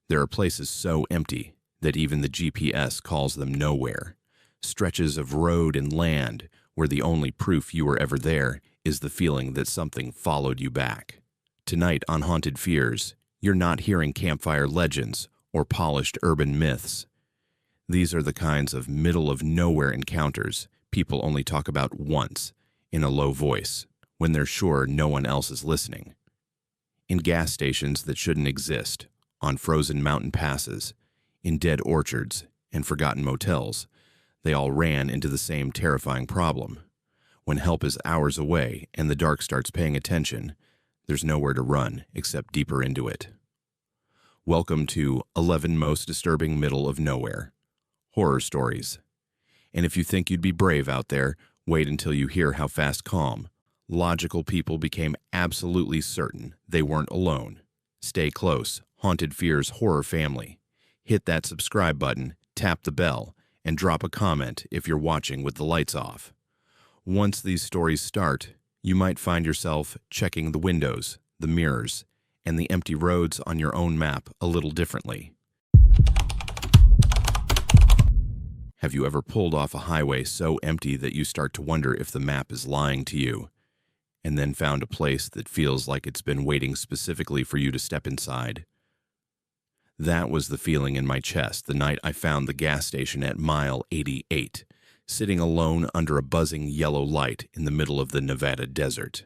There are places so empty that even the GPS calls them nowhere. Stretches of road and land where the only proof you were ever there is the feeling that something followed you back. Tonight on Haunted Fears, you're not hearing campfire legends or polished urban myths. These are the kinds of middle-of-nowhere encounters people only talk about once, in a low voice, when they're sure no one else is listening. In gas stations that shouldn't exist, on frozen mountain passes, in dead orchards, and forgotten motels, they all ran into the same terrifying problem. When help is hours away and the dark starts paying attention, there's nowhere to run except deeper into it. Welcome to 11 Most Disturbing Middle of Nowhere Horror Stories. And if you think you'd be brave out there, wait until you hear how fast calm, logical people became absolutely certain they weren't alone. Stay close, Haunted Fears horror family. Hit that subscribe button, tap the bell, and drop a comment if you're watching with the lights off. Once these stories start, you might find yourself checking the windows, the mirrors, and the empty roads on your own map a little differently. Have you ever pulled off a highway so empty that you start to wonder if the map is lying to you, and then found a place that feels like it's been waiting specifically for you to step inside? That was the feeling in my chest the night I found the gas station at mile 88, sitting alone under a buzzing yellow light in the middle of the Nevada desert.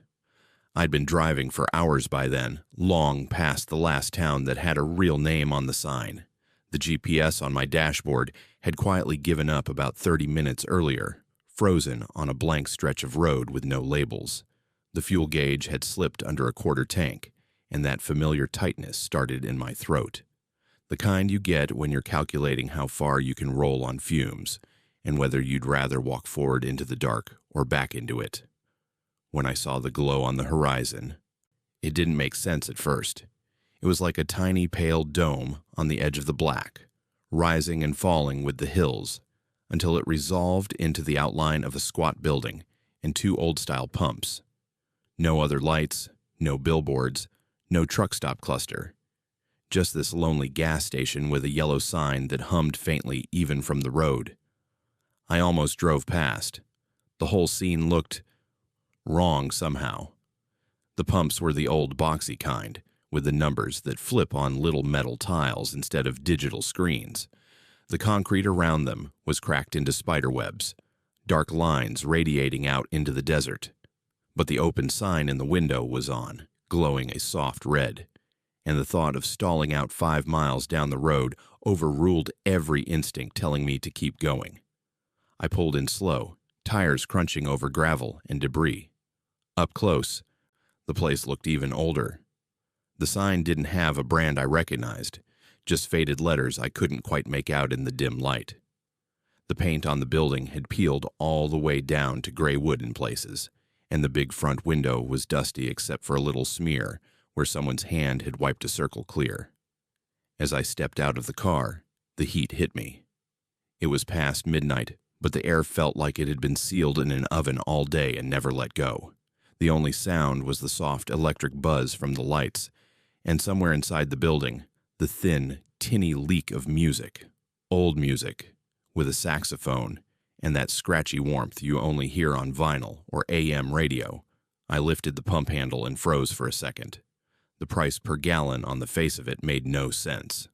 I'd been driving for hours by then, long past the last town that had a real name on the sign. The GPS on my dashboard had quietly given up about 30 minutes earlier, frozen on a blank stretch of road with no labels. The fuel gauge had slipped under a quarter tank, and that familiar tightness started in my throat. The kind you get when you're calculating how far you can roll on fumes, and whether you'd rather walk forward into the dark or back into it. When I saw the glow on the horizon, it didn't make sense at first. It was like a tiny pale dome on the edge of the black, rising and falling with the hills, until it resolved into the outline of a squat building and two old-style pumps. No other lights, no billboards, no truck stop cluster. Just this lonely gas station with a yellow sign that hummed faintly even from the road. I almost drove past. The whole scene looked wrong somehow. The pumps were the old boxy kind, with the numbers that flip on little metal tiles instead of digital screens. The concrete around them was cracked into spider webs, dark lines radiating out into the desert. But the open sign in the window was on, glowing a soft red, and the thought of stalling out 5 miles down the road overruled every instinct telling me to keep going. I pulled in slow, tires crunching over gravel and debris. Up close, the place looked even older. The sign didn't have a brand I recognized, just faded letters I couldn't quite make out in the dim light. The paint on the building had peeled all the way down to gray wood in places, and the big front window was dusty except for a little smear where someone's hand had wiped a circle clear. As I stepped out of the car, the heat hit me. It was past midnight, but the air felt like it had been sealed in an oven all day and never let go. The only sound was the soft electric buzz from the lights, and somewhere inside the building, the thin, tinny leak of music. Old music, with a saxophone, and that scratchy warmth you only hear on vinyl or AM radio. I lifted the pump handle and froze for a second. The price per gallon on the face of it made no sense.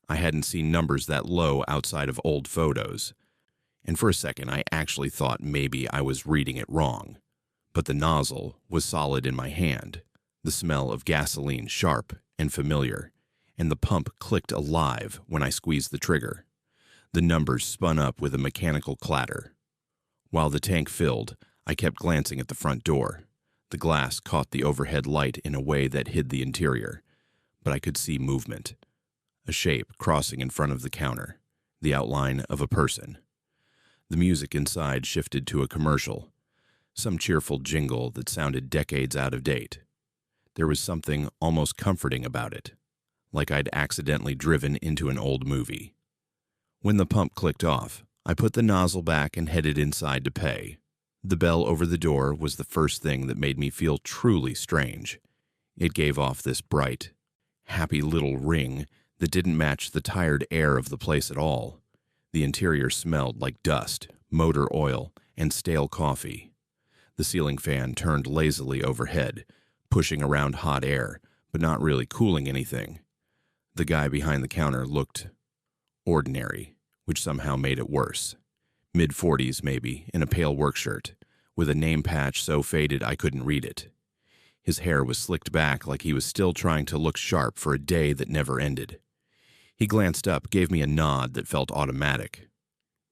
I hadn't seen numbers that low outside of old photos, and for a second I actually thought maybe I was reading it wrong. But the nozzle was solid in my hand, the smell of gasoline sharp and familiar, and the pump clicked alive when I squeezed the trigger. The numbers spun up with a mechanical clatter. While the tank filled, I kept glancing at the front door. The glass caught the overhead light in a way that hid the interior, but I could see movement. A shape crossing in front of the counter, the outline of a person. The music inside shifted to a commercial, some cheerful jingle that sounded decades out of date. There was something almost comforting about it, like I'd accidentally driven into an old movie. When the pump clicked off, I put the nozzle back and headed inside to pay. The bell over the door was the first thing that made me feel truly strange. It gave off this bright, happy little ring that didn't match the tired air of the place at all. The interior smelled like dust, motor oil, and stale coffee. The ceiling fan turned lazily overhead, pushing around hot air, but not really cooling anything. The guy behind the counter looked ordinary, which somehow made it worse. Mid-40s, maybe, in a pale work shirt, with a name patch so faded I couldn't read it. His hair was slicked back like he was still trying to look sharp for a day that never ended. He glanced up, gave me a nod that felt automatic.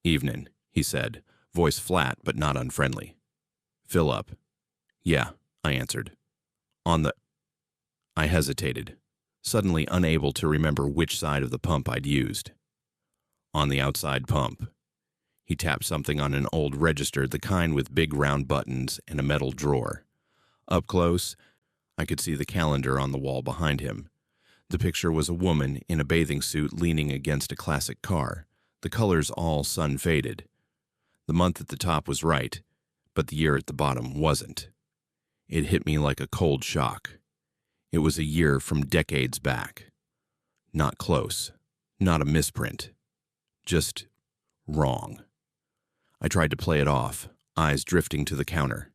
"Evenin'," he said, voice flat but not unfriendly. "Fill up." "Yeah," I answered. "On the—" I hesitated, suddenly unable to remember which side of the pump I'd used. "On the outside pump." He tapped something on an old register, the kind with big round buttons and a metal drawer. Up close, I could see the calendar on the wall behind him. The picture was a woman in a bathing suit leaning against a classic car, the colors all sun-faded. The month at the top was right, but the year at the bottom wasn't. It hit me like a cold shock. It was a year from decades back. Not close, not a misprint. Just wrong. I tried to play it off, eyes drifting to the counter.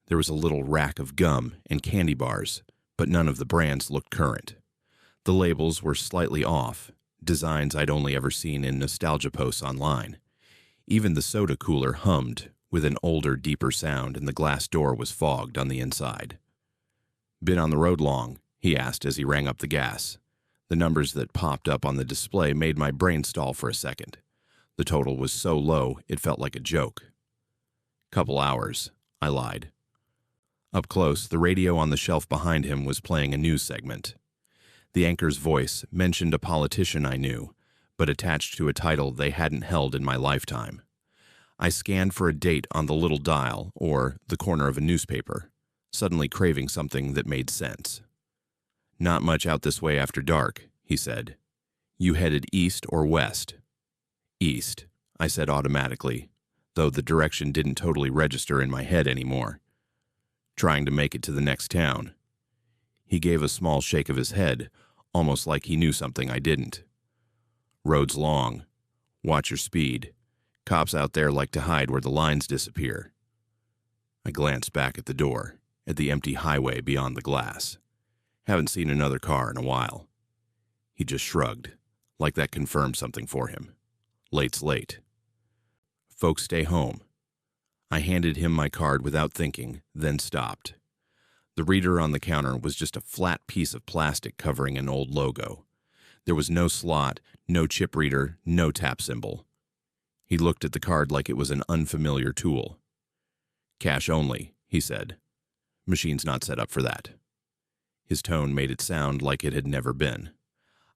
There was a little rack of gum and candy bars, but none of the brands looked current. The labels were slightly off, designs I'd only ever seen in nostalgia posts online. Even the soda cooler hummed with an older, deeper sound, and the glass door was fogged on the inside. "Been on the road long?" he asked as he rang up the gas. The numbers that popped up on the display made my brain stall for a second. The total was so low, it felt like a joke. "Couple hours," I lied. Up close, the radio on the shelf behind him was playing a news segment. The anchor's voice mentioned a politician I knew, but attached to a title they hadn't held in my lifetime. I scanned for a date on the little dial or the corner of a newspaper, suddenly craving something that made sense. "Not much out this way after dark," he said. "You headed east or west?" "East," I said automatically, though the direction didn't totally register in my head anymore. "Trying to make it to the next town." He gave a small shake of his head, almost like he knew something I didn't. "Road's long. Watch your speed. Cops out there like to hide where the lines disappear." I glanced back at the door, at the empty highway beyond the glass. Haven't seen another car in a while. He just shrugged, like that confirmed something for him. Late's late. "Folks stay home." I handed him my card without thinking, then stopped. The reader on the counter was just a flat piece of plastic covering an old logo. There was no slot, no chip reader, no tap symbol. He looked at the card like it was an unfamiliar tool. "Cash only," he said. "Machine's not set up for that." His tone made it sound like it had never been.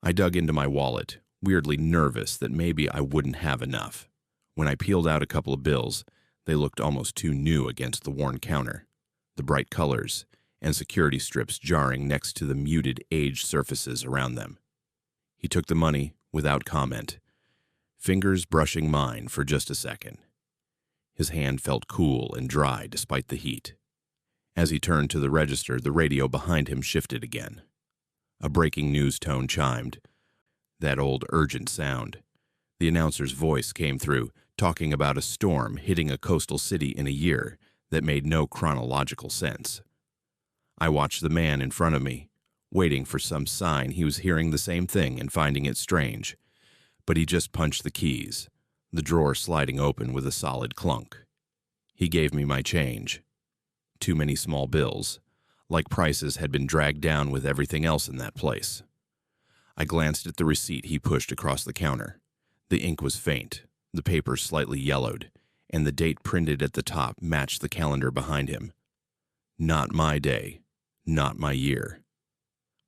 I dug into my wallet, weirdly nervous that maybe I wouldn't have enough. When I peeled out a couple of bills, they looked almost too new against the worn counter. The bright colors and security strips jarring next to the muted, aged surfaces around them. He took the money without comment, fingers brushing mine for just a second. His hand felt cool and dry despite the heat. As he turned to the register, the radio behind him shifted again. A breaking news tone chimed, that old urgent sound. The announcer's voice came through, talking about a storm hitting a coastal city in a year that made no chronological sense. I watched the man in front of me, waiting for some sign he was hearing the same thing and finding it strange. But he just punched the keys, the drawer sliding open with a solid clunk. He gave me my change. Too many small bills, like prices had been dragged down with everything else in that place. I glanced at the receipt he pushed across the counter. The ink was faint, the paper slightly yellowed, and the date printed at the top matched the calendar behind him. Not my day, not my year.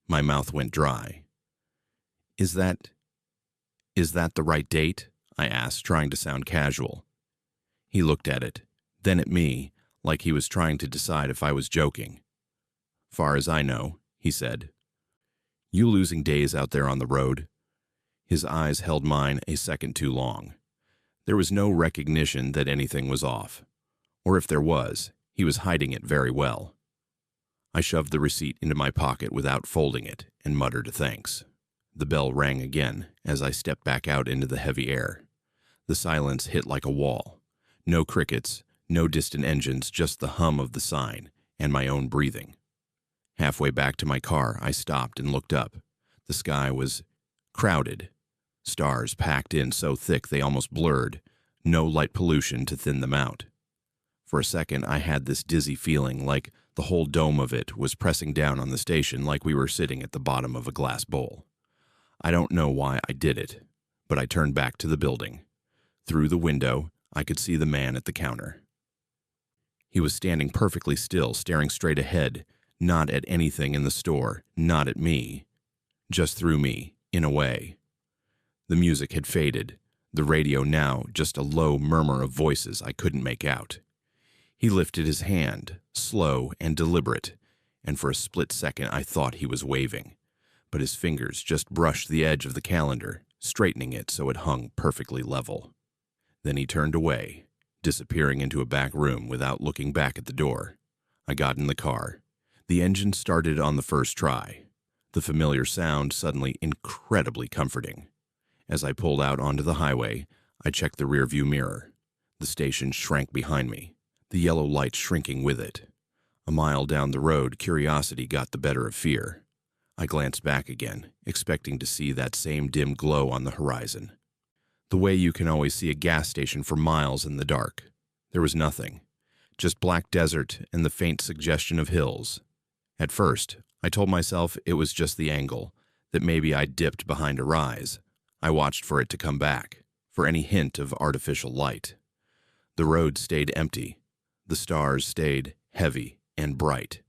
My mouth went dry. Is that the right date?" I asked, trying to sound casual. He looked at it, then at me, like he was trying to decide if I was joking. "Far as I know," he said. "You losing days out there on the road?" His eyes held mine a second too long. There was no recognition that anything was off. Or if there was, he was hiding it very well. I shoved the receipt into my pocket without folding it and muttered thanks. The bell rang again as I stepped back out into the heavy air. The silence hit like a wall. No crickets, no distant engines, just the hum of the sign and my own breathing. Halfway back to my car, I stopped and looked up. The sky was crowded. Stars packed in so thick they almost blurred. No light pollution to thin them out. For a second, I had this dizzy feeling like the whole dome of it was pressing down on the station like we were sitting at the bottom of a glass bowl. I don't know why I did it, but I turned back to the building. Through the window, I could see the man at the counter. He was standing perfectly still, staring straight ahead, not at anything in the store, not at me. Just through me, in a way. The music had faded, the radio now just a low murmur of voices I couldn't make out. He lifted his hand, slow and deliberate, and for a split second I thought he was waving, but his fingers just brushed the edge of the calendar, straightening it so it hung perfectly level. Then he turned away, disappearing into a back room without looking back at the door. I got in the car. The engine started on the first try. The familiar sound suddenly incredibly comforting. As I pulled out onto the highway, I checked the rearview mirror. The station shrank behind me, the yellow light shrinking with it. A mile down the road, curiosity got the better of fear. I glanced back again, expecting to see that same dim glow on the horizon. The way you can always see a gas station for miles in the dark. There was nothing, just black desert and the faint suggestion of hills. At first, I told myself it was just the angle, that maybe I dipped behind a rise. I watched for it to come back, for any hint of artificial light. The road stayed empty. The stars stayed heavy and bright.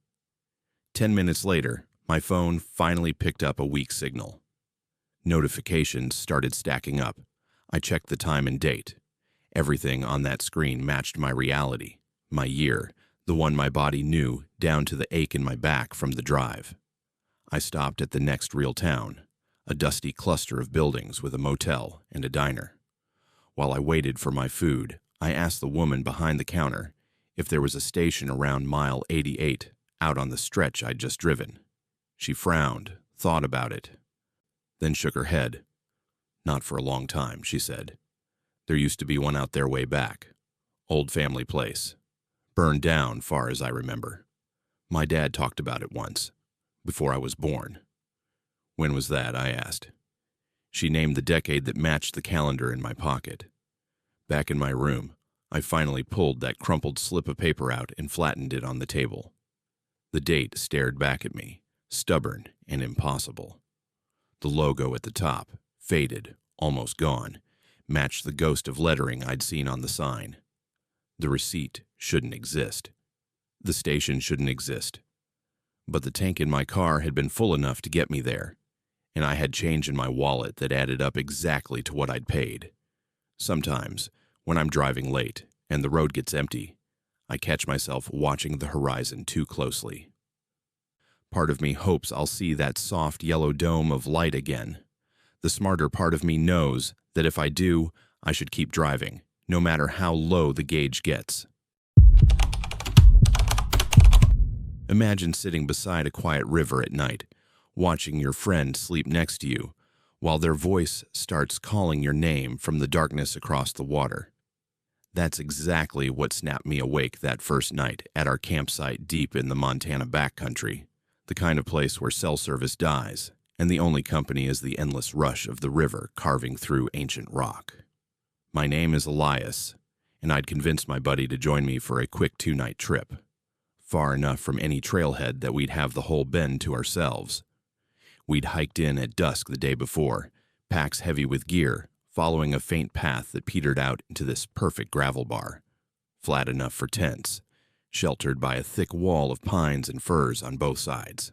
10 minutes later, my phone finally picked up a weak signal. Notifications started stacking up. I checked the time and date. Everything on that screen matched my reality, my year, the one my body knew down to the ache in my back from the drive. I stopped at the next real town, a dusty cluster of buildings with a motel and a diner. While I waited for my food, I asked the woman behind the counter if there was a station around mile 88 out on the stretch I'd just driven. She frowned, thought about it, then shook her head. "Not for a long time," she said. "There used to be one out there way back. Old family place. Burned down, far as I remember. My dad talked about it once, before I was born." "When was that?" I asked. She named the decade that matched the calendar in my pocket. Back in my room, I finally pulled that crumpled slip of paper out and flattened it on the table. The date stared back at me, stubborn and impossible. The logo at the top, faded, almost gone, matched the ghost of lettering I'd seen on the sign. The receipt shouldn't exist. The station shouldn't exist. But the tank in my car had been full enough to get me there, and I had change in my wallet that added up exactly to what I'd paid. Sometimes, when I'm driving late and the road gets empty, I catch myself watching the horizon too closely. Part of me hopes I'll see that soft yellow dome of light again. The smarter part of me knows that if I do, I should keep driving, no matter how low the gauge gets. Imagine sitting beside a quiet river at night, watching your friend sleep next to you, while their voice starts calling your name from the darkness across the water. That's exactly what snapped me awake that first night at our campsite deep in the Montana backcountry, the kind of place where cell service dies, and the only company is the endless rush of the river carving through ancient rock. My name is Elias, and I'd convinced my buddy to join me for a quick 2-night trip, far enough from any trailhead that we'd have the whole bend to ourselves. We'd hiked in at dusk the day before, packs heavy with gear, following a faint path that petered out into this perfect gravel bar, flat enough for tents, sheltered by a thick wall of pines and firs on both sides.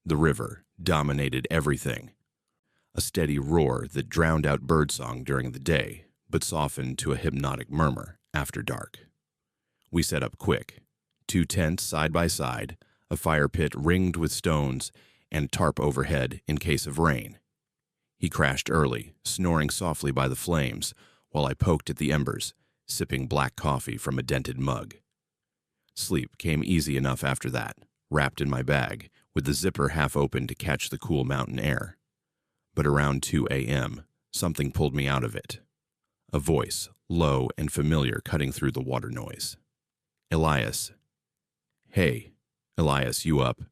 The river dominated everything, a steady roar that drowned out birdsong during the day, but softened to a hypnotic murmur after dark. We set up quick, 2 tents side by side, a fire pit ringed with stones, and tarp overhead in case of rain. He crashed early, snoring softly by the flames, while I poked at the embers, sipping black coffee from a dented mug. Sleep came easy enough after that, wrapped in my bag, with the zipper half open to catch the cool mountain air. But around 2 a.m., something pulled me out of it. A voice, low and familiar, cutting through the water noise. Elias. Hey, Elias, you up?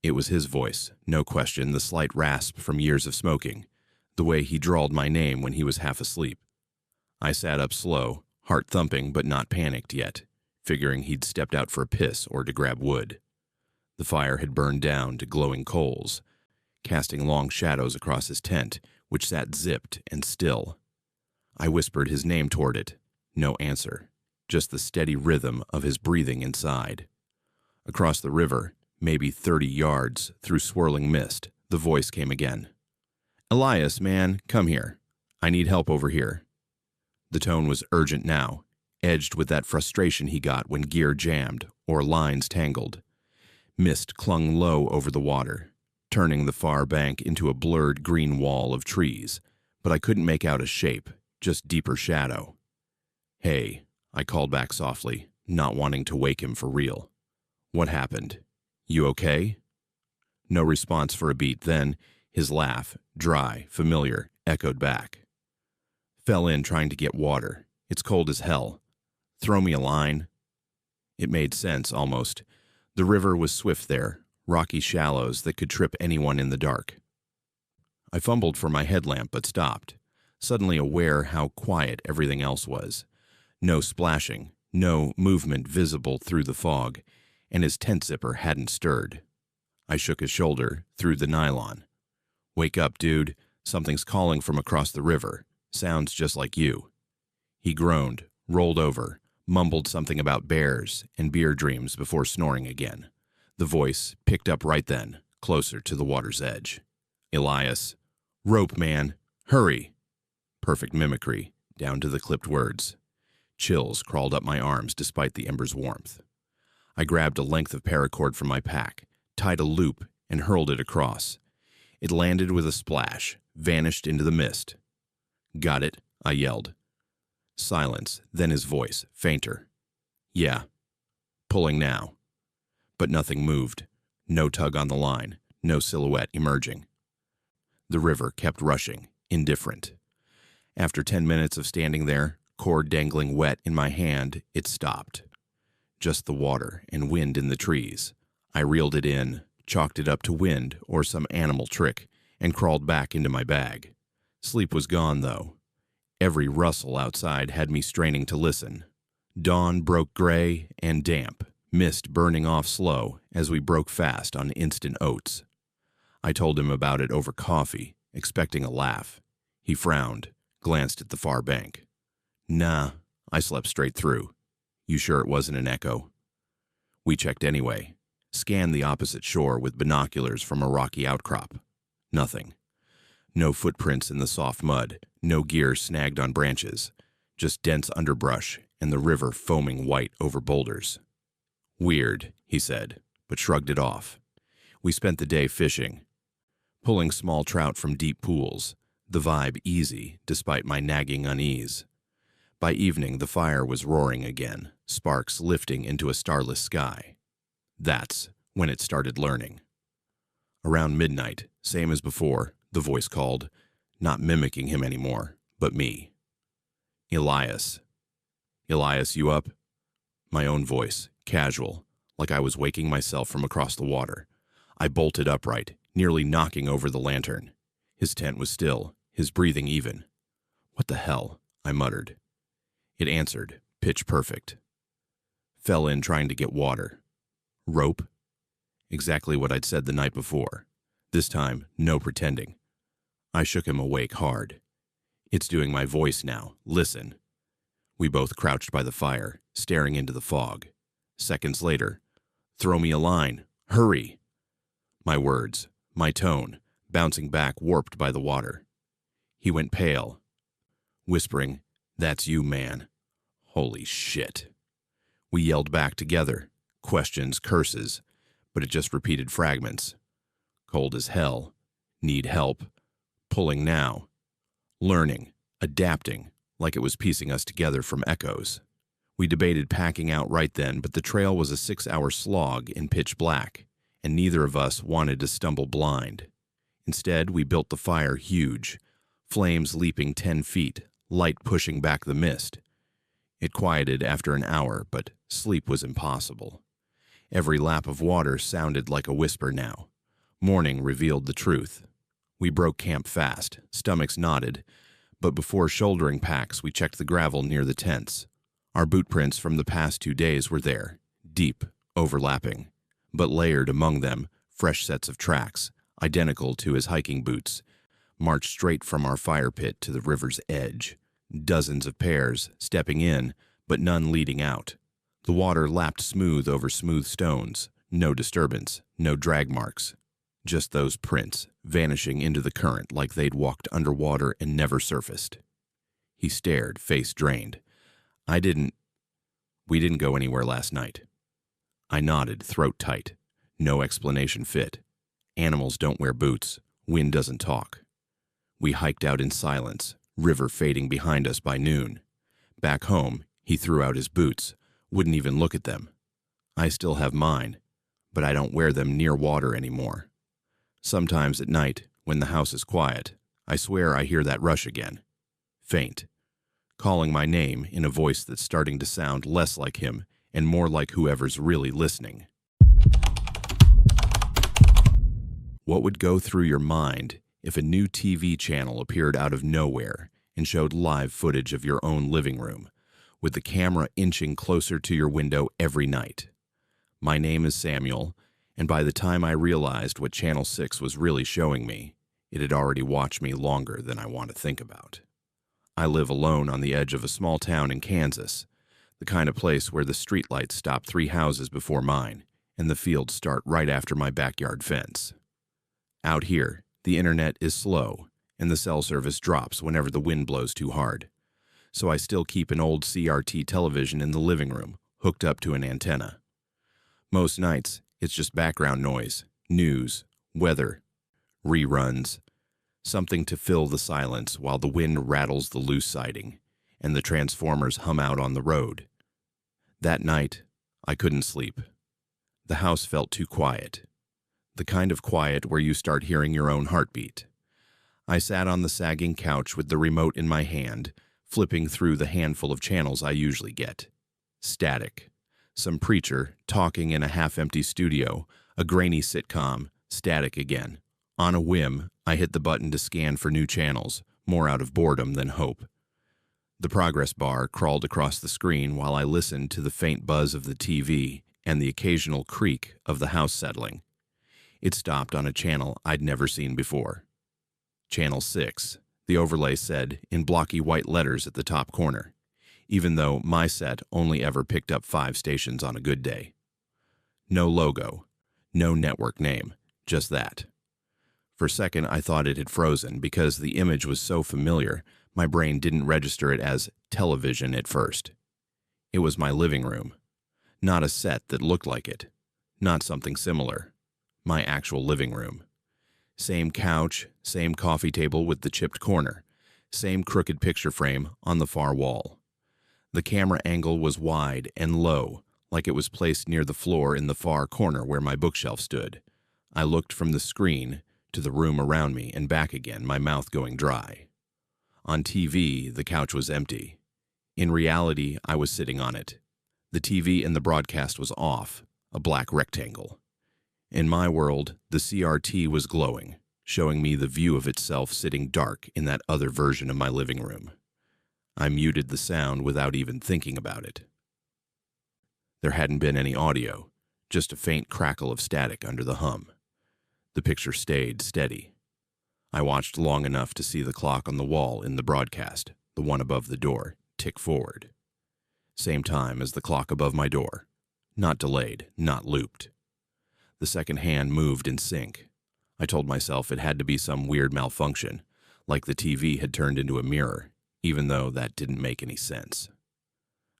It was his voice, no question, the slight rasp from years of smoking, the way he drawled my name when he was half asleep. I sat up slow, heart thumping but not panicked yet, figuring he'd stepped out for a piss or to grab wood. The fire had burned down to glowing coals, casting long shadows across his tent, which sat zipped and still. I whispered his name toward it. No answer, just the steady rhythm of his breathing inside. Across the river, maybe 30 yards through swirling mist, the voice came again. Elias, man, come here. I need help over here. The tone was urgent now, edged with that frustration he got when gear jammed or lines tangled. Mist clung low over the water, turning the far bank into a blurred green wall of trees, but I couldn't make out a shape, just deeper shadow. Hey, I called back softly, not wanting to wake him for real. What happened? You okay? No response for a beat, then his laugh, dry, familiar, echoed back. Fell in trying to get water. It's cold as hell. Throw me a line. It made sense, almost. The river was swift there, rocky shallows that could trip anyone in the dark. I fumbled for my headlamp but stopped, suddenly aware how quiet everything else was. No splashing, no movement visible through the fog, and his tent zipper hadn't stirred. I shook his shoulder, through the nylon. Wake up, dude. Something's calling from across the river. Sounds just like you. He groaned, rolled over, mumbled something about bears and beer dreams before snoring again. The voice picked up right then, closer to the water's edge. Elias. Rope, man. Hurry. Perfect mimicry, down to the clipped words. Chills crawled up my arms despite the ember's warmth. I grabbed a length of paracord from my pack, tied a loop, and hurled it across. It landed with a splash, vanished into the mist. Got it, I yelled. Silence, then his voice, fainter. Yeah. Pulling now. But nothing moved. No tug on the line, no silhouette emerging. The river kept rushing, indifferent. After 10 minutes of standing there, cord dangling wet in my hand, it stopped. Just the water and wind in the trees. I reeled it in, chalked it up to wind or some animal trick, and crawled back into my bag. Sleep was gone, though. Every rustle outside had me straining to listen. Dawn broke gray and damp, mist burning off slow as we broke fast on instant oats. I told him about it over coffee, expecting a laugh. He frowned, glanced at the far bank. Nah, I slept straight through. You sure it wasn't an echo? We checked anyway, scanned the opposite shore with binoculars from a rocky outcrop. Nothing. No footprints in the soft mud, no gear snagged on branches, just dense underbrush and the river foaming white over boulders. Weird, he said, but shrugged it off. We spent the day fishing, pulling small trout from deep pools, the vibe easy despite my nagging unease. By evening, the fire was roaring again, sparks lifting into a starless sky. That's when it started learning. Around midnight, same as before, the voice called, not mimicking him anymore, but me. Elias. Elias, you up? My own voice, casual, like I was waking myself from across the water. I bolted upright, nearly knocking over the lantern. His tent was still, his breathing even. What the hell? I muttered. It answered, pitch perfect. Fell in trying to get water. Rope? Exactly what I'd said the night before. This time, no pretending. I shook him awake hard. It's doing my voice now. Listen. We both crouched by the fire, staring into the fog. Seconds later, throw me a line. Hurry! My words, my tone, bouncing back warped by the water. He went pale, whispering, That's you, man. Holy shit. We yelled back together, questions, curses, but it just repeated fragments. Cold as hell. Need help. Pulling now. Learning. Adapting, like it was piecing us together from echoes. We debated packing out right then, but the trail was a 6-hour slog in pitch black, and neither of us wanted to stumble blind. Instead, we built the fire huge, flames leaping 10 feet, light pushing back the mist. It quieted after an hour, but sleep was impossible. Every lap of water sounded like a whisper now. Morning revealed the truth. We broke camp fast, stomachs knotted, but before shouldering packs, we checked the gravel near the tents. Our boot prints from the past 2 days were there, deep, overlapping, but layered among them, fresh sets of tracks, identical to his hiking boots, marched straight from our fire pit to the river's edge. Dozens of pairs, stepping in, but none leading out. The water lapped smooth over smooth stones, no disturbance, no drag marks. Just those prints, vanishing into the current like they'd walked underwater and never surfaced. He stared, face drained. We didn't go anywhere last night. I nodded, throat tight. No explanation fit. Animals don't wear boots. Wind doesn't talk. We hiked out in silence, river fading behind us by noon. Back home, he threw out his boots, wouldn't even look at them. I still have mine, but I don't wear them near water anymore. Sometimes at night, when the house is quiet, I swear I hear that rush again. Faint. Calling my name in a voice that's starting to sound less like him and more like whoever's really listening. What would go through your mind if a new TV channel appeared out of nowhere and showed live footage of your own living room, with the camera inching closer to your window every night? My name is Samuel, and by the time I realized what Channel 6 was really showing me, it had already watched me longer than I want to think about. I live alone on the edge of a small town in Kansas, the kind of place where the streetlights stop 3 houses before mine, and the fields start right after my backyard fence. Out here, the internet is slow, and the cell service drops whenever the wind blows too hard. So I still keep an old CRT television in the living room, hooked up to an antenna. Most nights, it's just background noise, news, weather, reruns, something to fill the silence while the wind rattles the loose siding and the transformers hum out on the road. That night, I couldn't sleep. The house felt too quiet. The kind of quiet where you start hearing your own heartbeat. I sat on the sagging couch with the remote in my hand, flipping through the handful of channels I usually get. Static. Some preacher talking in a half-empty studio, a grainy sitcom, static again. On a whim, I hit the button to scan for new channels, more out of boredom than hope. The progress bar crawled across the screen while I listened to the faint buzz of the TV and the occasional creak of the house settling. It stopped on a channel I'd never seen before. Channel 6, the overlay said in blocky white letters at the top corner, even though my set only ever picked up 5 stations on a good day. No logo, no network name, just that. For a second, I thought it had frozen because the image was so familiar, my brain didn't register it as television at first. It was my living room. Not a set that looked like it. Not something similar. My actual living room. Same couch, same coffee table with the chipped corner, same crooked picture frame on the far wall. The camera angle was wide and low, like it was placed near the floor in the far corner where my bookshelf stood. I looked from the screen to the room around me and back again, my mouth going dry. On TV, the couch was empty. In reality, I was sitting on it. The TV in the broadcast was off, a black rectangle. In my world, the CRT was glowing, showing me the view of itself sitting dark in that other version of my living room. I muted the sound without even thinking about it. There hadn't been any audio, just a faint crackle of static under the hum. The picture stayed steady. I watched long enough to see the clock on the wall in the broadcast, the one above the door, tick forward. Same time as the clock above my door. Not delayed, not looped. The second hand moved in sync. I told myself it had to be some weird malfunction, like the TV had turned into a mirror, even though that didn't make any sense.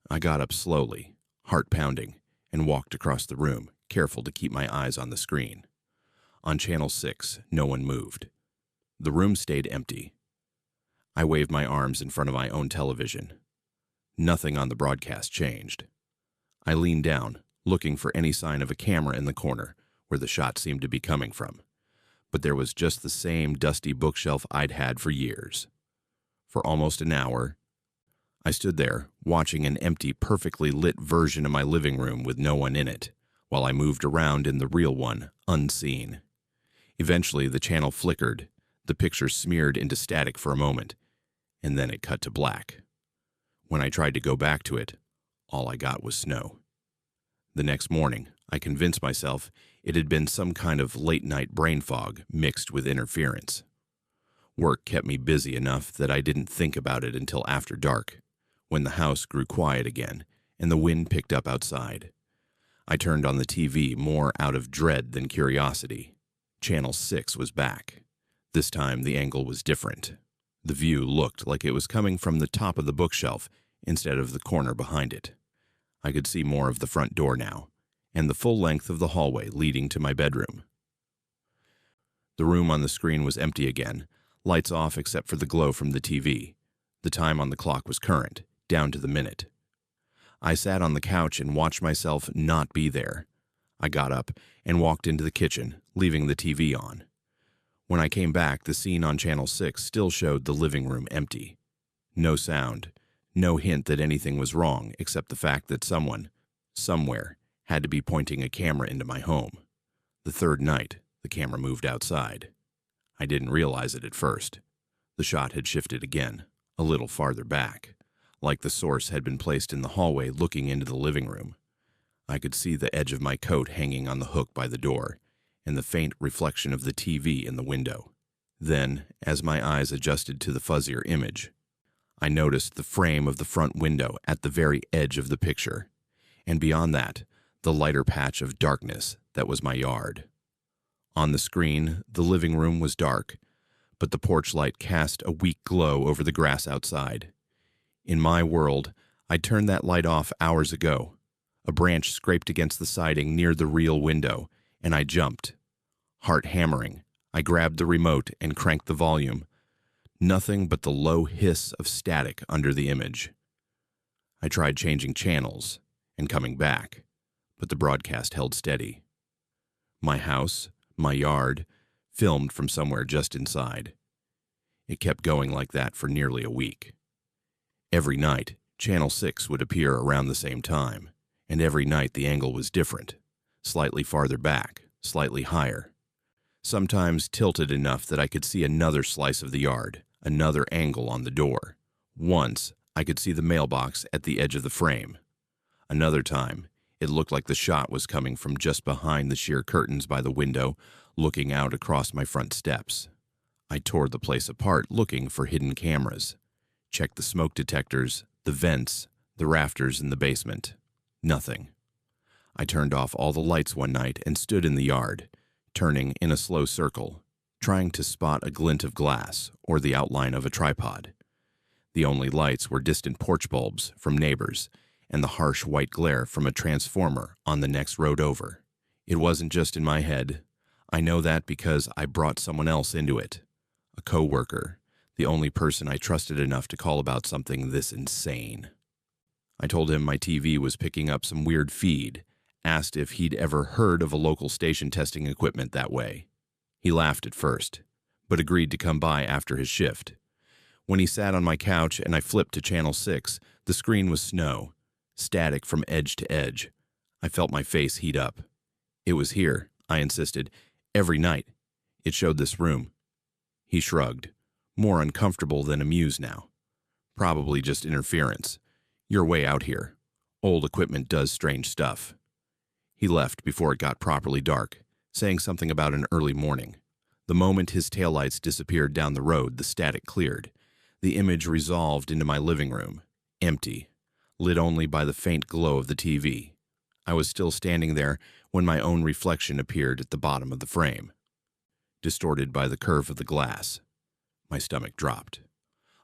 I got up slowly, heart pounding, and walked across the room, careful to keep my eyes on the screen. On Channel 6, no one moved. The room stayed empty. I waved my arms in front of my own television. Nothing on the broadcast changed. I leaned down, looking for any sign of a camera in the corner where the shot seemed to be coming from. but there was just the same dusty bookshelf I'd had for years. For almost an hour, I stood there, watching an empty, perfectly lit version of my living room with no one in it, while I moved around in the real one, unseen. Eventually, the channel flickered, the picture smeared into static for a moment, and then it cut to black. When I tried to go back to it, all I got was snow. The next morning, I convinced myself it had been some kind of late-night brain fog mixed with interference. Work kept me busy enough that I didn't think about it until after dark, when the house grew quiet again and the wind picked up outside. I turned on the TV more out of dread than curiosity. Channel 6 was back. This time the angle was different. The view looked like it was coming from the top of the bookshelf instead of the corner behind it. I could see more of the front door now, and the full length of the hallway leading to my bedroom. The room on the screen was empty again, lights off except for the glow from the TV. The time on the clock was current, down to the minute. I sat on the couch and watched myself not be there. I got up and walked into the kitchen, leaving the TV on. When I came back, the scene on Channel 6 still showed the living room empty. No sound, no hint that anything was wrong except the fact that someone, somewhere, had to be pointing a camera into my home. The third night, the camera moved outside. I didn't realize it at first. The shot had shifted again, a little farther back, like the source had been placed in the hallway looking into the living room. I could see the edge of my coat hanging on the hook by the door, and the faint reflection of the TV in the window. Then, as my eyes adjusted to the fuzzier image, I noticed the frame of the front window at the very edge of the picture, and beyond that, the lighter patch of darkness that was my yard. On the screen, the living room was dark, but the porch light cast a weak glow over the grass outside. In my world, I'd turned that light off hours ago. A branch scraped against the siding near the real window, and I jumped. Heart hammering, I grabbed the remote and cranked the volume. Nothing but the low hiss of static under the image. I tried changing channels and coming back, but the broadcast held steady. My house, my yard, filmed from somewhere just inside. It kept going like that for nearly a week. Every night, Channel 6 would appear around the same time, and every night the angle was different, slightly farther back, slightly higher. Sometimes tilted enough that I could see another slice of the yard, another angle on the door. Once, I could see the mailbox at the edge of the frame. Another time, it looked like the shot was coming from just behind the sheer curtains by the window, looking out across my front steps. I tore the place apart looking for hidden cameras. Checked the smoke detectors, the vents, the rafters in the basement. Nothing. I turned off all the lights one night and stood in the yard, turning in a slow circle, trying to spot a glint of glass or the outline of a tripod. The only lights were distant porch bulbs from neighbors and the harsh white glare from a transformer on the next road over. It wasn't just in my head. I know that because I brought someone else into it. A co-worker, the only person I trusted enough to call about something this insane. I told him my TV was picking up some weird feed, asked if he'd ever heard of a local station testing equipment that way. He laughed at first, but agreed to come by after his shift. When he sat on my couch and I flipped to Channel 6, the screen was snow, static from edge to edge. I felt my face heat up. It was here, I insisted, every night. It showed this room. He shrugged, more uncomfortable than amused now. Probably just interference. You're way out here. Old equipment does strange stuff. He left before it got properly dark, saying something about an early morning. The moment his taillights disappeared down the road, the static cleared. The image resolved into my living room, empty, lit only by the faint glow of the TV. I was still standing there when my own reflection appeared at the bottom of the frame, distorted by the curve of the glass. My stomach dropped.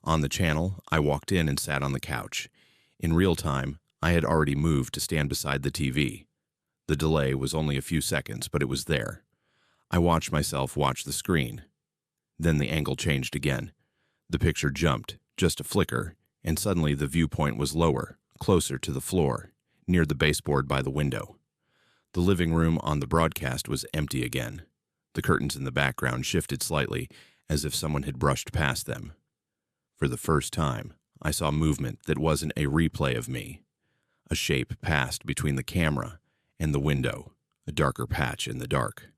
On the channel, I walked in and sat on the couch. In real time, I had already moved to stand beside the TV. The delay was only a few seconds, but it was there. I watched myself watch the screen. Then the angle changed again. The picture jumped, just a flicker, and suddenly the viewpoint was lower, closer to the floor, near the baseboard by the window. The living room on the broadcast was empty again. The curtains in the background shifted slightly, as if someone had brushed past them. For the first time, I saw movement that wasn't a replay of me. A shape passed between the camera and the window, a darker patch in the dark.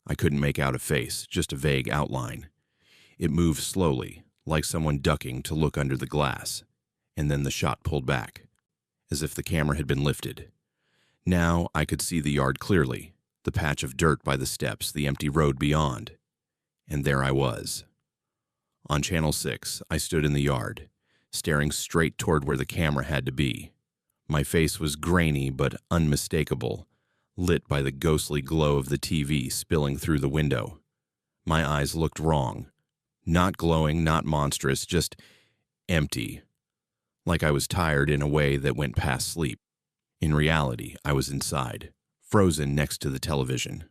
I couldn't make out a face, just a vague outline. It moved slowly, like someone ducking to look under the glass, and then the shot pulled back, as if the camera had been lifted. Now I could see the yard clearly, the patch of dirt by the steps, the empty road beyond. And there I was. On Channel 6, I stood in the yard, staring straight toward where the camera had to be. My face was grainy but unmistakable, lit by the ghostly glow of the TV spilling through the window. My eyes looked wrong. Not glowing, not monstrous, just empty. Like I was tired in a way that went past sleep. In reality, I was inside, frozen next to the television.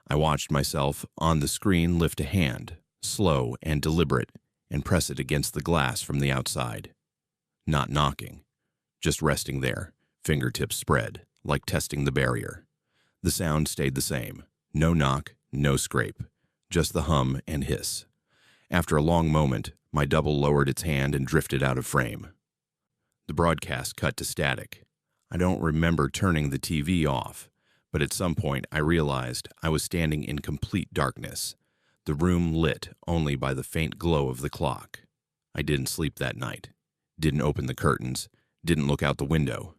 I watched myself on the screen lift a hand, slow and deliberate, and press it against the glass from the outside. Not knocking, just resting there, fingertips spread, like testing the barrier. The sound stayed the same. No knock, no scrape, just the hum and hiss. After a long moment, my double lowered its hand and drifted out of frame. The broadcast cut to static. I don't remember turning the TV off, but at some point I realized I was standing in complete darkness, the room lit only by the faint glow of the clock. I didn't sleep that night, didn't open the curtains, didn't look out the window.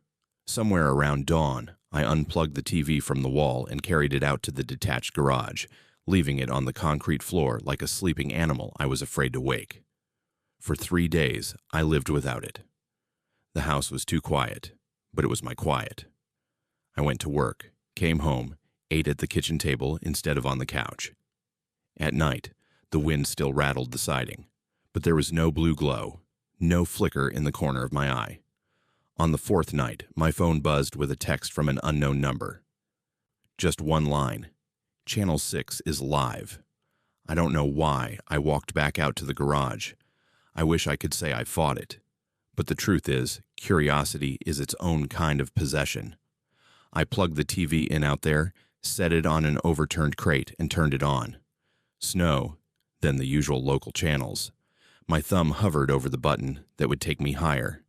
Somewhere around dawn, I unplugged the TV from the wall and carried it out to the detached garage, leaving it on the concrete floor like a sleeping animal I was afraid to wake. For 3 days, I lived without it. The house was too quiet, but it was my quiet. I went to work, came home, ate at the kitchen table instead of on the couch. At night, the wind still rattled the siding, but there was no blue glow, no flicker in the corner of my eye. On the 4th night, my phone buzzed with a text from an unknown number. Just one line. Channel 6 is live. I don't know why I walked back out to the garage. I wish I could say I fought it. But the truth is, curiosity is its own kind of possession. I plugged the TV in out there, set it on an overturned crate, and turned it on. Snow, then the usual local channels. My thumb hovered over the button that would take me higher.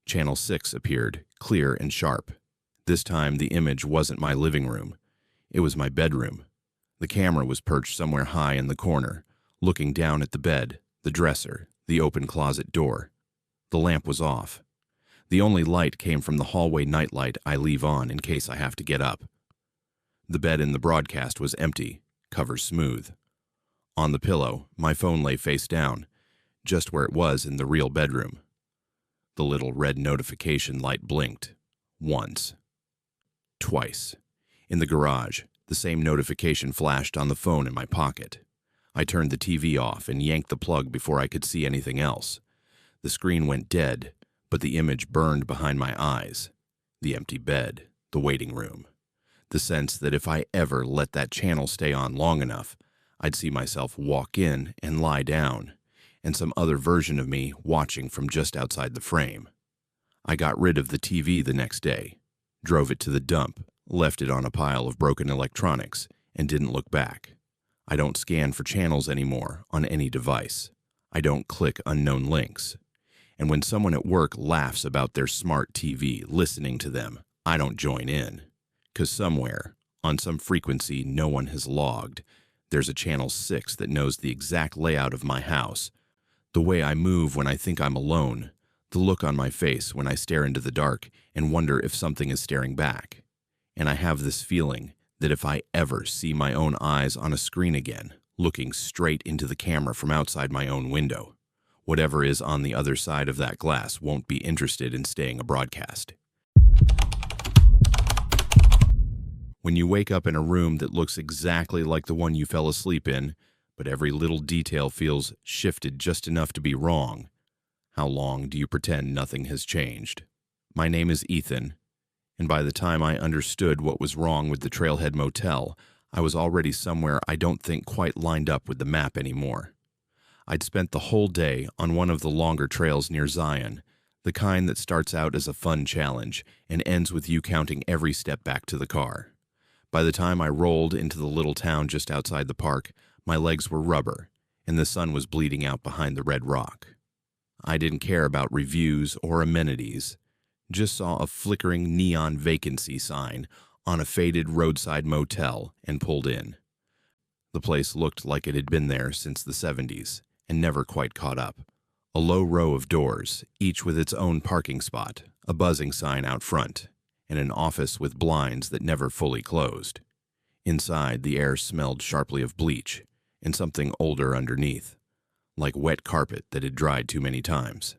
Channel 6 appeared, clear and sharp. This time the image wasn't my living room. It was my bedroom. The camera was perched somewhere high in the corner, looking down at the bed, the dresser, the open closet door. The lamp was off. The only light came from the hallway nightlight I leave on in case I have to get up. The bed in the broadcast was empty, covers smooth. On the pillow, my phone lay face down, just where it was in the real bedroom. The little red notification light blinked. Once. Twice. In the garage, the same notification flashed on the phone in my pocket. I turned the TV off and yanked the plug before I could see anything else. The screen went dead, but the image burned behind my eyes. The empty bed, the waiting room. The sense that if I ever let that channel stay on long enough, I'd see myself walk in and lie down, and some other version of me watching from just outside the frame. I got rid of the TV the next day, drove it to the dump, left it on a pile of broken electronics, and didn't look back. I don't scan for channels anymore on any device. I don't click unknown links. And when someone at work laughs about their smart TV listening to them, I don't join in. 'Cause somewhere, on some frequency no one has logged, there's a Channel 6 that knows the exact layout of my house, the way I move when I think I'm alone, the look on my face when I stare into the dark and wonder if something is staring back. And I have this feeling that if I ever see my own eyes on a screen again, looking straight into the camera from outside my own window, whatever is on the other side of that glass won't be interested in staying a broadcast. When you wake up in a room that looks exactly like the one you fell asleep in, but every little detail feels shifted just enough to be wrong, how long do you pretend nothing has changed? My name is Ethan, and by the time I understood what was wrong with the Trailhead Motel, I was already somewhere I don't think quite lined up with the map anymore. I'd spent the whole day on one of the longer trails near Zion, the kind that starts out as a fun challenge and ends with you counting every step back to the car. By the time I rolled into the little town just outside the park, my legs were rubber, and the sun was bleeding out behind the red rock. I didn't care about reviews or amenities, just saw a flickering neon vacancy sign on a faded roadside motel and pulled in. The place looked like it had been there since the 70s and never quite caught up. A low row of doors, each with its own parking spot, a buzzing sign out front, and an office with blinds that never fully closed. Inside, the air smelled sharply of bleach and something older underneath, like wet carpet that had dried too many times.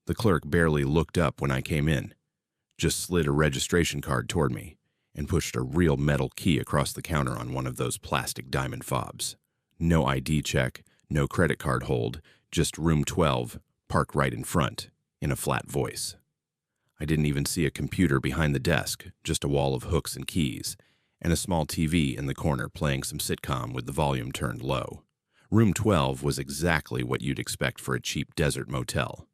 The clerk barely looked up when I came in, just slid a registration card toward me and pushed a real metal key across the counter on one of those plastic diamond fobs. No ID check, no credit card hold, just room 12, parked right in front, in a flat voice. I didn't even see a computer behind the desk, just a wall of hooks and keys, and a small TV in the corner playing some sitcom with the volume turned low. Room 12 was exactly what you'd expect for a cheap desert motel.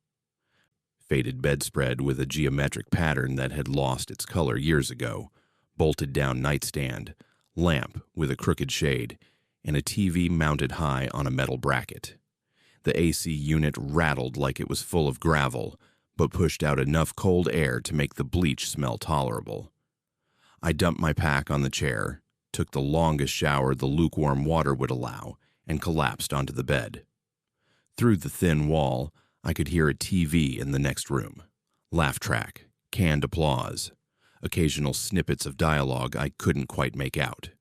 Faded bedspread with a geometric pattern that had lost its color years ago, bolted down nightstand, lamp with a crooked shade, and a TV mounted high on a metal bracket. The AC unit rattled like it was full of gravel, but pushed out enough cold air to make the bleach smell tolerable. I dumped my pack on the chair, took the longest shower the lukewarm water would allow, and collapsed onto the bed. Through the thin wall, I could hear a TV in the next room. Laugh track, canned applause, occasional snippets of dialogue I couldn't quite make out.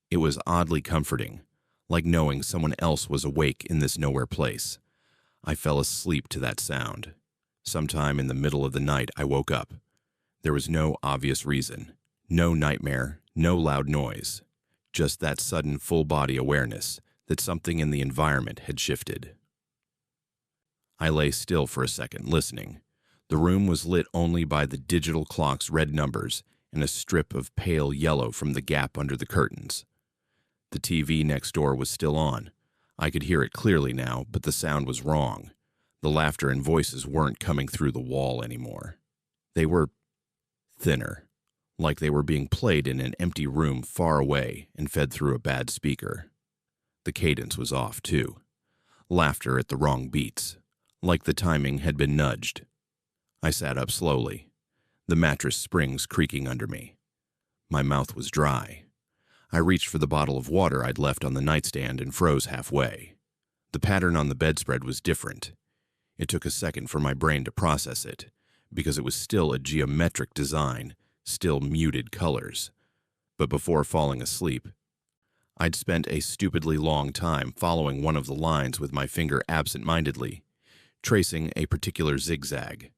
It was oddly comforting, like knowing someone else was awake in this nowhere place. I fell asleep to that sound. Sometime in the middle of the night, I woke up. There was no obvious reason, no nightmare, no loud noise, just that sudden full-body awareness that something in the environment had shifted. I lay still for a second, listening. The room was lit only by the digital clock's red numbers and a strip of pale yellow from the gap under the curtains. The TV next door was still on. I could hear it clearly now, but the sound was wrong. The laughter and voices weren't coming through the wall anymore. They were thinner, like they were being played in an empty room far away and fed through a bad speaker. The cadence was off, too. Laughter at the wrong beats, like the timing had been nudged. I sat up slowly, the mattress springs creaking under me. My mouth was dry. I reached for the bottle of water I'd left on the nightstand and froze halfway. The pattern on the bedspread was different. It took a second for my brain to process it, because it was still a geometric design, still muted colors. But before falling asleep, I'd spent a stupidly long time following one of the lines with my finger absent-mindedly, tracing a particular zigzag.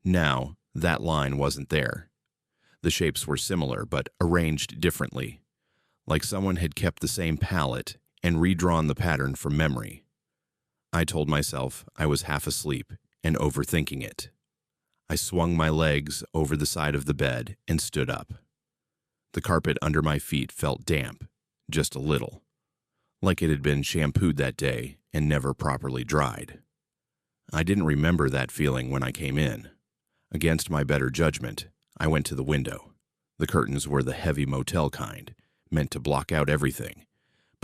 Now, that line wasn't there. The shapes were similar, but arranged differently, like someone had kept the same palette and redrawn the pattern from memory. I told myself I was half asleep and overthinking it. I swung my legs over the side of the bed and stood up. The carpet under my feet felt damp, just a little, like it had been shampooed that day and never properly dried. I didn't remember that feeling when I came in. Against my better judgment, I went to the window. The curtains were the heavy motel kind, meant to block out everything,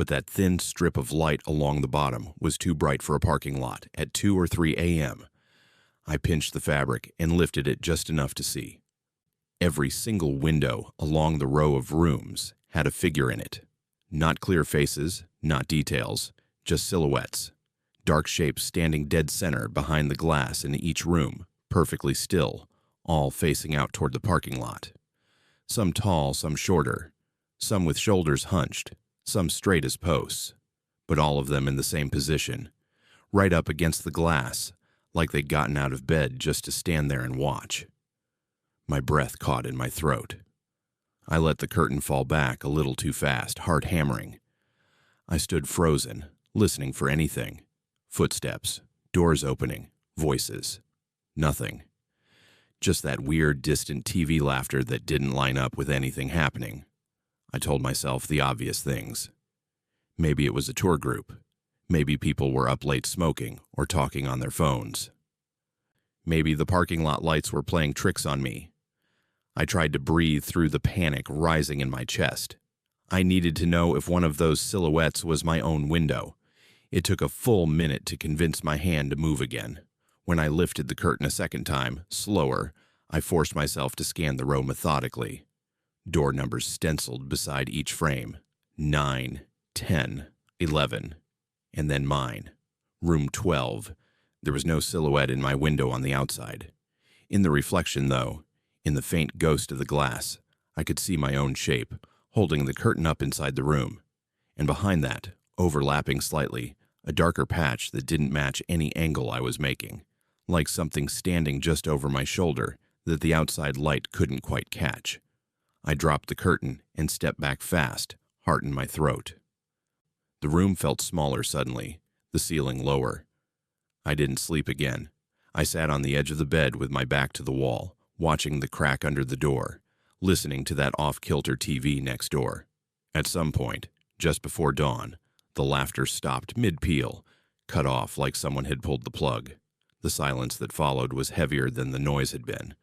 but that thin strip of light along the bottom was too bright for a parking lot at 2 or 3 a.m. I pinched the fabric and lifted it just enough to see. Every single window along the row of rooms had a figure in it. Not clear faces, not details, just silhouettes. Dark shapes standing dead center behind the glass in each room, perfectly still, all facing out toward the parking lot. Some tall, some shorter, some with shoulders hunched, some straight as posts, but all of them in the same position, right up against the glass, like they'd gotten out of bed just to stand there and watch. My breath caught in my throat. I let the curtain fall back a little too fast, heart hammering. I stood frozen, listening for anything. Footsteps, doors opening, voices. Nothing. Just that weird, distant TV laughter that didn't line up with anything happening. I told myself the obvious things. Maybe it was a tour group. Maybe people were up late smoking or talking on their phones. Maybe the parking lot lights were playing tricks on me. I tried to breathe through the panic rising in my chest. I needed to know if one of those silhouettes was my own window. It took a full minute to convince my hand to move again. When I lifted the curtain a second time, slower, I forced myself to scan the row methodically. Door numbers stenciled beside each frame. 9, 10, 11, and then mine. Room 12. There was no silhouette in my window on the outside. In the reflection, though, in the faint ghost of the glass, I could see my own shape, holding the curtain up inside the room. And behind that, overlapping slightly, a darker patch that didn't match any angle I was making, like something standing just over my shoulder that the outside light couldn't quite catch. I dropped the curtain and stepped back fast, heart in my throat. The room felt smaller suddenly, the ceiling lower. I didn't sleep again. I sat on the edge of the bed with my back to the wall, watching the crack under the door, listening to that off-kilter TV next door. At some point, just before dawn, the laughter stopped mid-peal, cut off like someone had pulled the plug. The silence that followed was heavier than the noise had been.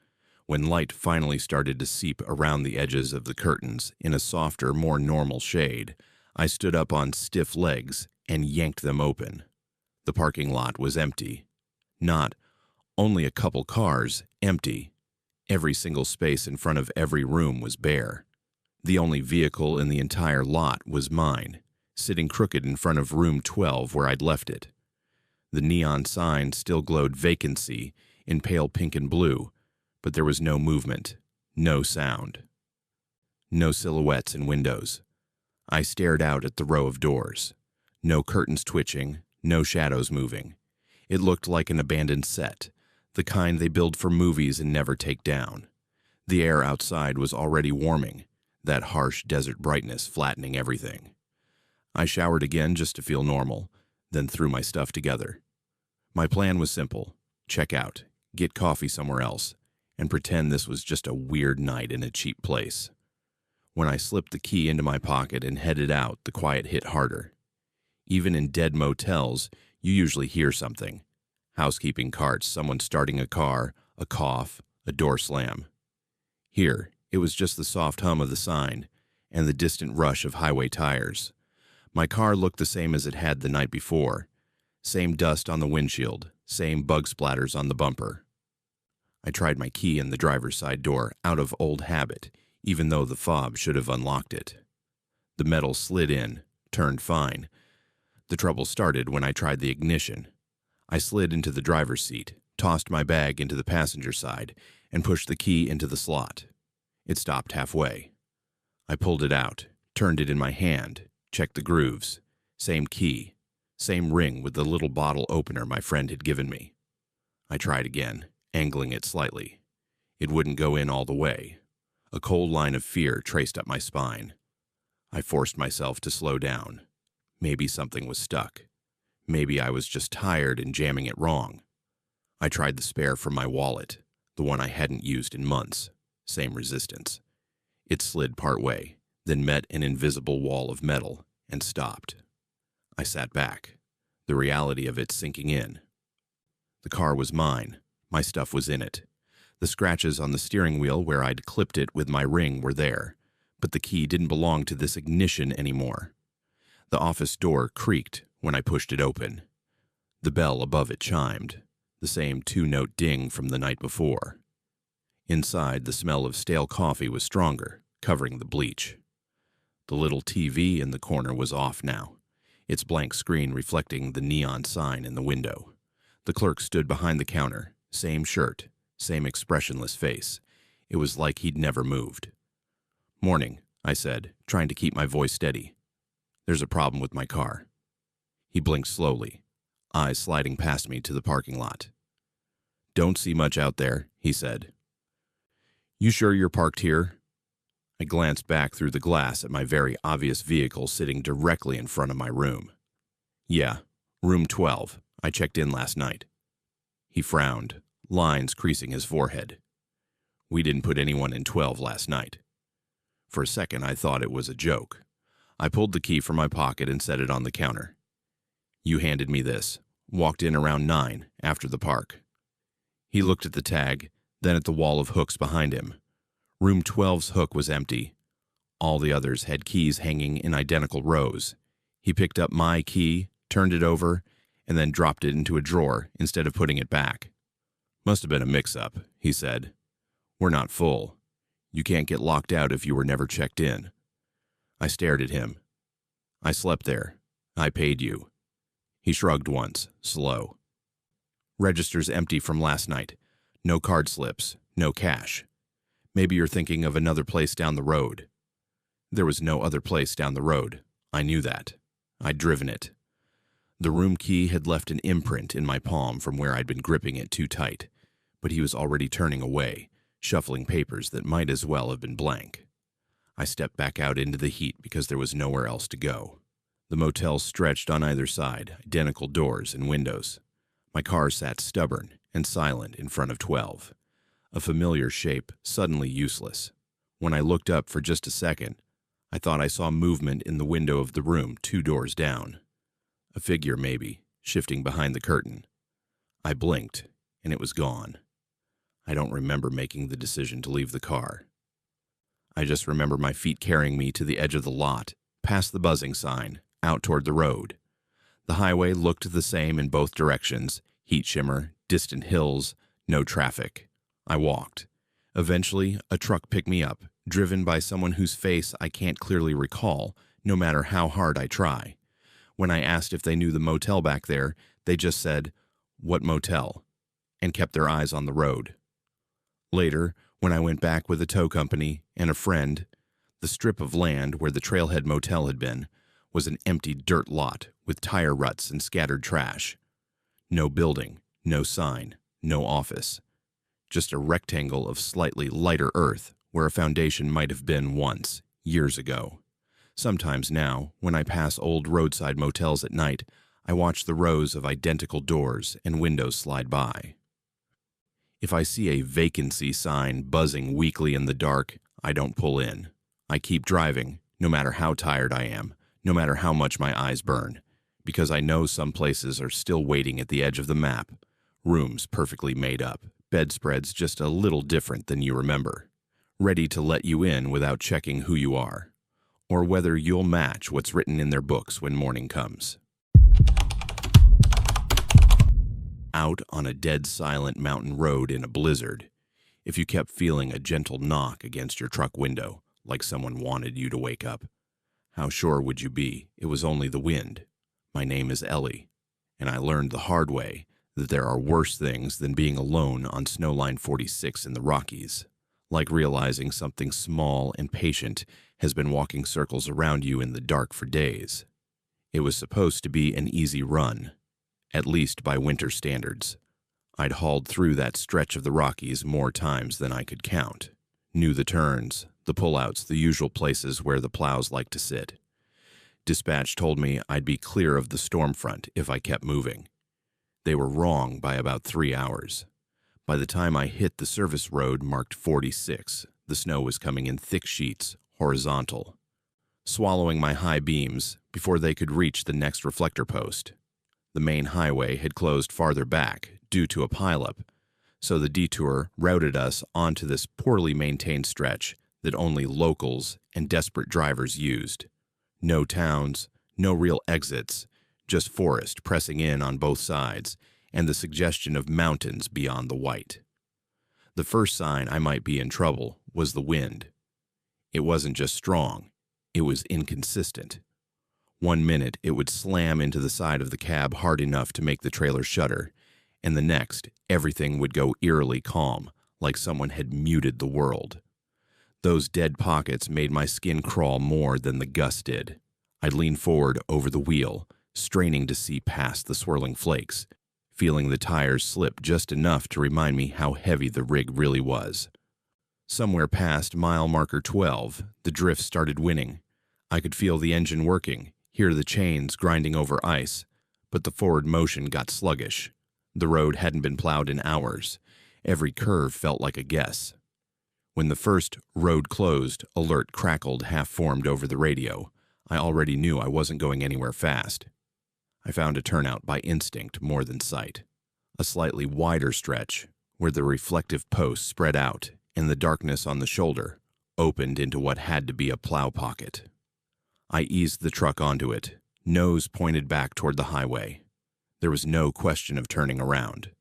When light finally started to seep around the edges of the curtains in a softer, more normal shade, I stood up on stiff legs and yanked them open. The parking lot was empty. Not only a couple cars, empty. Every single space in front of every room was bare. The only vehicle in the entire lot was mine, sitting crooked in front of room 12 where I'd left it. The neon sign still glowed vacancy in pale pink and blue, but there was no movement, no sound. No silhouettes in windows. I stared out at the row of doors. No curtains twitching, no shadows moving. It looked like an abandoned set, the kind they build for movies and never take down. The air outside was already warming, that harsh desert brightness flattening everything. I showered again just to feel normal, then threw my stuff together. My plan was simple: check out, get coffee somewhere else, and pretend this was just a weird night in a cheap place. When I slipped the key into my pocket and headed out, the quiet hit harder. Even in dead motels, you usually hear something. Housekeeping carts, someone starting a car, a cough, a door slam. Here, it was just the soft hum of the sign and the distant rush of highway tires. My car looked the same as it had the night before. Same dust on the windshield, same bug splatters on the bumper. I tried my key in the driver's side door out of old habit, even though the fob should have unlocked it. The metal slid in, turned fine. The trouble started when I tried the ignition. I slid into the driver's seat, tossed my bag into the passenger side, and pushed the key into the slot. It stopped halfway. I pulled it out, turned it in my hand, checked the grooves. Same key, same ring with the little bottle opener my friend had given me. I tried again, angling it slightly. It wouldn't go in all the way. A cold line of fear traced up my spine. I forced myself to slow down. Maybe something was stuck. Maybe I was just tired and jamming it wrong. I tried the spare from my wallet, the one I hadn't used in months. Same resistance. It slid partway, then met an invisible wall of metal and stopped. I sat back, the reality of it sinking in. The car was mine. My stuff was in it. The scratches on the steering wheel where I'd clipped it with my ring were there, but the key didn't belong to this ignition anymore. The office door creaked when I pushed it open. The bell above it chimed, the same two-note ding from the night before. Inside, the smell of stale coffee was stronger, covering the bleach. The little TV in the corner was off now, its blank screen reflecting the neon sign in the window. The clerk stood behind the counter, same shirt, same expressionless face. It was like he'd never moved. "Morning," I said, trying to keep my voice steady. "There's a problem with my car." He blinked slowly, eyes sliding past me to the parking lot. "Don't see much out there," he said. "You sure you're parked here?" I glanced back through the glass at my very obvious vehicle sitting directly in front of my room. "Yeah, room 12. I checked in last night." He frowned, lines creasing his forehead. "We didn't put anyone in 12 last night." For a second, I thought it was a joke. I pulled the key from my pocket and set it on the counter. "You handed me this. Walked in around 9, after the park." He looked at the tag, then at the wall of hooks behind him. Room 12's hook was empty. All the others had keys hanging in identical rows. He picked up my key, turned it over, and then dropped it into a drawer instead of putting it back. "Must have been a mix-up," he said. "We're not full. You can't get locked out if you were never checked in." I stared at him. "I slept there. I paid you." He shrugged once, slow. "Register's empty from last night. No card slips, no cash. Maybe you're thinking of another place down the road." There was no other place down the road. I knew that. I'd driven it. The room key had left an imprint in my palm from where I'd been gripping it too tight, but he was already turning away, shuffling papers that might as well have been blank. I stepped back out into the heat because there was nowhere else to go. The motel stretched on either side, identical doors and windows. My car sat stubborn and silent in front of 12, a familiar shape suddenly useless. When I looked up for just a second, I thought I saw movement in the window of the room 2 doors down. A figure, maybe, shifting behind the curtain. I blinked, and it was gone. I don't remember making the decision to leave the car. I just remember my feet carrying me to the edge of the lot, past the buzzing sign, out toward the road. The highway looked the same in both directions, heat shimmer, distant hills, no traffic. I walked. Eventually, a truck picked me up, driven by someone whose face I can't clearly recall, no matter how hard I try. When I asked if they knew the motel back there, they just said, "What motel?" and kept their eyes on the road. Later, when I went back with a tow company and a friend, the strip of land where the Trailhead Motel had been was an empty dirt lot with tire ruts and scattered trash. No building, no sign, no office. Just a rectangle of slightly lighter earth where a foundation might have been once, years ago. Sometimes now, when I pass old roadside motels at night, I watch the rows of identical doors and windows slide by. If I see a vacancy sign buzzing weakly in the dark, I don't pull in. I keep driving, no matter how tired I am, no matter how much my eyes burn, because I know some places are still waiting at the edge of the map, rooms perfectly made up, bedspreads just a little different than you remember, ready to let you in without checking who you are, or whether you'll match what's written in their books when morning comes. Out on a dead silent mountain road in a blizzard, if you kept feeling a gentle knock against your truck window, like someone wanted you to wake up, how sure would you be it was only the wind? My name is Ellie, and I learned the hard way that there are worse things than being alone on Snowline 46 in the Rockies, like realizing something small and patient has been walking circles around you in the dark for days. It was supposed to be an easy run, at least by winter standards. I'd hauled through that stretch of the Rockies more times than I could count, knew the turns, the pullouts, the usual places where the plows like to sit. Dispatch told me I'd be clear of the storm front if I kept moving. They were wrong by about 3 hours. By the time I hit the service road marked 46, the snow was coming in thick sheets, horizontal, swallowing my high beams before they could reach the next reflector post. The main highway had closed farther back due to a pileup, so the detour routed us onto this poorly maintained stretch that only locals and desperate drivers used. No towns, no real exits, just forest pressing in on both sides, and the suggestion of mountains beyond the white. The first sign I might be in trouble was the wind. It wasn't just strong, it was inconsistent. 1 minute it would slam into the side of the cab hard enough to make the trailer shudder, and the next everything would go eerily calm, like someone had muted the world. Those dead pockets made my skin crawl more than the gust did. I'd lean forward over the wheel, straining to see past the swirling flakes, feeling the tires slip just enough to remind me how heavy the rig really was. Somewhere past mile marker 12, the drift started winning. I could feel the engine working, hear the chains grinding over ice, but the forward motion got sluggish. The road hadn't been plowed in hours. Every curve felt like a guess. When the first road closed alert crackled half-formed over the radio, I already knew I wasn't going anywhere fast. I found a turnout by instinct more than sight. A slightly wider stretch, where the reflective posts spread out and the darkness on the shoulder opened into what had to be a plow pocket. I eased the truck onto it, nose pointed back toward the highway. There was no question of turning around.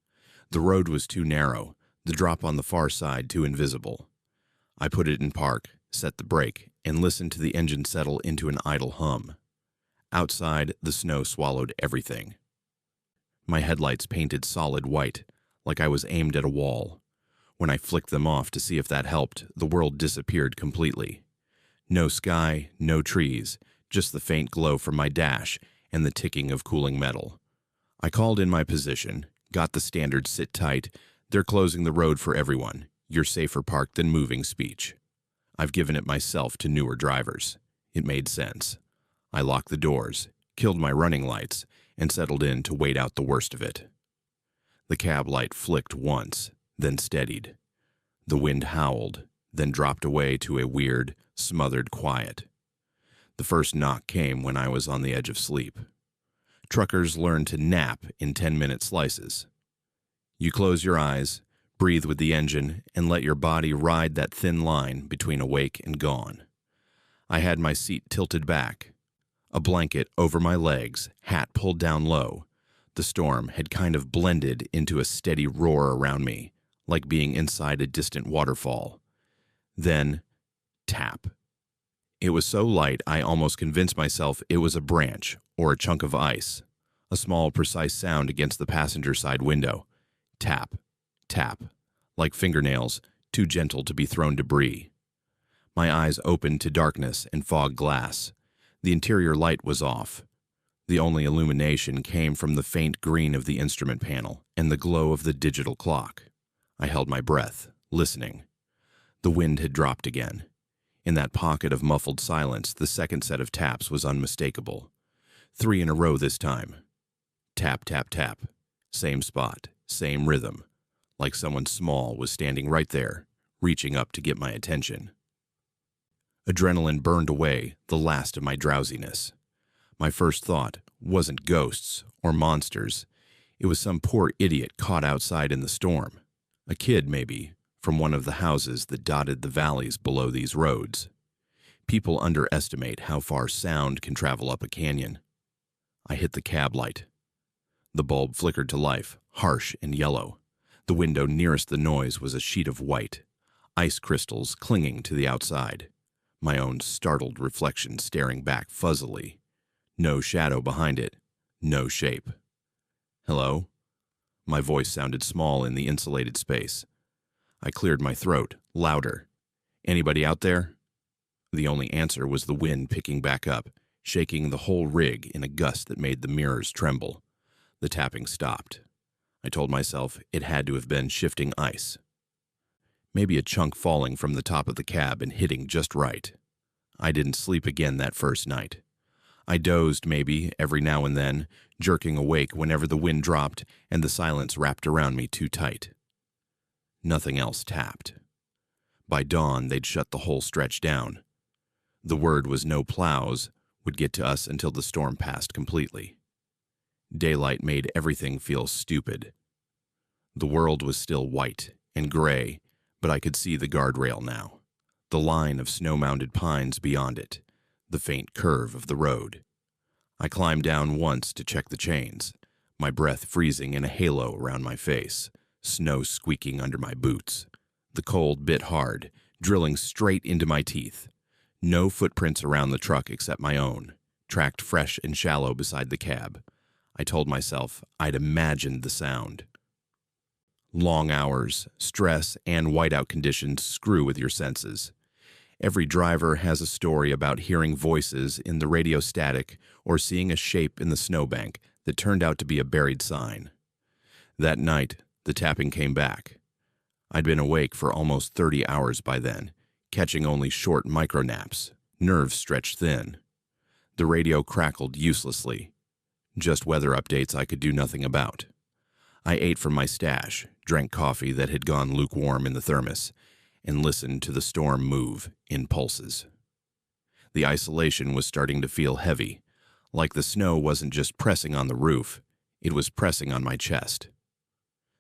The road was too narrow, the drop on the far side too invisible. I put it in park, set the brake, and listened to the engine settle into an idle hum. Outside, the snow swallowed everything. My headlights painted solid white, like I was aimed at a wall. When I flicked them off to see if that helped, the world disappeared completely. No sky, no trees, just the faint glow from my dash and the ticking of cooling metal. I called in my position, got the standard sit tight, they're closing the road for everyone, you're safer parked than moving speech. I've given it myself to newer drivers. It made sense. I locked the doors, killed my running lights, and settled in to wait out the worst of it. The cab light flicked once, then steadied. The wind howled, then dropped away to a weird, smothered quiet. The first knock came when I was on the edge of sleep. Truckers learn to nap in 10-minute slices. You close your eyes, breathe with the engine, and let your body ride that thin line between awake and gone. I had my seat tilted back, a blanket over my legs, hat pulled down low. The storm had kind of blended into a steady roar around me, like being inside a distant waterfall. Then, tap. It was so light I almost convinced myself it was a branch or a chunk of ice. A small, precise sound against the passenger side window. Tap, tap, like fingernails, too gentle to be thrown debris. My eyes opened to darkness and fog glass. The interior light was off. The only illumination came from the faint green of the instrument panel and the glow of the digital clock. I held my breath, listening. The wind had dropped again. In that pocket of muffled silence, the second set of taps was unmistakable. 3 in a row this time. Tap, tap, tap. Same spot, same rhythm. Like someone small was standing right there, reaching up to get my attention. Adrenaline burned away, the last of my drowsiness. My first thought wasn't ghosts or monsters. It was some poor idiot caught outside in the storm. A kid, maybe, from one of the houses that dotted the valleys below these roads. People underestimate how far sound can travel up a canyon. I hit the cab light. The bulb flickered to life, harsh and yellow. The window nearest the noise was a sheet of white, ice crystals clinging to the outside. My own startled reflection staring back fuzzily. No shadow behind it, no shape. Hello? My voice sounded small in the insulated space. I cleared my throat, louder. Anybody out there? The only answer was the wind picking back up, shaking the whole rig in a gust that made the mirrors tremble. The tapping stopped. I told myself it had to have been shifting ice. Maybe a chunk falling from the top of the cab and hitting just right. I didn't sleep again that first night. I dozed maybe every now and then, jerking awake whenever the wind dropped and the silence wrapped around me too tight. Nothing else tapped. By dawn, they'd shut the whole stretch down. The word was no plows would get to us until the storm passed completely. Daylight made everything feel stupid. The world was still white and gray, but I could see the guardrail now, the line of snow-mounded pines beyond it, the faint curve of the road. I climbed down once to check the chains, my breath freezing in a halo around my face, snow squeaking under my boots. The cold bit hard, drilling straight into my teeth. No footprints around the truck except my own, tracked fresh and shallow beside the cab. I told myself I'd imagined the sound. Long hours, stress, and whiteout conditions screw with your senses. Every driver has a story about hearing voices in the radio static or seeing a shape in the snowbank that turned out to be a buried sign. That night, the tapping came back. I'd been awake for almost 30 hours by then, catching only short micro-naps, nerves stretched thin. The radio crackled uselessly. Just weather updates I could do nothing about. I ate from my stash, drank coffee that had gone lukewarm in the thermos, and listened to the storm move in pulses. The isolation was starting to feel heavy, like the snow wasn't just pressing on the roof, it was pressing on my chest.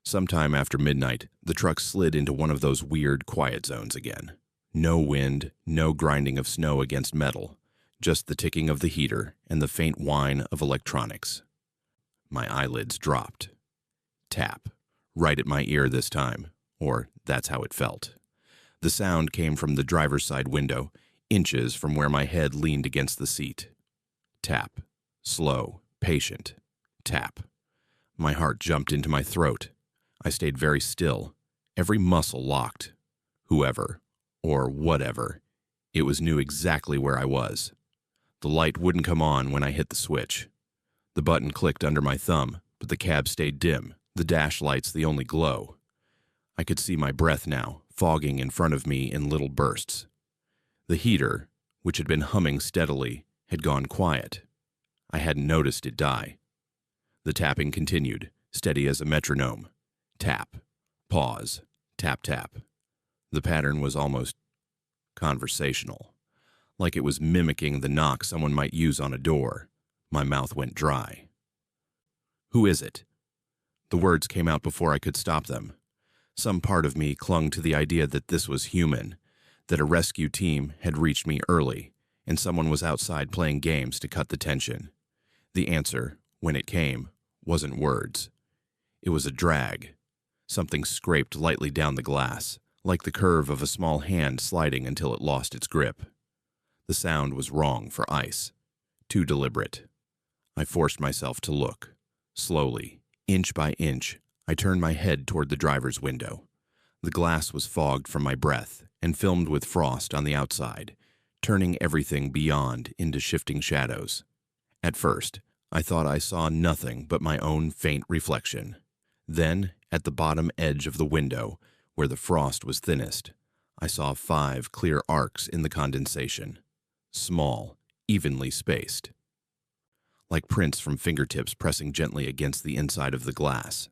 Sometime after midnight, the truck slid into one of those weird quiet zones again. No wind, no grinding of snow against metal, just the ticking of the heater and the faint whine of electronics. My eyelids dropped. Tap, right at my ear this time, or that's how it felt. The sound came from the driver's side window, inches from where my head leaned against the seat. Tap, slow, patient. Tap. My heart jumped into my throat. I stayed very still, every muscle locked. Whoever, or whatever, it knew exactly where I was. The light wouldn't come on when I hit the switch. The button clicked under my thumb, but the cab stayed dim, the dash lights the only glow. I could see my breath now, fogging in front of me in little bursts. The heater, which had been humming steadily, had gone quiet. I hadn't noticed it die. The tapping continued, steady as a metronome. Tap, pause, tap, tap. The pattern was almost conversational, like it was mimicking the knock someone might use on a door. My mouth went dry. "Who is it?" The words came out before I could stop them. Some part of me clung to the idea that this was human, that a rescue team had reached me early, and someone was outside playing games to cut the tension. The answer, when it came, wasn't words. It was a drag. Something scraped lightly down the glass, like the curve of a small hand sliding until it lost its grip. The sound was wrong for ice. Too deliberate. I forced myself to look. Slowly, inch by inch, I turned my head toward the driver's window. The glass was fogged from my breath and filmed with frost on the outside, turning everything beyond into shifting shadows. At first, I thought I saw nothing but my own faint reflection. Then, at the bottom edge of the window, where the frost was thinnest, I saw 5 clear arcs in the condensation. Small, evenly spaced. Like prints from fingertips pressing gently against the inside of the glass.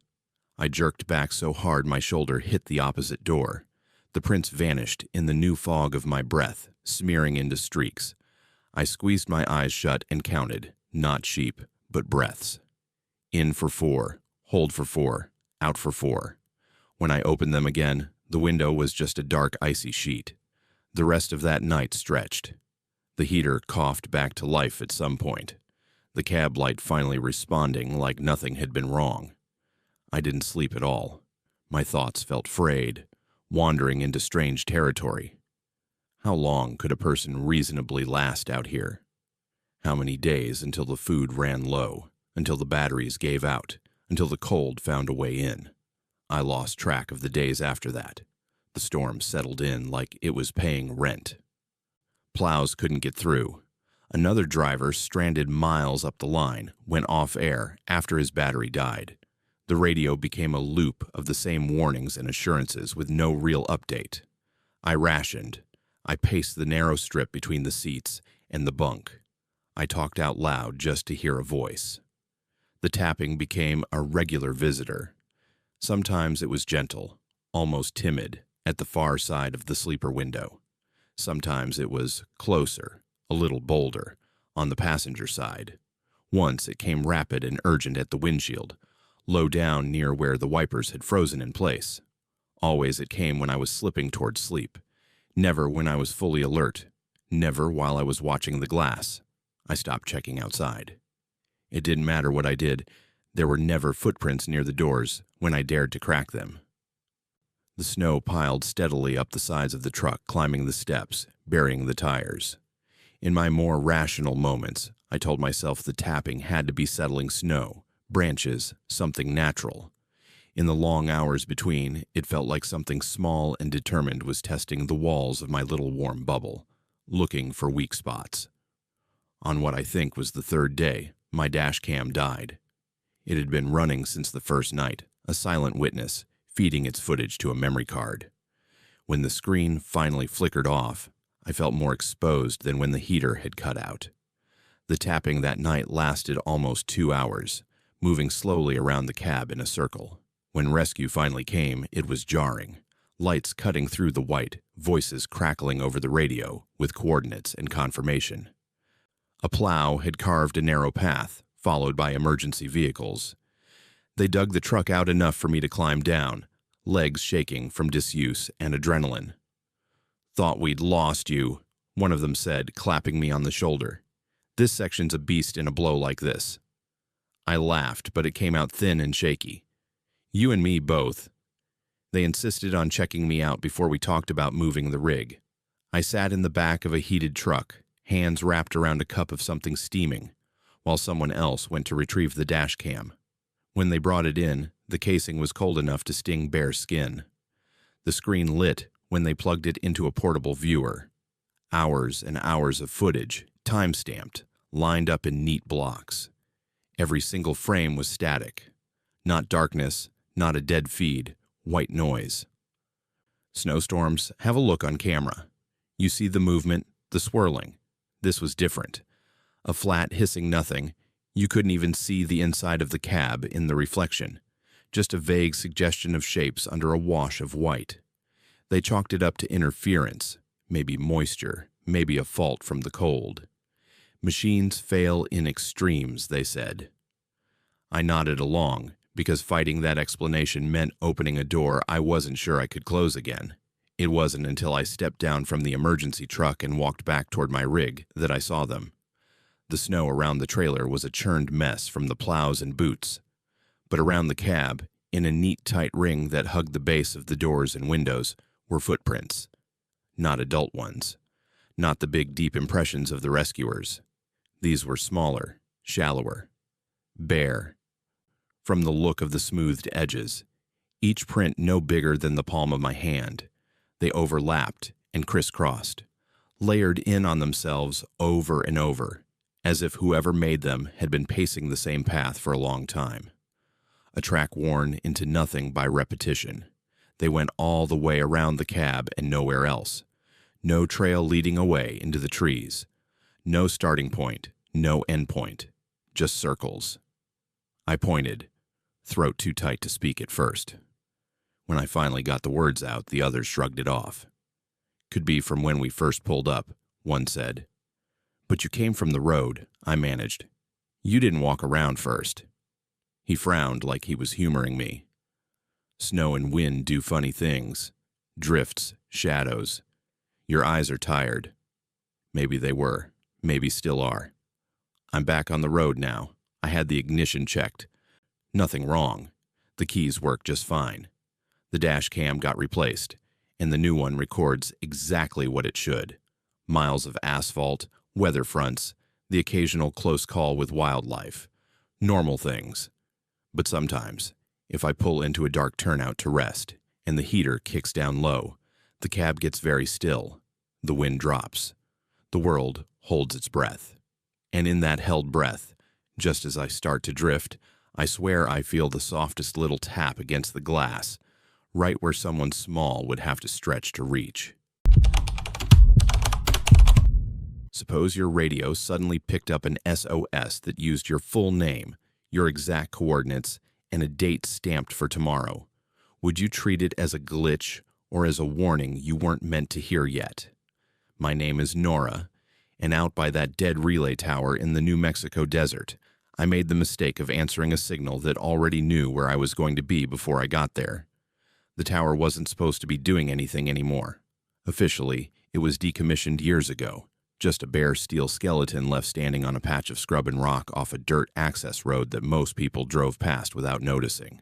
I jerked back so hard my shoulder hit the opposite door. The prints vanished in the new fog of my breath, smearing into streaks. I squeezed my eyes shut and counted, not sheep, but breaths. In for 4, hold for 4, out for 4. When I opened them again, the window was just a dark, icy sheet. The rest of that night stretched. The heater coughed back to life at some point, the cab light finally responding like nothing had been wrong. I didn't sleep at all. My thoughts felt frayed, wandering into strange territory. How long could a person reasonably last out here? How many days until the food ran low, until the batteries gave out, until the cold found a way in? I lost track of the days after that. The storm settled in like it was paying rent. Plows couldn't get through. Another driver, stranded miles up the line, went off air after his battery died. The radio became a loop of the same warnings and assurances with no real update. I rationed. I paced the narrow strip between the seats and the bunk. I talked out loud just to hear a voice. The tapping became a regular visitor. Sometimes it was gentle, almost timid, at the far side of the sleeper window. Sometimes it was closer, a little bolder, on the passenger side. Once it came rapid and urgent at the windshield, low down near where the wipers had frozen in place. Always it came when I was slipping toward sleep. Never when I was fully alert. Never while I was watching the glass. I stopped checking outside. It didn't matter what I did. There were never footprints near the doors when I dared to crack them. The snow piled steadily up the sides of the truck, climbing the steps, burying the tires. In my more rational moments, I told myself the tapping had to be settling snow, branches, something natural. In the long hours between, it felt like something small and determined was testing the walls of my little warm bubble, looking for weak spots. On what I think was the 3rd day, my dash cam died. It had been running since the first night, a silent witness, feeding its footage to a memory card. When the screen finally flickered off, I felt more exposed than when the heater had cut out. The tapping that night lasted almost 2 hours, moving slowly around the cab in a circle. When rescue finally came, it was jarring. Lights cutting through the white, voices crackling over the radio with coordinates and confirmation. A plow had carved a narrow path, followed by emergency vehicles. They dug the truck out enough for me to climb down, legs shaking from disuse and adrenaline. "Thought we'd lost you," one of them said, clapping me on the shoulder. "This section's a beast in a blow like this." I laughed, but it came out thin and shaky. "You and me both." They insisted on checking me out before we talked about moving the rig. I sat in the back of a heated truck, hands wrapped around a cup of something steaming, while someone else went to retrieve the dash cam. When they brought it in, the casing was cold enough to sting bare skin. The screen lit when they plugged it into a portable viewer. Hours and hours of footage, time-stamped, lined up in neat blocks. Every single frame was static. Not darkness, not a dead feed, white noise. Snowstorms have a look on camera. You see the movement, the swirling. This was different. A flat, hissing nothing. You couldn't even see the inside of the cab in the reflection. Just a vague suggestion of shapes under a wash of white. They chalked it up to interference, maybe moisture, maybe a fault from the cold. Machines fail in extremes, they said. I nodded along, because fighting that explanation meant opening a door I wasn't sure I could close again. It wasn't until I stepped down from the emergency truck and walked back toward my rig that I saw them. The snow around the trailer was a churned mess from the plows and boots. But around the cab, in a neat tight ring that hugged the base of the doors and windows, were footprints. Not adult ones. Not the big deep impressions of the rescuers. These were smaller, shallower, bare. From the look of the smoothed edges, each print no bigger than the palm of my hand, they overlapped and crisscrossed, layered in on themselves over and over, as if whoever made them had been pacing the same path for a long time. A track worn into nothing by repetition. They went all the way around the cab and nowhere else. No trail leading away into the trees. No starting point, no end point. Just circles. I pointed, throat too tight to speak at first. When I finally got the words out, the others shrugged it off. "Could be from when we first pulled up," one said. "But you came from the road," I managed. "You didn't walk around first." He frowned like he was humoring me. "Snow and wind do funny things. Drifts, shadows. Your eyes are tired." Maybe they were. Maybe still are. I'm back on the road now. I had the ignition checked. Nothing wrong. The keys work just fine. The dash cam got replaced, and the new one records exactly what it should. Miles of asphalt, weather fronts, the occasional close call with wildlife. Normal things. But sometimes, if I pull into a dark turnout to rest, and the heater kicks down low, the cab gets very still. The wind drops. The world holds its breath. And in that held breath, just as I start to drift, I swear I feel the softest little tap against the glass, right where someone small would have to stretch to reach. Suppose your radio suddenly picked up an SOS that used your full name, your exact coordinates, and a date stamped for tomorrow. Would you treat it as a glitch or as a warning you weren't meant to hear yet? My name is Nora, and out by that dead relay tower in the New Mexico desert, I made the mistake of answering a signal that already knew where I was going to be before I got there. The tower wasn't supposed to be doing anything anymore. Officially, it was decommissioned years ago, just a bare steel skeleton left standing on a patch of scrub and rock off a dirt access road that most people drove past without noticing.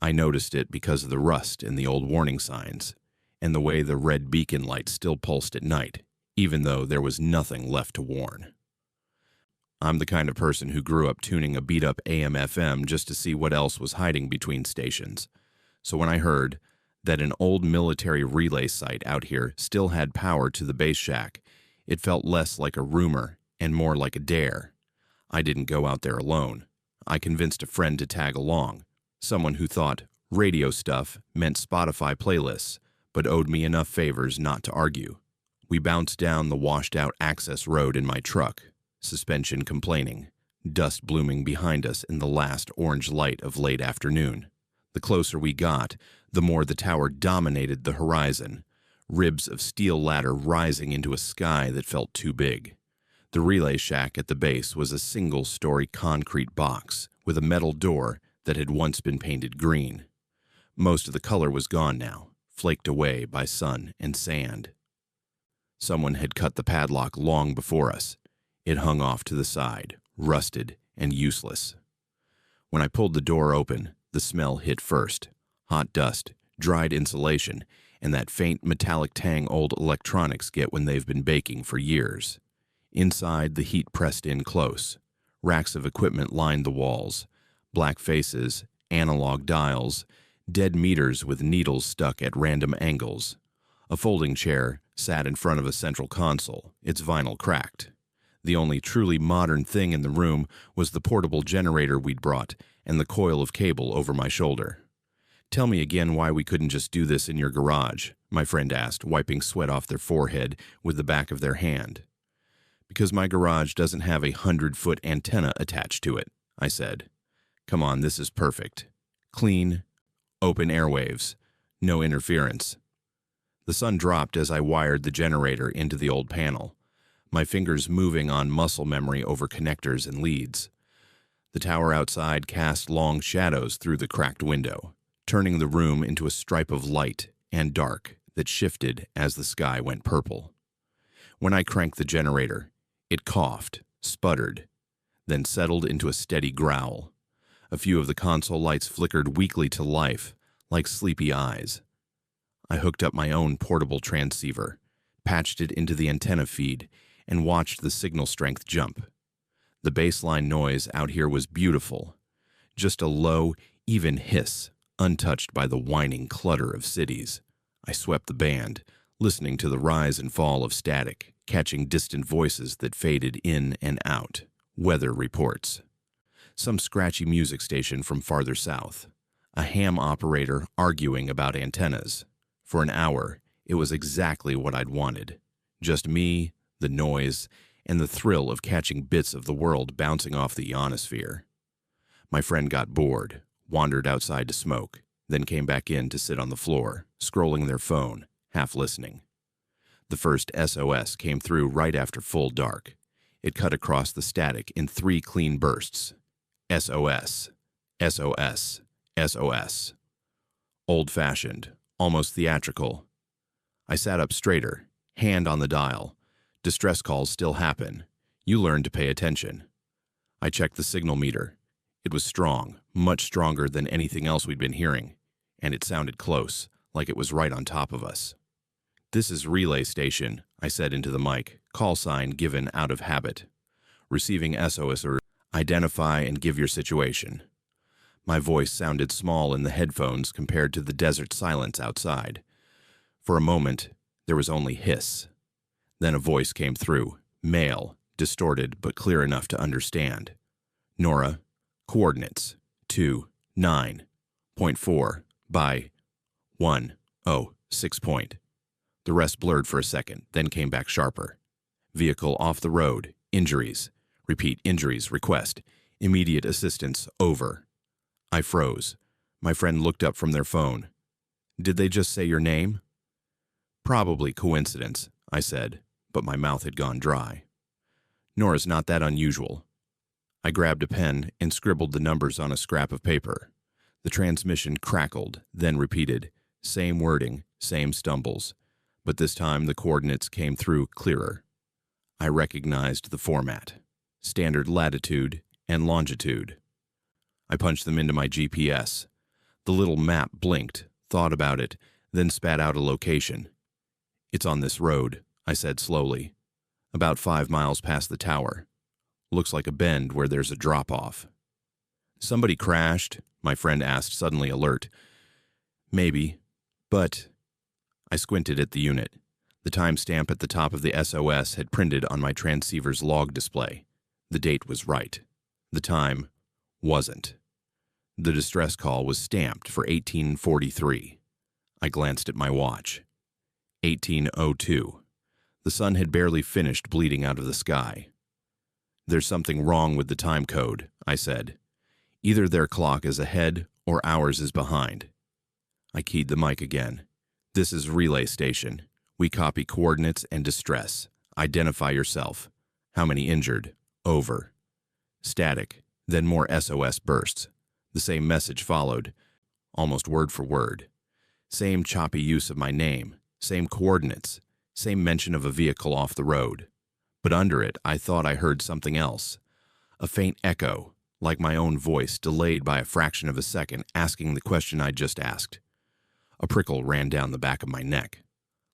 I noticed it because of the rust in the old warning signs, and the way the red beacon light still pulsed at night, even though there was nothing left to warn. I'm the kind of person who grew up tuning a beat-up AM/FM just to see what else was hiding between stations. So when I heard that an old military relay site out here still had power to the base shack, it felt less like a rumor and more like a dare. I didn't go out there alone. I convinced a friend to tag along, someone who thought radio stuff meant Spotify playlists, but owed me enough favors not to argue. We bounced down the washed-out access road in my truck, suspension complaining, dust blooming behind us in the last orange light of late afternoon. The closer we got, the more the tower dominated the horizon, ribs of steel ladder rising into a sky that felt too big. The relay shack at the base was a single-story concrete box with a metal door that had once been painted green. Most of the color was gone now, flaked away by sun and sand. Someone had cut the padlock long before us. It hung off to the side, rusted and useless. When I pulled the door open, the smell hit first. Hot dust, dried insulation, and that faint metallic tang old electronics get when they've been baking for years. Inside, the heat pressed in close. Racks of equipment lined the walls. Black faces, analog dials, dead meters with needles stuck at random angles. A folding chair sat in front of a central console, its vinyl cracked. The only truly modern thing in the room was the portable generator we'd brought and the coil of cable over my shoulder. "Tell me again why we couldn't just do this in your garage," my friend asked, wiping sweat off their forehead with the back of their hand. "Because my garage doesn't have a 100-foot antenna attached to it," I said. "Come on, this is perfect. Clean, open airwaves, no interference." The sun dropped as I wired the generator into the old panel, my fingers moving on muscle memory over connectors and leads. The tower outside cast long shadows through the cracked window, turning the room into a stripe of light and dark that shifted as the sky went purple. When I cranked the generator, it coughed, sputtered, then settled into a steady growl. A few of the console lights flickered weakly to life, like sleepy eyes. I hooked up my own portable transceiver, patched it into the antenna feed, and watched the signal strength jump. The baseline noise out here was beautiful, just a low, even hiss, untouched by the whining clutter of cities. I swept the band, listening to the rise and fall of static, catching distant voices that faded in and out. Weather reports. Some scratchy music station from farther south. A ham operator arguing about antennas. For an hour, it was exactly what I'd wanted. Just me, the noise, and the thrill of catching bits of the world bouncing off the ionosphere. My friend got bored, wandered outside to smoke, then came back in to sit on the floor, scrolling their phone, half listening. The first SOS came through right after full dark. It cut across the static in 3 clean bursts. SOS, SOS, SOS. Old-fashioned, almost theatrical. I sat up straighter, hand on the dial. Distress calls still happen. You learn to pay attention. I checked the signal meter. It was strong, much stronger than anything else we'd been hearing, and it sounded close, like it was right on top of us. "This is relay station," I said into the mic, call sign given out of habit. "Receiving SOS or identify and give your situation." My voice sounded small in the headphones compared to the desert silence outside. For a moment, there was only hiss. Then a voice came through, male, distorted but clear enough to understand. "Nora, coordinates 29.4 by 106 point." The rest blurred for a second, then came back sharper. "Vehicle off the road. Injuries. Repeat, injuries. Request. Immediate assistance. Over." I froze. My friend looked up from their phone. "Did they just say your name?" "Probably coincidence," I said, but my mouth had gone dry. "Nora's not that unusual." I grabbed a pen and scribbled the numbers on a scrap of paper. The transmission crackled, then repeated. Same wording, same stumbles. But this time the coordinates came through clearer. I recognized the format. Standard latitude and longitude. I punched them into my GPS. The little map blinked, thought about it, then spat out a location. "It's on this road," I said slowly. "About 5 miles past the tower. Looks like a bend where there's a drop-off." "Somebody crashed?" my friend asked, suddenly alert. "Maybe, but..." I squinted at the unit. The timestamp at the top of the SOS had printed on my transceiver's log display. The date was right. The time wasn't. The distress call was stamped for 1843. I glanced at my watch. 1802. The sun had barely finished bleeding out of the sky. "There's something wrong with the time code," I said. "Either their clock is ahead or ours is behind." I keyed the mic again. "This is relay station. We copy coordinates and distress. Identify yourself. How many injured? Over." Static, then more SOS bursts. The same message followed, almost word for word. Same choppy use of my name, same coordinates, same mention of a vehicle off the road. But under it, I thought I heard something else. A faint echo, like my own voice delayed by a fraction of a second, asking the question I'd just asked. A prickle ran down the back of my neck.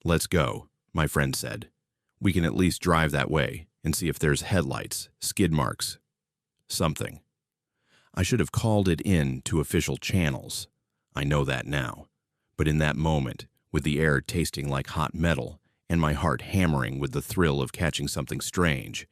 "Let's go," my friend said. "We can at least drive that way and see if there's headlights, skid marks, something." I should have called it in to official channels. I know that now. But in that moment, with the air tasting like hot metal and my heart hammering with the thrill of catching something strange,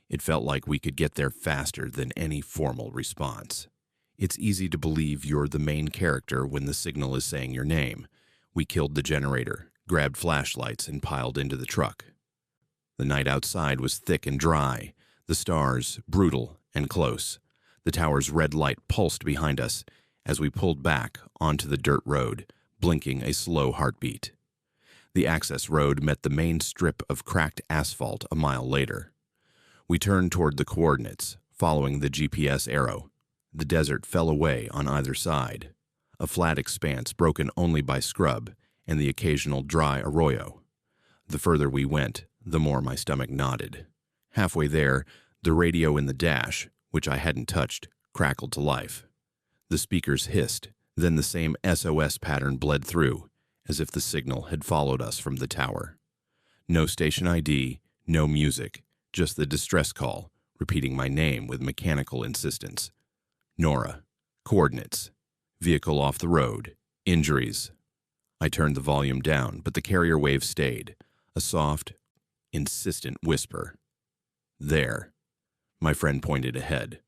it felt like we could get there faster than any formal response. It's easy to believe you're the main character when the signal is saying your name. We killed the generator, grabbed flashlights, and piled into the truck. The night outside was thick and dry, the stars brutal and close. The tower's red light pulsed behind us as we pulled back onto the dirt road, blinking a slow heartbeat. The access road met the main strip of cracked asphalt a mile later. We turned toward the coordinates, following the GPS arrow. The desert fell away on either side, a flat expanse broken only by scrub and the occasional dry arroyo. The further we went, the more my stomach knotted. Halfway there, the radio in the dash, which I hadn't touched, crackled to life. The speakers hissed, then the same SOS pattern bled through, as if the signal had followed us from the tower. No station ID, no music, just the distress call, repeating my name with mechanical insistence. Nora. Coordinates. Vehicle off the road. Injuries. I turned the volume down, but the carrier wave stayed, a soft, insistent whisper. There. My friend pointed ahead.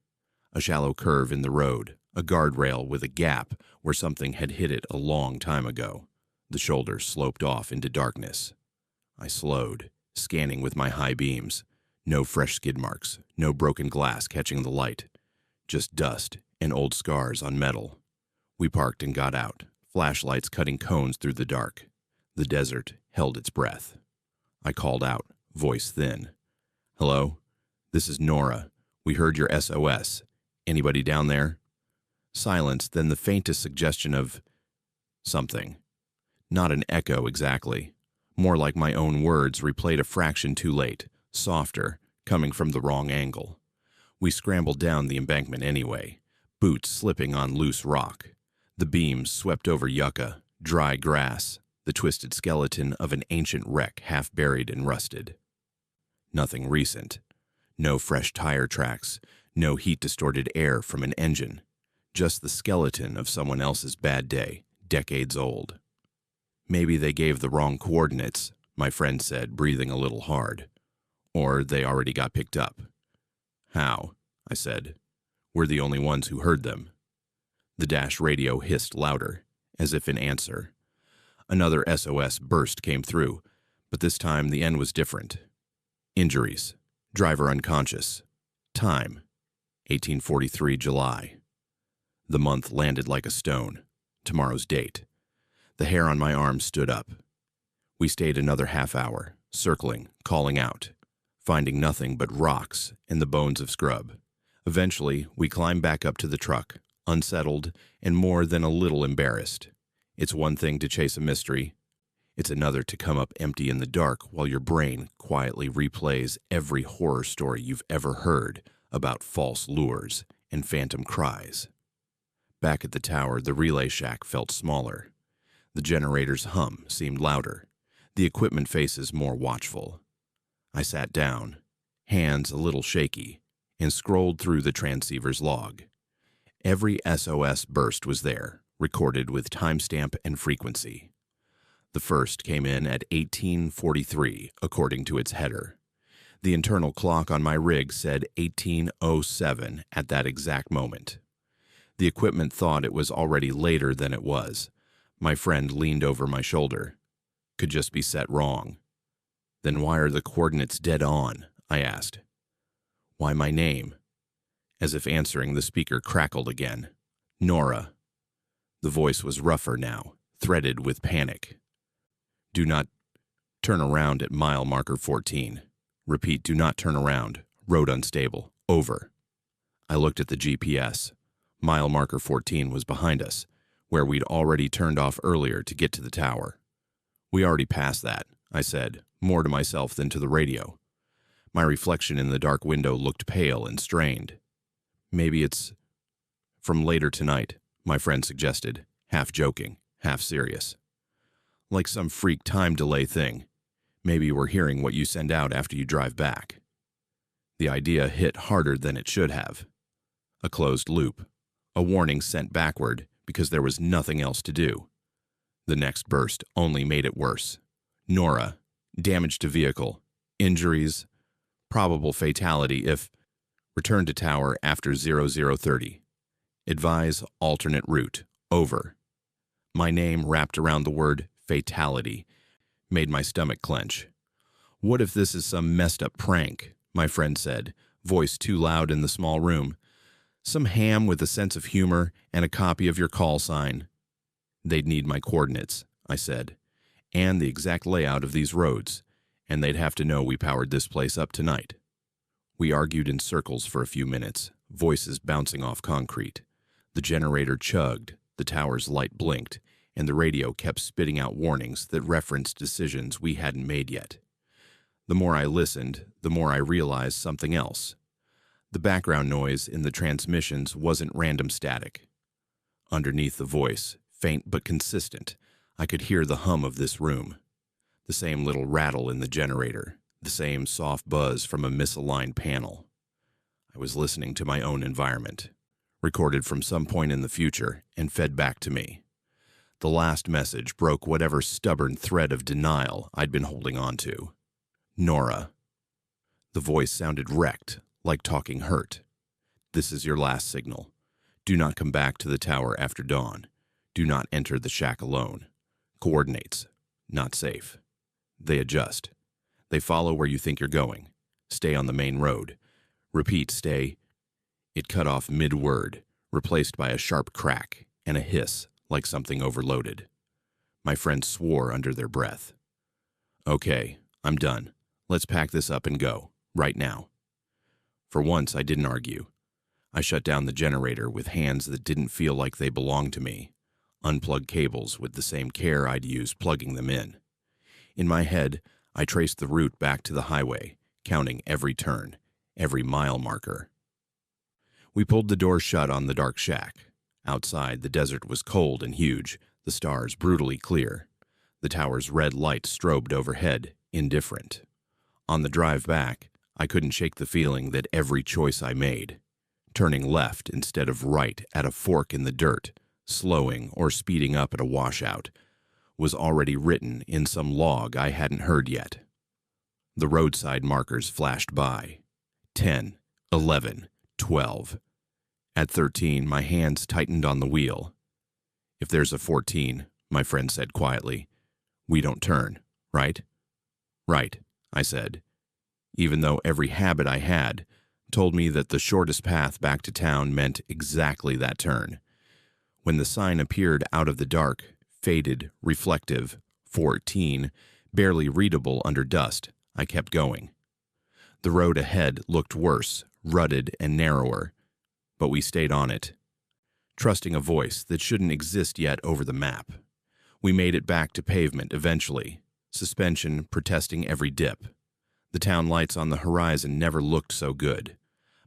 A shallow curve in the road, a guardrail with a gap where something had hit it a long time ago. The shoulder sloped off into darkness. I slowed, scanning with my high beams. No fresh skid marks, no broken glass catching the light. Just dust and old scars on metal. We parked and got out, flashlights cutting cones through the dark. The desert held its breath. I called out, voice thin. "Hello? This is Nora. We heard your SOS. Anybody down there?" Silence, then the faintest suggestion of something. Not an echo exactly. More like my own words replayed a fraction too late, softer, coming from the wrong angle. We scrambled down the embankment anyway, boots slipping on loose rock. The beams swept over yucca, dry grass, the twisted skeleton of an ancient wreck half buried and rusted. Nothing recent. No fresh tire tracks, no heat-distorted air from an engine. Just the skeleton of someone else's bad day, decades old. "Maybe they gave the wrong coordinates," my friend said, breathing a little hard. "Or they already got picked up." "How?" I said. "We're the only ones who heard them." The dash radio hissed louder, as if in answer. Another SOS burst came through, but this time the end was different. Injuries. Driver unconscious. Time. 1843 July. The month landed like a stone. Tomorrow's date. The hair on my arm stood up. We stayed another half hour, circling, calling out, finding nothing but rocks and the bones of scrub. Eventually, we climbed back up to the truck, unsettled and more than a little embarrassed. It's one thing to chase a mystery. It's another to come up empty in the dark while your brain quietly replays every horror story you've ever heard about false lures and phantom cries. Back at the tower, the relay shack felt smaller. The generator's hum seemed louder, the equipment faces more watchful. I sat down, hands a little shaky, and scrolled through the transceiver's log. Every SOS burst was there, recorded with timestamp and frequency. The first came in at 1843, according to its header. The internal clock on my rig said 1807 at that exact moment. The equipment thought it was already later than it was. My friend leaned over my shoulder. Could just be set wrong. "Then why are the coordinates dead on?" I asked. "Why my name?" As if answering, the speaker crackled again. "Nora." The voice was rougher now, threaded with panic. "Do not turn around at mile marker 14. Repeat, do not turn around. Road unstable. Over." I looked at the GPS. Mile marker 14 was behind us, where we'd already turned off earlier to get to the tower. We already passed that, I said, more to myself than to the radio. My reflection in the dark window looked pale and strained. Maybe it's from later tonight, my friend suggested, half joking, half serious. Like some freak time delay thing. Maybe we're hearing what you send out after you drive back. The idea hit harder than it should have. A closed loop. A warning sent backward because there was nothing else to do. The next burst only made it worse. Nora, damage to vehicle, injuries, probable fatality if return to tower after 0030. Advise alternate route. Over. My name wrapped around the word fatality made my stomach clench. What if this is some messed up prank? My friend said, voice too loud in the small room. Some ham with a sense of humor and a copy of your call sign. They'd need my coordinates, I said, and the exact layout of these roads, and they'd have to know we powered this place up tonight. We argued in circles for a few minutes, voices bouncing off concrete. The generator chugged, the tower's light blinked, and the radio kept spitting out warnings that referenced decisions we hadn't made yet. The more I listened, the more I realized something else. The background noise in the transmissions wasn't random static. Underneath the voice, faint but consistent, I could hear the hum of this room. The same little rattle in the generator, the same soft buzz from a misaligned panel. I was listening to my own environment, recorded from some point in the future and fed back to me. The last message broke whatever stubborn thread of denial I'd been holding on to. Nora. The voice sounded wrecked, like talking hurt. This is your last signal. Do not come back to the tower after dawn. Do not enter the shack alone. Coordinates. Not safe. They adjust. They follow where you think you're going. Stay on the main road. Repeat, stay. It cut off mid-word, replaced by a sharp crack and a hiss like something overloaded. My friends swore under their breath. Okay, I'm done. Let's pack this up and go, right now. For once, I didn't argue. I shut down the generator with hands that didn't feel like they belonged to me, unplugged cables with the same care I'd use plugging them in. In my head, I traced the route back to the highway, counting every turn, every mile marker. We pulled the door shut on the dark shack. Outside, the desert was cold and huge, the stars brutally clear. The tower's red light strobed overhead, indifferent. On the drive back, I couldn't shake the feeling that every choice I made, turning left instead of right at a fork in the dirt, slowing or speeding up at a washout, was already written in some log I hadn't heard yet. The roadside markers flashed by. 10, 11, 12. At 13, my hands tightened on the wheel. If there's a 14, my friend said quietly, we don't turn, right? Right, I said, even though every habit I had told me that the shortest path back to town meant exactly that turn. When the sign appeared out of the dark, faded, reflective, 14, barely readable under dust, I kept going. The road ahead looked worse, rutted and narrower, but we stayed on it, trusting a voice that shouldn't exist yet over the map. We made it back to pavement eventually, suspension protesting every dip. The town lights on the horizon never looked so good.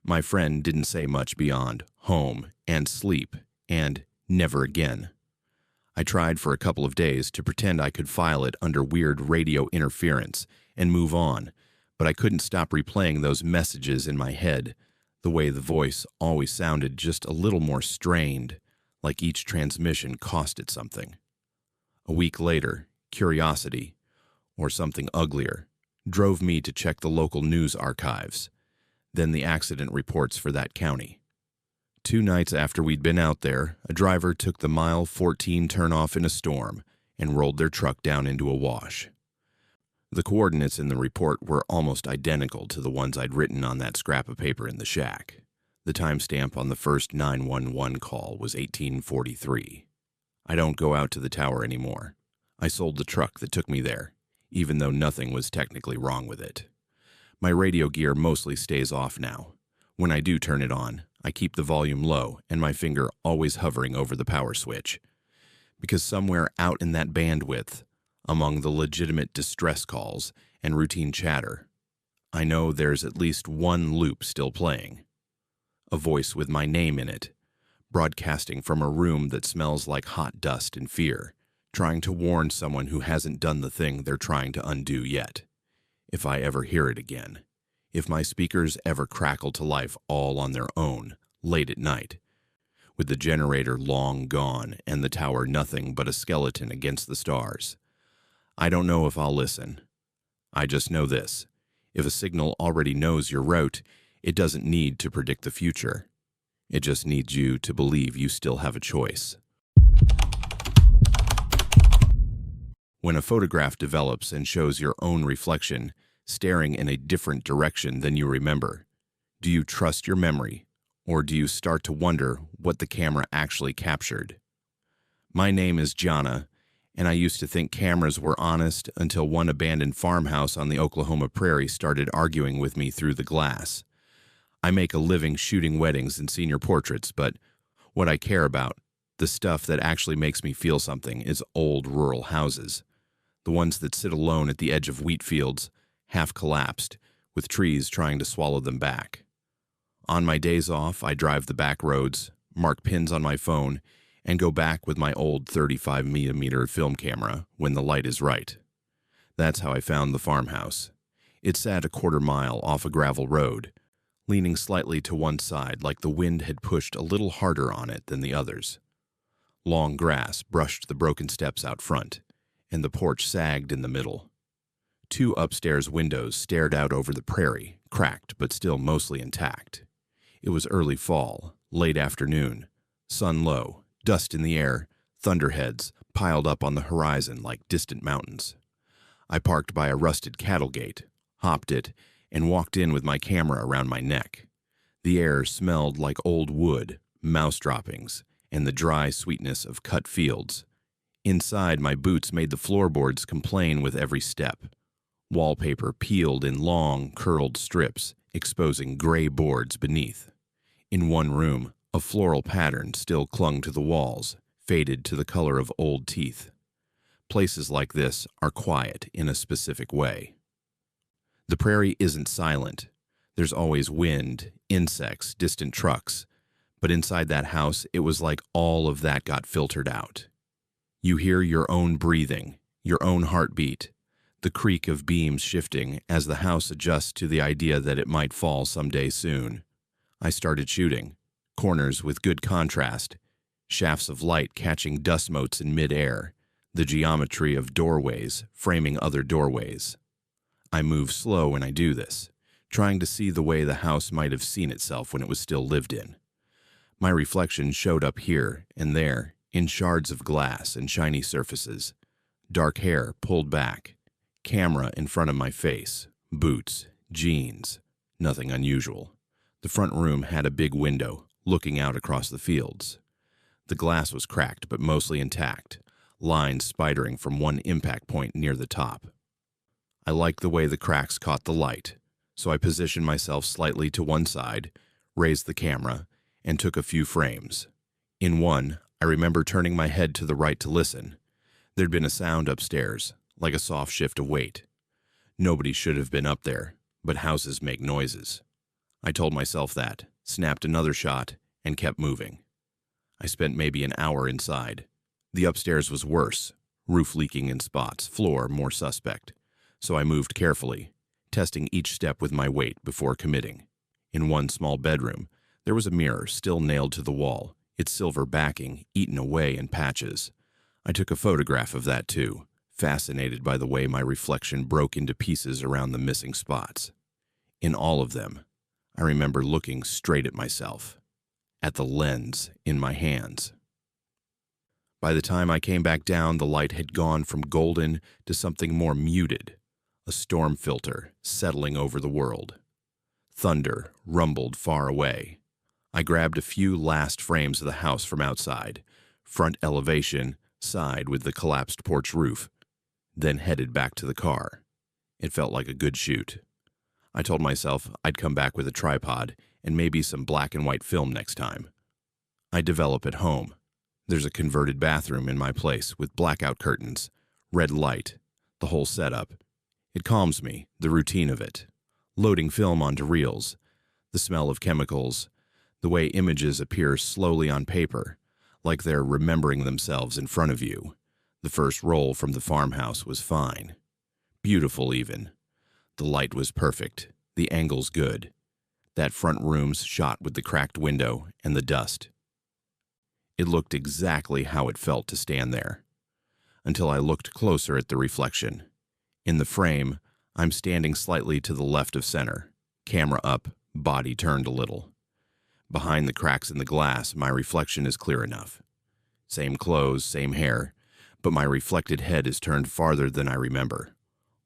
My friend didn't say much beyond home and sleep and never again. I tried for a couple of days to pretend I could file it under weird radio interference and move on, but I couldn't stop replaying those messages in my head, the way the voice always sounded just a little more strained, like each transmission cost it something. A week later, curiosity, or something uglier, drove me to check the local news archives, then the accident reports for that county. 2 nights after we'd been out there, a driver took the mile 14 turnoff in a storm and rolled their truck down into a wash. The coordinates in the report were almost identical to the ones I'd written on that scrap of paper in the shack. The timestamp on the first 911 call was 1843. I don't go out to the tower anymore. I sold the truck that took me there, even though nothing was technically wrong with it. My radio gear mostly stays off now. When I do turn it on, I keep the volume low and my finger always hovering over the power switch. Because somewhere out in that bandwidth, among the legitimate distress calls and routine chatter, I know there's at least one loop still playing. A voice with my name in it, broadcasting from a room that smells like hot dust and fear, trying to warn someone who hasn't done the thing they're trying to undo yet. If I ever hear it again, if my speakers ever crackle to life all on their own, late at night, with the generator long gone and the tower nothing but a skeleton against the stars, I don't know if I'll listen. I just know this. If a signal already knows your route, it doesn't need to predict the future. It just needs you to believe you still have a choice. When a photograph develops and shows your own reflection, staring in a different direction than you remember, do you trust your memory, or do you start to wonder what the camera actually captured? My name is Jana, and I used to think cameras were honest until one abandoned farmhouse on the Oklahoma Prairie started arguing with me through the glass. I make a living shooting weddings and senior portraits, but what I care about, the stuff that actually makes me feel something, is old rural houses. The ones that sit alone at the edge of wheat fields, half collapsed, with trees trying to swallow them back. On my days off, I drive the back roads, mark pins on my phone, and go back with my old 35mm film camera when the light is right. That's how I found the farmhouse. It sat a quarter mile off a gravel road, leaning slightly to one side like the wind had pushed a little harder on it than the others. Long grass brushed the broken steps out front, and the porch sagged in the middle. 2 upstairs windows stared out over the prairie, cracked but still mostly intact. It was early fall, late afternoon, sun low, dust in the air, thunderheads piled up on the horizon like distant mountains. I parked by a rusted cattle gate, hopped it, and walked in with my camera around my neck. The air smelled like old wood, mouse droppings, and the dry sweetness of cut fields. Inside, my boots made the floorboards complain with every step. Wallpaper peeled in long, curled strips, exposing gray boards beneath. In one room, a floral pattern still clung to the walls, faded to the color of old teeth. Places like this are quiet in a specific way. The prairie isn't silent. There's always wind, insects, distant trucks. But inside that house, it was like all of that got filtered out. You hear your own breathing, your own heartbeat, the creak of beams shifting as the house adjusts to the idea that it might fall someday soon. I started shooting, corners with good contrast, shafts of light catching dust motes in midair, the geometry of doorways framing other doorways. I move slow when I do this, trying to see the way the house might have seen itself when it was still lived in. My reflection showed up here and there, in shards of glass and shiny surfaces. Dark hair pulled back, camera in front of my face, boots, jeans, nothing unusual. The front room had a big window, looking out across the fields. The glass was cracked but mostly intact, lines spidering from one impact point near the top. I liked the way the cracks caught the light, so I positioned myself slightly to one side, raised the camera, and took a few frames. In one, I remember turning my head to the right to listen. There'd been a sound upstairs, like a soft shift of weight. Nobody should have been up there, but houses make noises. I told myself that, snapped another shot, and kept moving. I spent maybe an hour inside. The upstairs was worse, roof leaking in spots, floor more suspect. So I moved carefully, testing each step with my weight before committing. In one small bedroom, there was a mirror still nailed to the wall, its silver backing eaten away in patches. I took a photograph of that too, fascinated by the way my reflection broke into pieces around the missing spots. In all of them, I remember looking straight at myself, at the lens in my hands. By the time I came back down, the light had gone from golden to something more muted, a storm filter settling over the world. Thunder rumbled far away. I grabbed a few last frames of the house from outside, front elevation, side with the collapsed porch roof, then headed back to the car. It felt like a good shoot. I told myself I'd come back with a tripod and maybe some black and white film next time. I develop at home. There's a converted bathroom in my place with blackout curtains, red light, the whole setup. It calms me, the routine of it. Loading film onto reels, the smell of chemicals, the way images appear slowly on paper, like they're remembering themselves in front of you. The first roll from the farmhouse was fine. Beautiful even. The light was perfect, the angles good. That front room's shot with the cracked window and the dust. It looked exactly how it felt to stand there. Until I looked closer at the reflection. In the frame, I'm standing slightly to the left of center, camera up, body turned a little. Behind the cracks in the glass, my reflection is clear enough. Same clothes, same hair, but my reflected head is turned farther than I remember,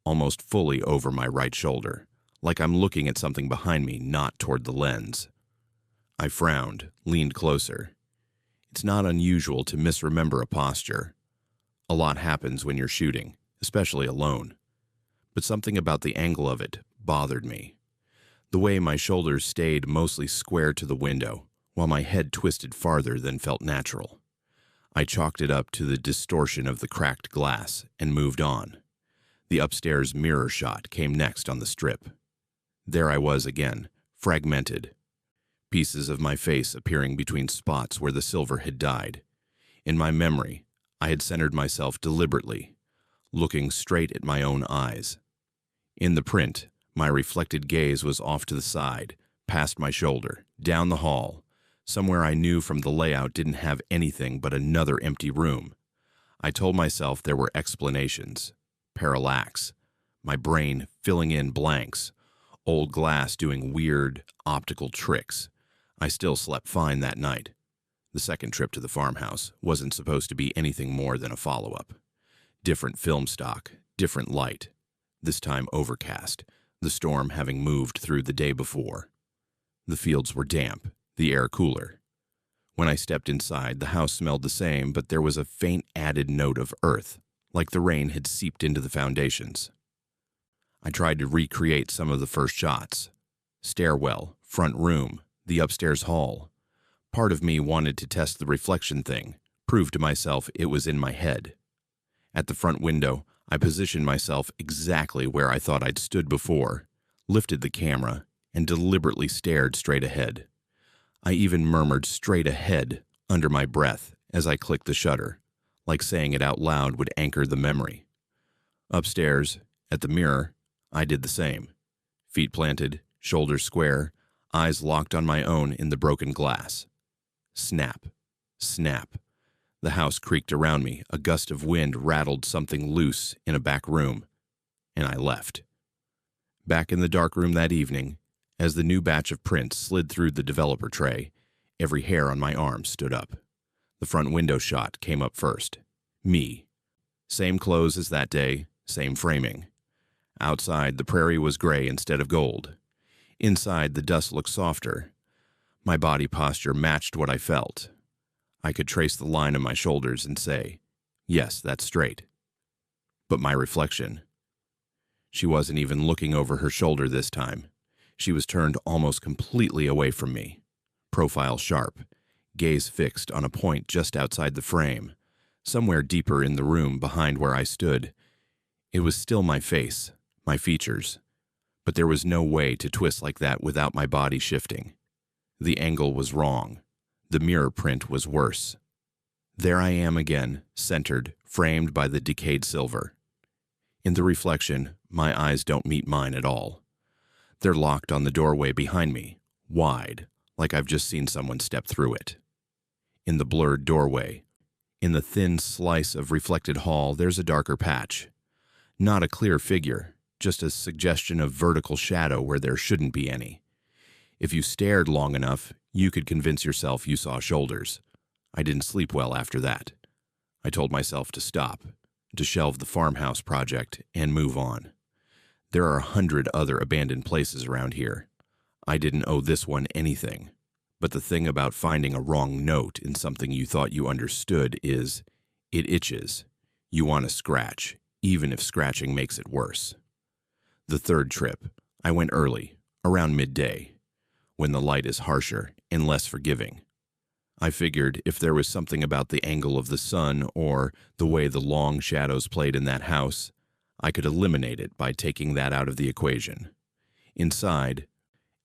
almost fully over my right shoulder, like I'm looking at something behind me, not toward the lens. I frowned, leaned closer. It's not unusual to misremember a posture. A lot happens when you're shooting, especially alone. But something about the angle of it bothered me. The way my shoulders stayed mostly square to the window, while my head twisted farther than felt natural. I chalked it up to the distortion of the cracked glass and moved on. The upstairs mirror shot came next on the strip. There I was again, fragmented. Pieces of my face appearing between spots where the silver had died. In my memory, I had centered myself deliberately, looking straight at my own eyes. In the print, my reflected gaze was off to the side, past my shoulder, down the hall, somewhere I knew from the layout didn't have anything but another empty room. I told myself there were explanations. Parallax, my brain filling in blanks, old glass doing weird optical tricks. I still slept fine that night. The second trip to the farmhouse wasn't supposed to be anything more than a follow-up. Different film stock, different light. This time overcast, the storm having moved through the day before. The fields were damp, the air cooler. When I stepped inside, the house smelled the same, but there was a faint added note of earth, like the rain had seeped into the foundations. I tried to recreate some of the first shots. Stairwell, front room, the upstairs hall. Part of me wanted to test the reflection thing, prove to myself it was in my head. At the front window, I positioned myself exactly where I thought I'd stood before, lifted the camera, and deliberately stared straight ahead. I even murmured straight ahead under my breath as I clicked the shutter, like saying it out loud would anchor the memory. Upstairs, at the mirror, I did the same. Feet planted, shoulders square, eyes locked on my own in the broken glass. Snap, snap. The house creaked around me, a gust of wind rattled something loose in a back room, and I left. Back in the dark room that evening, as the new batch of prints slid through the developer tray, every hair on my arm stood up. The front window shot came up first. Me. Same clothes as that day, same framing. Outside, the prairie was gray instead of gold. Inside, the dust looked softer. My body posture matched what I felt. I could trace the line of my shoulders and say, yes, that's straight. But my reflection. She wasn't even looking over her shoulder this time. She was turned almost completely away from me. Profile sharp, gaze fixed on a point just outside the frame, somewhere deeper in the room behind where I stood. It was still my face, my features, but there was no way to twist like that without my body shifting. The angle was wrong. The mirror print was worse. There I am again, centered, framed by the decayed silver. In the reflection, my eyes don't meet mine at all. They're locked on the doorway behind me, wide, like I've just seen someone step through it. In the blurred doorway, in the thin slice of reflected hall, there's a darker patch. Not a clear figure, just a suggestion of vertical shadow where there shouldn't be any. If you stared long enough, you could convince yourself you saw shoulders. I didn't sleep well after that. I told myself to stop, to shelve the farmhouse project, and move on. There are 100 other abandoned places around here. I didn't owe this one anything. But the thing about finding a wrong note in something you thought you understood is, it itches. You want to scratch, even if scratching makes it worse. The third trip, I went early, around midday. when the light is harsher and less forgiving. I figured if there was something about the angle of the sun or the way the long shadows played in that house, I could eliminate it by taking that out of the equation. Inside,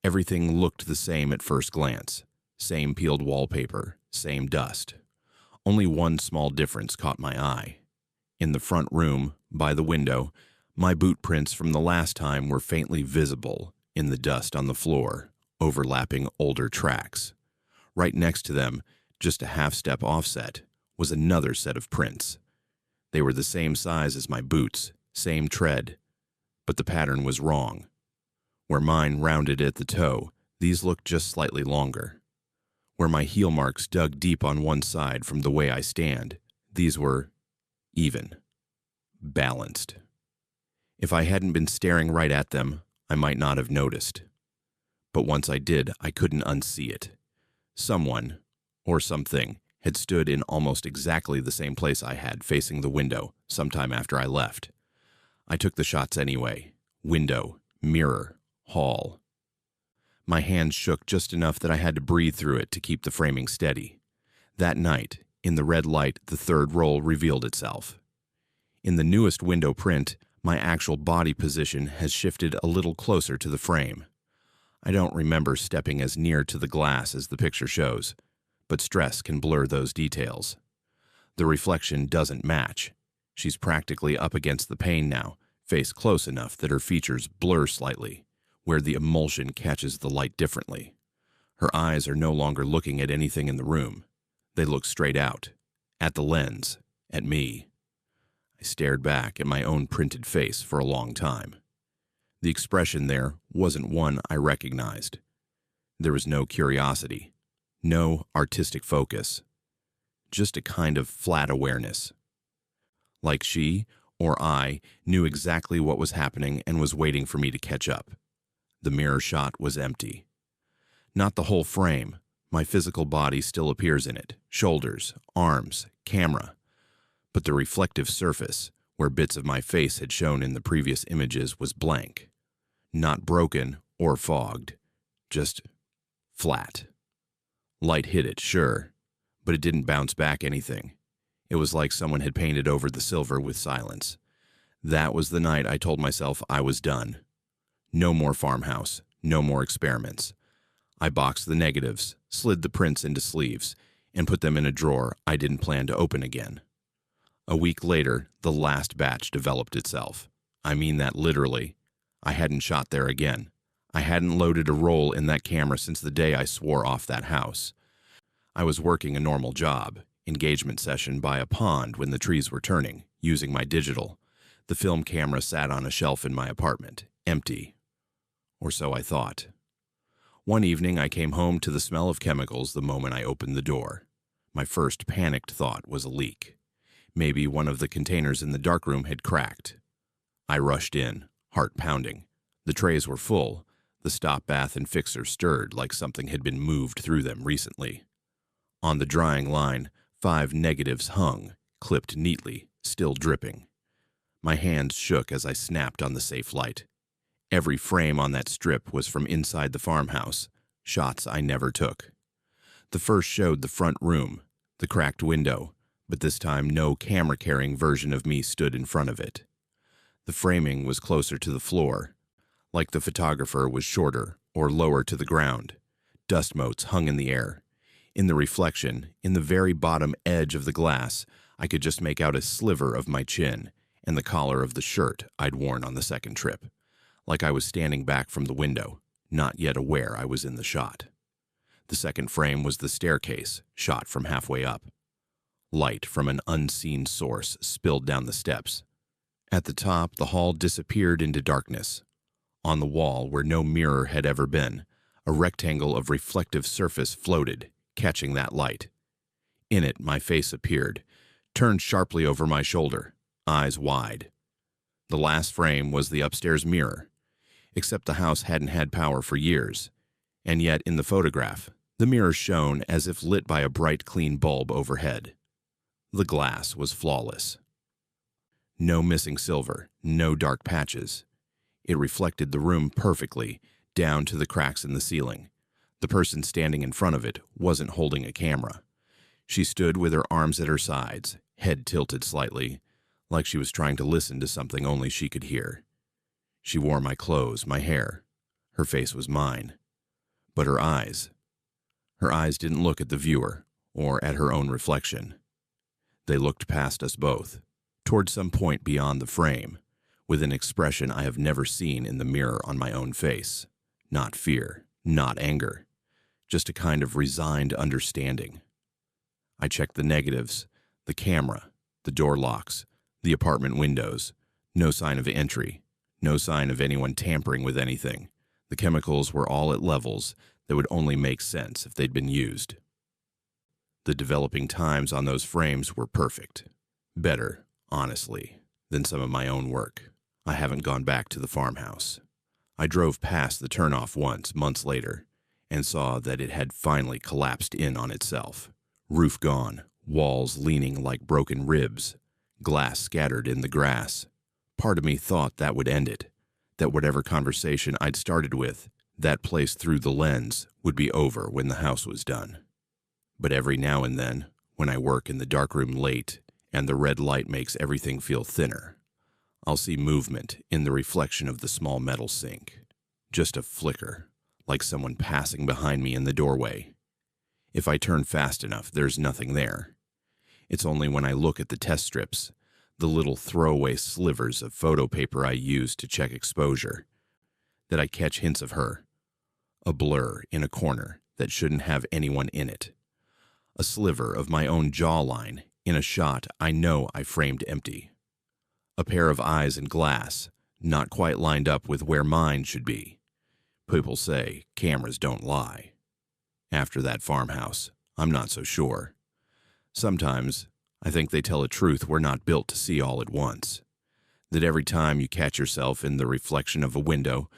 everything looked the same at first glance. Same peeled wallpaper, same dust. Only one small difference caught my eye. In the front room, by the window, my boot prints from the last time were faintly visible in the dust on the floor, overlapping older tracks. Right next to them, just a half-step offset, was another set of prints. They were the same size as my boots, same tread, but the pattern was wrong. Where mine rounded at the toe, these looked just slightly longer. Where my heel marks dug deep on one side from the way I stand, these were even, balanced. If I hadn't been staring right at them, I might not have noticed. But once I did, I couldn't unsee it. Someone, or something, had stood in almost exactly the same place I had, facing the window, sometime after I left. I took the shots anyway. Window, mirror, hall. My hands shook just enough that I had to breathe through it to keep the framing steady. That night, in the red light, the third roll revealed itself. In the newest window print, my actual body position has shifted a little closer to the frame. I don't remember stepping as near to the glass as the picture shows, but stress can blur those details. The reflection doesn't match. She's practically up against the pane now, face close enough that her features blur slightly, where the emulsion catches the light differently. Her eyes are no longer looking at anything in the room. They look straight out, at the lens, at me. I stared back at my own printed face for a long time. The expression there wasn't one I recognized. There was no curiosity, no artistic focus, just a kind of flat awareness. Like she, or I, knew exactly what was happening and was waiting for me to catch up. The mirror shot was empty. Not the whole frame. My physical body still appears in it, shoulders, arms, camera. But the reflective surface, where bits of my face had shown in the previous images, was blank. Not broken or fogged, just flat. Light hit it, sure, but it didn't bounce back anything. It was like someone had painted over the silver with silence. That was the night I told myself I was done. No more farmhouse, no more experiments. I boxed the negatives, slid the prints into sleeves, and put them in a drawer I didn't plan to open again. A week later, the last batch developed itself. I mean that literally. I hadn't shot there again. I hadn't loaded a roll in that camera since the day I swore off that house. I was working a normal job, engagement session by a pond when the trees were turning, using my digital. The film camera sat on a shelf in my apartment, empty. Or so I thought. One evening I came home to the smell of chemicals the moment I opened the door. My first panicked thought was a leak. Maybe one of the containers in the darkroom had cracked. I rushed in, heart pounding. The trays were full. The stop bath and fixer stirred like something had been moved through them recently. On the drying line, 5 negatives hung, clipped neatly, still dripping. My hands shook as I snapped on the safe light. Every frame on that strip was from inside the farmhouse, shots I never took. The first showed the front room, the cracked window, but this time no camera-carrying version of me stood in front of it. The framing was closer to the floor, like the photographer was shorter or lower to the ground. Dust motes hung in the air. In the reflection, in the very bottom edge of the glass, I could just make out a sliver of my chin and the collar of the shirt I'd worn on the second trip, like I was standing back from the window, not yet aware I was in the shot. The second frame was the staircase, shot from halfway up. Light from an unseen source spilled down the steps. At the top, the hall disappeared into darkness. On the wall, where no mirror had ever been, a rectangle of reflective surface floated, catching that light. In it, my face appeared, turned sharply over my shoulder, eyes wide. The last frame was the upstairs mirror, except the house hadn't had power for years, and yet in the photograph, the mirror shone as if lit by a bright, clean bulb overhead. The glass was flawless. No missing silver, no dark patches. It reflected the room perfectly, down to the cracks in the ceiling. The person standing in front of it wasn't holding a camera. She stood with her arms at her sides, head tilted slightly, like she was trying to listen to something only she could hear. She wore my clothes, my hair. Her face was mine. But her eyes didn't look at the viewer or at her own reflection. They looked past us both, toward some point beyond the frame, with an expression I have never seen in the mirror on my own face. Not fear, not anger, just a kind of resigned understanding. I checked the negatives, the camera, the door locks, the apartment windows. No sign of entry, no sign of anyone tampering with anything. The chemicals were all at levels that would only make sense if they'd been used. The developing times on those frames were perfect. Better, honestly, than some of my own work. I haven't gone back to the farmhouse. I drove past the turnoff once, months later, and saw that it had finally collapsed in on itself. Roof gone, walls leaning like broken ribs, glass scattered in the grass. Part of me thought that would end it, that whatever conversation I'd started with, that place through the lens, would be over when the house was done. But every now and then, when I work in the darkroom late and the red light makes everything feel thinner, I'll see movement in the reflection of the small metal sink. Just a flicker, like someone passing behind me in the doorway. If I turn fast enough, there's nothing there. It's only when I look at the test strips, the little throwaway slivers of photo paper I use to check exposure, that I catch hints of her. A blur in a corner that shouldn't have anyone in it. A sliver of my own jawline in a shot I know I framed empty. A pair of eyes in glass, not quite lined up with where mine should be. People say cameras don't lie. After that farmhouse, I'm not so sure. Sometimes, I think they tell a truth we're not built to see all at once. That every time you catch yourself in the reflection of a window,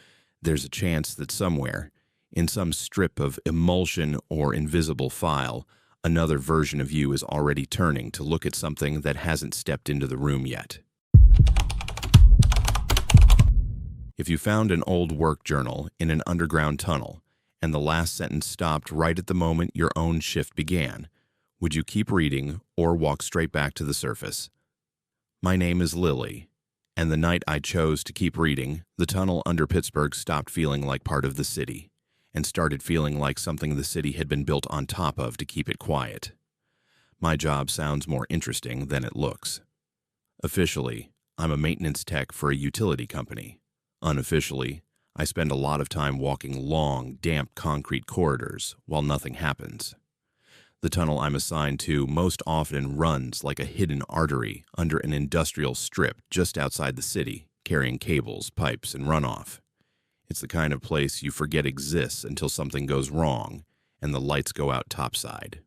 there's a chance that somewhere, in some strip of emulsion or invisible file, another version of you is already turning to look at something that hasn't stepped into the room yet. If you found an old work journal in an underground tunnel, and the last sentence stopped right at the moment your own shift began, would you keep reading or walk straight back to the surface? My name is Lily, and the night I chose to keep reading, the tunnel under Pittsburgh stopped feeling like part of the city, and started feeling like something the city had been built on top of to keep it quiet. My job sounds more interesting than it looks. Officially, I'm a maintenance tech for a utility company. Unofficially, I spend a lot of time walking long, damp concrete corridors while nothing happens. The tunnel I'm assigned to most often runs like a hidden artery under an industrial strip just outside the city, carrying cables, pipes, and runoff. It's the kind of place you forget exists until something goes wrong and the lights go out topside.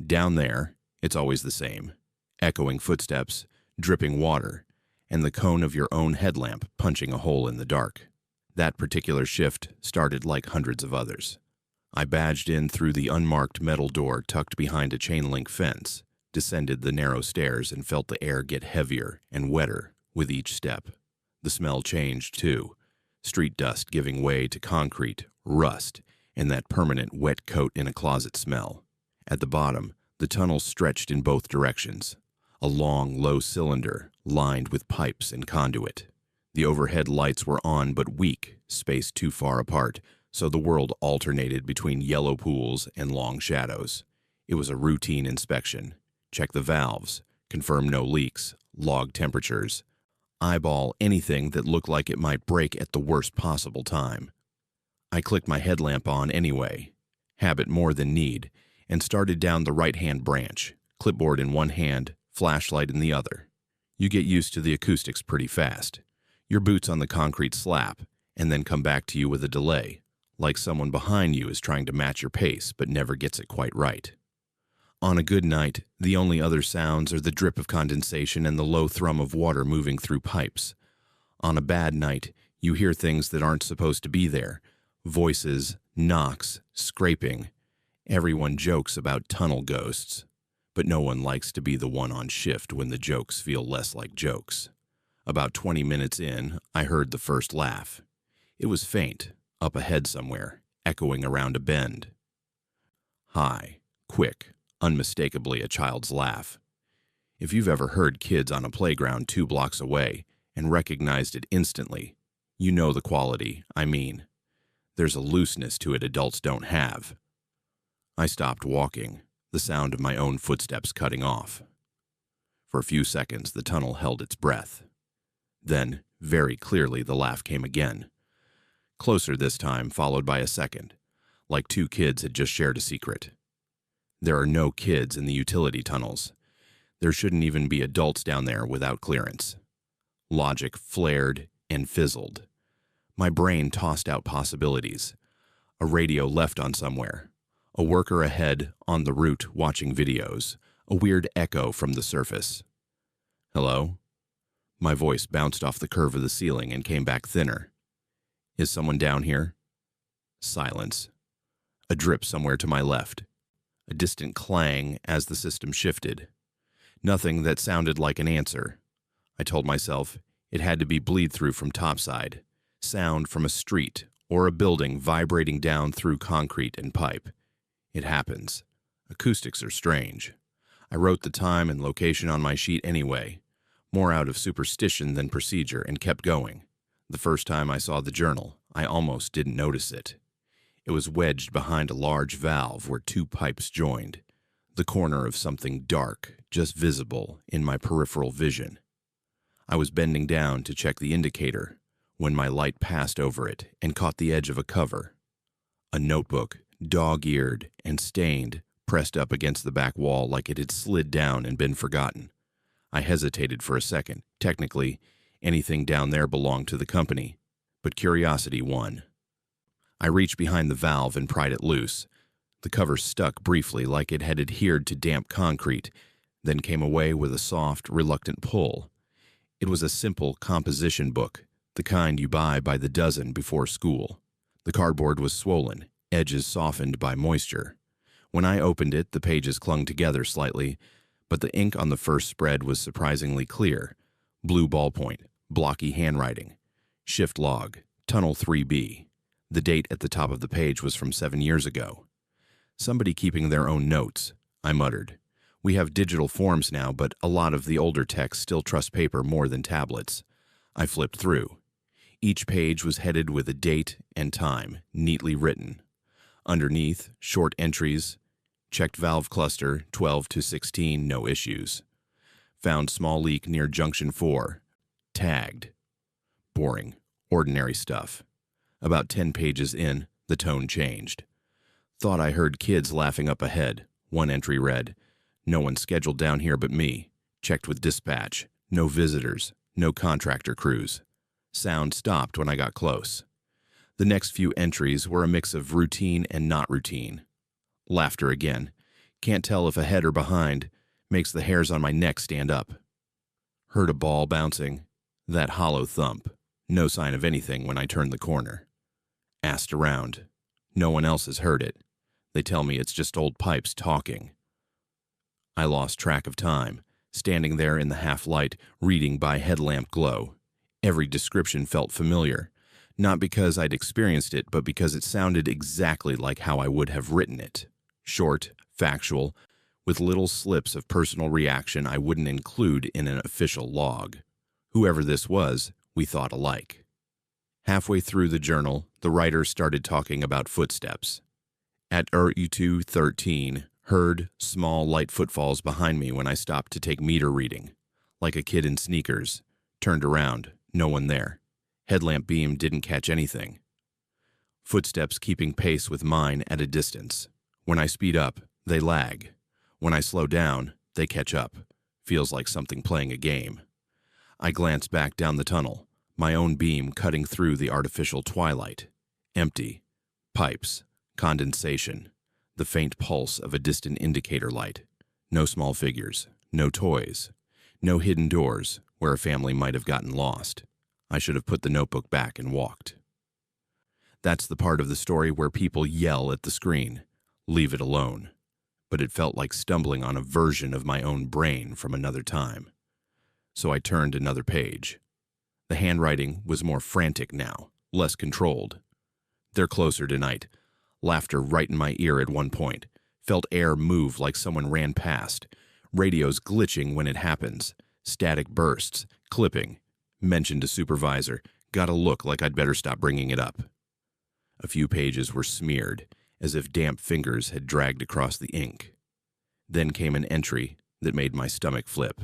Down there, it's always the same. Echoing footsteps, dripping water, and the cone of your own headlamp punching a hole in the dark. That particular shift started like hundreds of others. I badged in through the unmarked metal door tucked behind a chain-link fence, descended the narrow stairs, and felt the air get heavier and wetter with each step. The smell changed, too. Street dust giving way to concrete, rust, and that permanent wet coat in a closet smell. At the bottom, the tunnel stretched in both directions. A long, low cylinder lined with pipes and conduit. The overhead lights were on but weak, spaced too far apart, so the world alternated between yellow pools and long shadows. It was a routine inspection. Check the valves, confirm no leaks, log temperatures, eyeball anything that looked like it might break at the worst possible time. I clicked my headlamp on anyway, habit more than need, and started down the right-hand branch, clipboard in one hand, flashlight in the other. You get used to the acoustics pretty fast. Your boots on the concrete slap, and then come back to you with a delay, like someone behind you is trying to match your pace but never gets it quite right. On a good night, the only other sounds are the drip of condensation and the low thrum of water moving through pipes. On a bad night, you hear things that aren't supposed to be there. Voices, knocks, scraping. Everyone jokes about tunnel ghosts, but no one likes to be the one on shift when the jokes feel less like jokes. About 20 minutes in, I heard the first laugh. It was faint, up ahead somewhere, echoing around a bend. High, quick, unmistakably a child's laugh. If you've ever heard kids on a playground 2 blocks away and recognized it instantly, you know the quality I mean. There's a looseness to it adults don't have. I stopped walking, the sound of my own footsteps cutting off. For a few seconds, the tunnel held its breath. Then, very clearly, the laugh came again. Closer this time, followed by a second, like 2 kids had just shared a secret. There are no kids in the utility tunnels. There shouldn't even be adults down there without clearance. Logic flared and fizzled. My brain tossed out possibilities. A radio left on somewhere. A worker ahead on the route watching videos. A weird echo from the surface. Hello? My voice bounced off the curve of the ceiling and came back thinner. Is someone down here? Silence. A drip somewhere to my left. A distant clang as the system shifted. Nothing that sounded like an answer. I told myself it had to be bleed-through from topside, sound from a street or a building vibrating down through concrete and pipe. It happens. Acoustics are strange. I wrote the time and location on my sheet anyway, more out of superstition than procedure, and kept going. The first time I saw the journal, I almost didn't notice it. It was wedged behind a large valve where 2 pipes joined, the corner of something dark, just visible in my peripheral vision. I was bending down to check the indicator when my light passed over it and caught the edge of a cover. A notebook, dog-eared and stained, pressed up against the back wall like it had slid down and been forgotten. I hesitated for a second. Technically, anything down there belonged to the company, but curiosity won. I reached behind the valve and pried it loose. The cover stuck briefly like it had adhered to damp concrete, then came away with a soft, reluctant pull. It was a simple composition book, the kind you buy by the dozen before school. The cardboard was swollen, edges softened by moisture. When I opened it, the pages clung together slightly, but the ink on the first spread was surprisingly clear. Blue ballpoint, blocky handwriting. Shift log, Tunnel 3B. The date at the top of the page was from 7 years ago. Somebody keeping their own notes, I muttered. We have digital forms now, but a lot of the older techs still trust paper more than tablets. I flipped through. Each page was headed with a date and time, neatly written. Underneath, short entries. Checked valve cluster, 12 to 16, no issues. Found small leak near junction 4. Tagged. Boring, ordinary stuff. About 10 pages in, the tone changed. Thought I heard kids laughing up ahead. One entry read, "No one scheduled down here but me. Checked with dispatch. No visitors. No contractor crews." Sound stopped when I got close. The next few entries were a mix of routine and not routine. Laughter again. Can't tell if ahead or behind. Makes the hairs on my neck stand up. Heard a ball bouncing. That hollow thump. No sign of anything when I turned the corner. Asked around. No one else has heard it. They tell me it's just old pipes talking. I lost track of time, standing there in the half-light, reading by headlamp glow. Every description felt familiar, not because I'd experienced it, but because it sounded exactly like how I would have written it. Short, factual, with little slips of personal reaction I wouldn't include in an official log. Whoever this was, we thought alike. Halfway through the journal, the writer started talking about footsteps. At U213, heard small light footfalls behind me when I stopped to take meter reading. Like a kid in sneakers. Turned around, no one there. Headlamp beam didn't catch anything. Footsteps keeping pace with mine at a distance. When I speed up, they lag. When I slow down, they catch up. Feels like something playing a game. I glance back down the tunnel, my own beam cutting through the artificial twilight. Empty. Pipes. Condensation. The faint pulse of a distant indicator light. No small figures. No toys. No hidden doors where a family might have gotten lost. I should have put the notebook back and walked. That's the part of the story where people yell at the screen. Leave it alone. But it felt like stumbling on a version of my own brain from another time. So I turned another page. The handwriting was more frantic now, less controlled. They're closer tonight. Laughter right in my ear at one point. Felt air move like someone ran past. Radios glitching when it happens. Static bursts. Clipping. Mentioned to supervisor. Gotta look like I'd better stop bringing it up. A few pages were smeared, as if damp fingers had dragged across the ink. Then came an entry that made my stomach flip.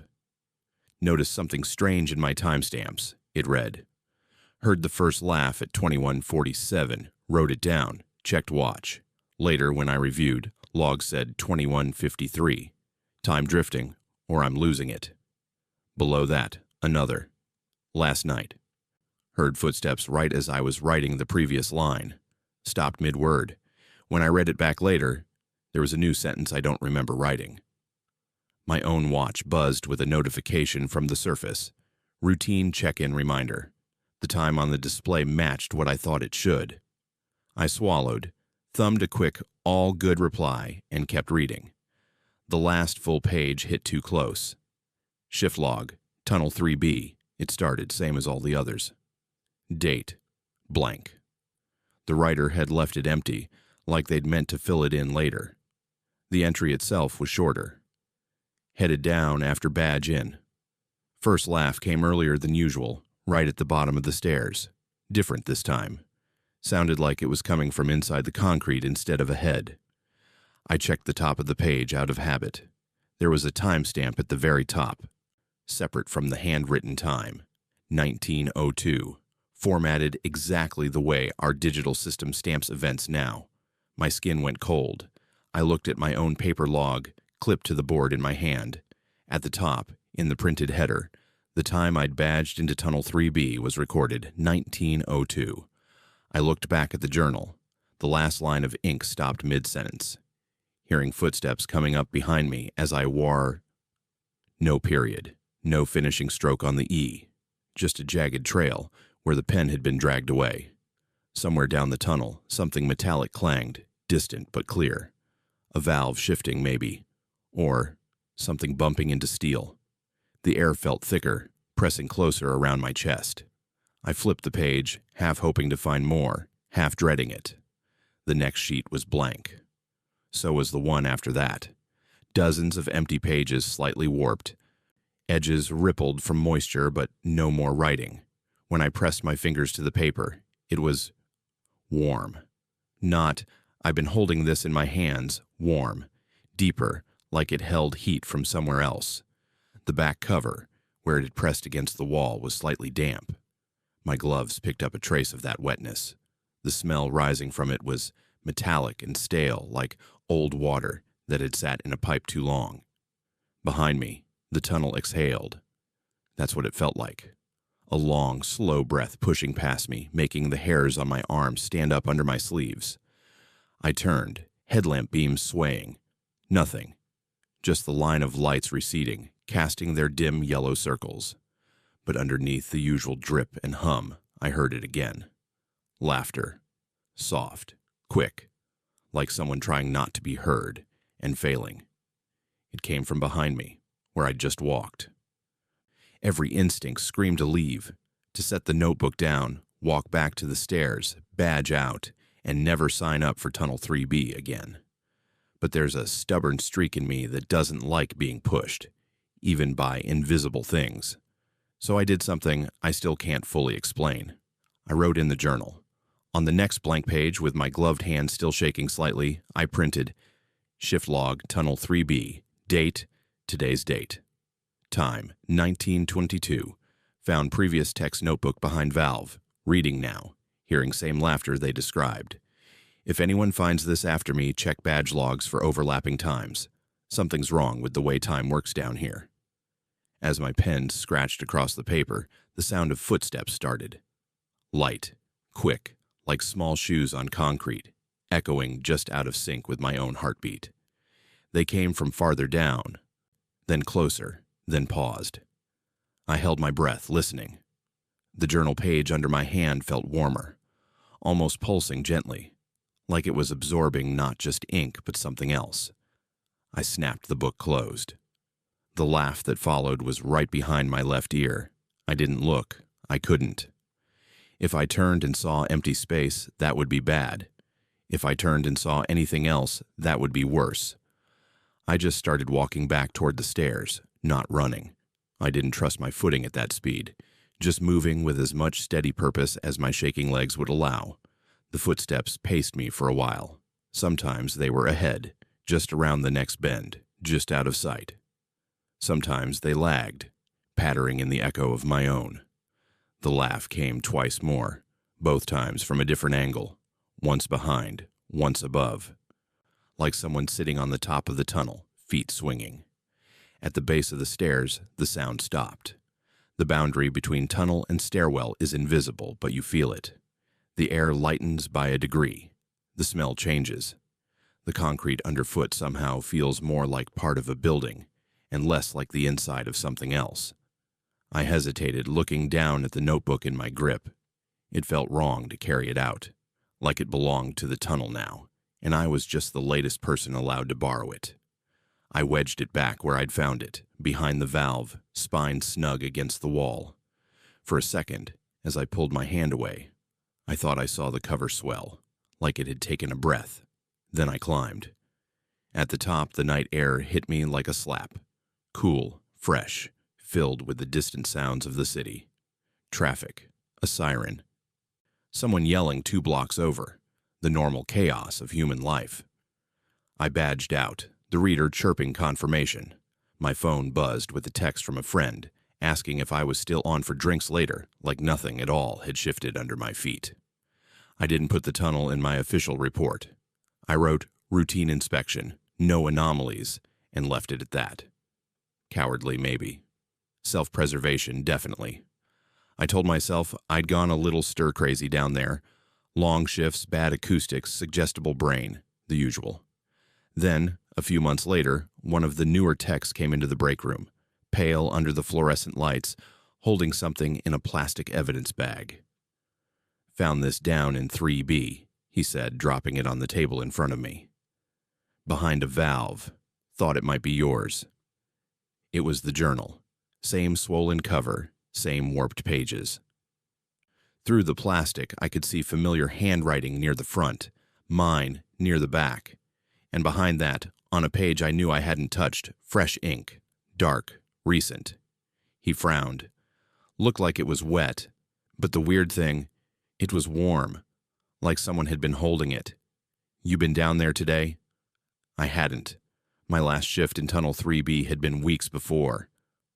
Noticed something strange in my timestamps. It read, "Heard the first laugh at 21:47, wrote it down, checked watch. Later, when I reviewed, log said 21:53. Time drifting, or I'm losing it." Below that, another. "Last night. Heard footsteps right as I was writing the previous line. Stopped mid-word. When I read it back later, there was a new sentence I don't remember writing." My own watch buzzed with a notification from the surface. Routine check-in reminder. The time on the display matched what I thought it should. I swallowed, thumbed a quick all good reply, and kept reading. The last full page hit too close. Shift log, Tunnel 3B. It started, same as all the others. Date, blank. The writer had left it empty, like they'd meant to fill it in later. The entry itself was shorter. Headed down after badge in. First laugh came earlier than usual, right at the bottom of the stairs. Different this time. Sounded like it was coming from inside the concrete instead of ahead. I checked the top of the page out of habit. There was a timestamp at the very top, separate from the handwritten time. 1902. Formatted exactly the way our digital system stamps events now. My skin went cold. I looked at my own paper log, clipped to the board in my hand. At the top, in the printed header, the time I'd badged into Tunnel 3B was recorded, 1902. I looked back at the journal. The last line of ink stopped mid-sentence. Hearing footsteps coming up behind me as I wore... No period. No finishing stroke on the E. Just a jagged trail where the pen had been dragged away. Somewhere down the tunnel, something metallic clanged, distant but clear. A valve shifting, maybe. Or something bumping into steel. The air felt thicker, pressing closer around my chest. I flipped the page, half hoping to find more, half dreading it. The next sheet was blank. So was the one after that. Dozens of empty pages slightly warped. Edges rippled from moisture, but no more writing. When I pressed my fingers to the paper, it was warm. Not, "I've been holding this in my hands," warm. Deeper, like it held heat from somewhere else. The back cover, where it had pressed against the wall, was slightly damp. My gloves picked up a trace of that wetness. The smell rising from it was metallic and stale, like old water that had sat in a pipe too long. Behind me, the tunnel exhaled. That's what it felt like. A long, slow breath pushing past me, making the hairs on my arms stand up under my sleeves. I turned, headlamp beams swaying. Nothing. Just the line of lights receding, casting their dim yellow circles. But underneath the usual drip and hum, I heard it again. Laughter. Soft. Quick. Like someone trying not to be heard, and failing. It came from behind me, where I'd just walked. Every instinct screamed to leave, to set the notebook down, walk back to the stairs, badge out, and never sign up for Tunnel 3B again. But there's a stubborn streak in me that doesn't like being pushed, even by invisible things. So I did something I still can't fully explain. I wrote in the journal. On the next blank page, with my gloved hand still shaking slightly, I printed, "Shift log, Tunnel 3B, date, today's date. Time, 1922. Found previous text notebook behind valve. Reading now. Hearing same laughter they described. If anyone finds this after me, check badge logs for overlapping times. Something's wrong with the way time works down here." As my pen scratched across the paper, the sound of footsteps started. Light, quick, like small shoes on concrete, echoing just out of sync with my own heartbeat. They came from farther down, then closer, then paused. I held my breath, listening. The journal page under my hand felt warmer, almost pulsing gently, like it was absorbing not just ink but something else. I snapped the book closed. The laugh that followed was right behind my left ear. I didn't look. I couldn't. If I turned and saw empty space, that would be bad. If I turned and saw anything else, that would be worse. I just started walking back toward the stairs, not running. I didn't trust my footing at that speed, just moving with as much steady purpose as my shaking legs would allow. The footsteps paced me for a while. Sometimes they were ahead, just around the next bend, just out of sight. Sometimes they lagged, pattering in the echo of my own. The laugh came twice more, both times from a different angle, once behind, once above, like someone sitting on the top of the tunnel, feet swinging. At the base of the stairs, the sound stopped. The boundary between tunnel and stairwell is invisible, but you feel it. The air lightens by a degree. The smell changes. The concrete underfoot somehow feels more like part of a building and less like the inside of something else. I hesitated, looking down at the notebook in my grip. It felt wrong to carry it out, like it belonged to the tunnel now, and I was just the latest person allowed to borrow it. I wedged it back where I'd found it, behind the valve, spine snug against the wall. For a second, as I pulled my hand away, I thought I saw the cover swell, like it had taken a breath. Then I climbed. At the top, the night air hit me like a slap. Cool, fresh, filled with the distant sounds of the city. Traffic, a siren. Someone yelling 2 blocks over. The normal chaos of human life. I badged out, the reader chirping confirmation. My phone buzzed with a text from a friend, asking if I was still on for drinks later, like nothing at all had shifted under my feet. I didn't put the tunnel in my official report. I wrote, routine inspection, no anomalies, and left it at that. Cowardly, maybe. Self-preservation, definitely. I told myself I'd gone a little stir-crazy down there. Long shifts, bad acoustics, suggestible brain, the usual. Then, a few months later, one of the newer techs came into the break room, pale under the fluorescent lights, holding something in a plastic evidence bag. Found this down in 3B, he said, dropping it on the table in front of me. Behind a valve. Thought it might be yours. It was the journal. Same swollen cover, same warped pages. Through the plastic, I could see familiar handwriting near the front, mine near the back, and behind that, on a page I knew I hadn't touched, fresh ink, dark, recent. He frowned. Looked like it was wet, but the weird thing, it was warm, like someone had been holding it. You been down there today? I hadn't. My last shift in Tunnel 3B had been weeks before.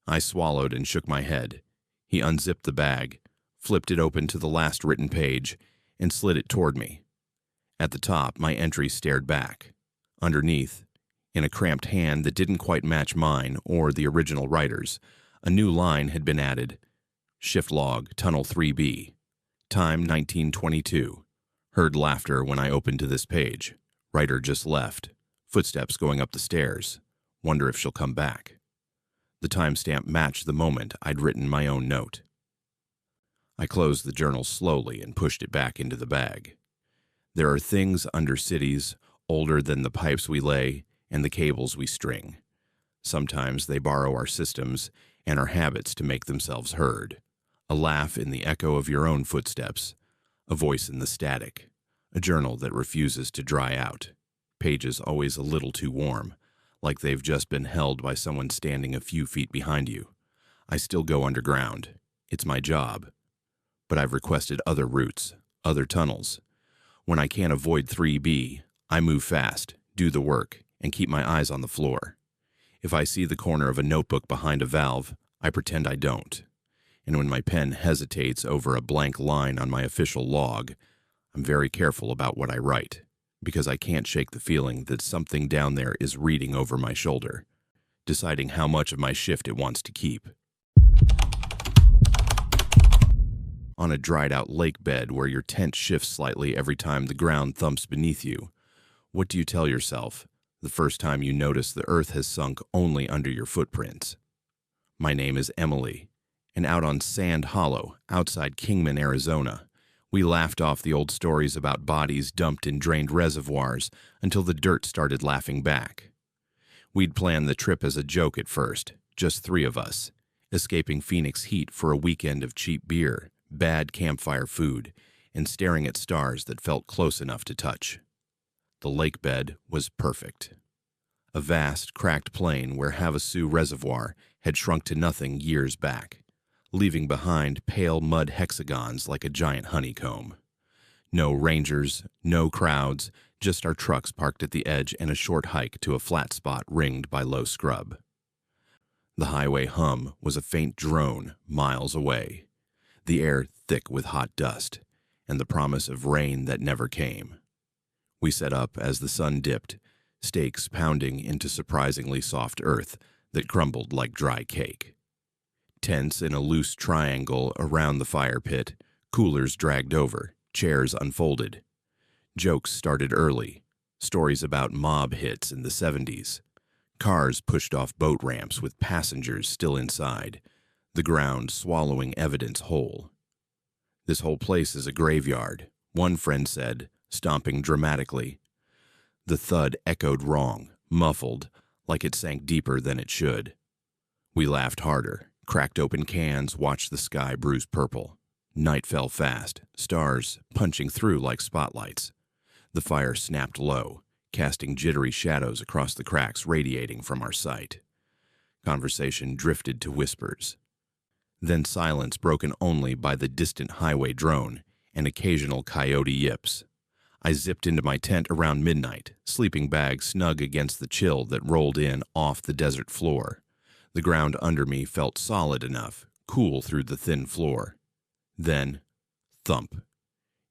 I swallowed and shook my head. He unzipped the bag, flipped it open to the last written page, and slid it toward me. At the top, my entry stared back. Underneath, in a cramped hand that didn't quite match mine or the original writer's, a new line had been added. Shift log, Tunnel 3B. Time 1922. Heard laughter when I opened to this page. Writer just left. Footsteps going up the stairs. Wonder if she'll come back. The timestamp matched the moment I'd written my own note. I closed the journal slowly and pushed it back into the bag. There are things under cities older than the pipes we lay and the cables we string. Sometimes they borrow our systems and our habits to make themselves heard. A laugh in the echo of your own footsteps. A voice in the static. A journal that refuses to dry out. Pages always a little too warm, like they've just been held by someone standing a few feet behind you. I still go underground. It's my job. But I've requested other routes, other tunnels. When I can't avoid 3B, I move fast, do the work, and keep my eyes on the floor. If I see the corner of a notebook behind a valve, I pretend I don't. And when my pen hesitates over a blank line on my official log, I'm very careful about what I write, because I can't shake the feeling that something down there is reading over my shoulder, deciding how much of my shift it wants to keep. On a dried-out lake bed where your tent shifts slightly every time the ground thumps beneath you, what do you tell yourself the first time you notice the earth has sunk only under your footprints? My name is Emily, and out on Sand Hollow, outside Kingman, Arizona, we laughed off the old stories about bodies dumped in drained reservoirs until the dirt started laughing back. We'd planned the trip as a joke at first, just 3 of us, escaping Phoenix heat for a weekend of cheap beer, bad campfire food, and staring at stars that felt close enough to touch. The lake bed was perfect. A vast, cracked plain where Havasu Reservoir had shrunk to nothing years back, leaving behind pale mud hexagons like a giant honeycomb. No rangers, no crowds, just our trucks parked at the edge and a short hike to a flat spot ringed by low scrub. The highway hum was a faint drone miles away, the air thick with hot dust, and the promise of rain that never came. We set up as the sun dipped, stakes pounding into surprisingly soft earth that crumbled like dry cake. Tents in a loose triangle around the fire pit, coolers dragged over, chairs unfolded. Jokes started early, stories about mob hits in the 70s. Cars pushed off boat ramps with passengers still inside, the ground swallowing evidence whole. "This whole place is a graveyard," one friend said, stomping dramatically. The thud echoed wrong, muffled, like it sank deeper than it should. We laughed harder, cracked open cans, watched the sky bruise purple. Night fell fast, stars punching through like spotlights. The fire snapped low, casting jittery shadows across the cracks radiating from our sight. Conversation drifted to whispers. Then silence broken only by the distant highway drone and occasional coyote yips. I zipped into my tent around midnight, sleeping bag snug against the chill that rolled in off the desert floor. The ground under me felt solid enough, cool through the thin floor. Then, thump.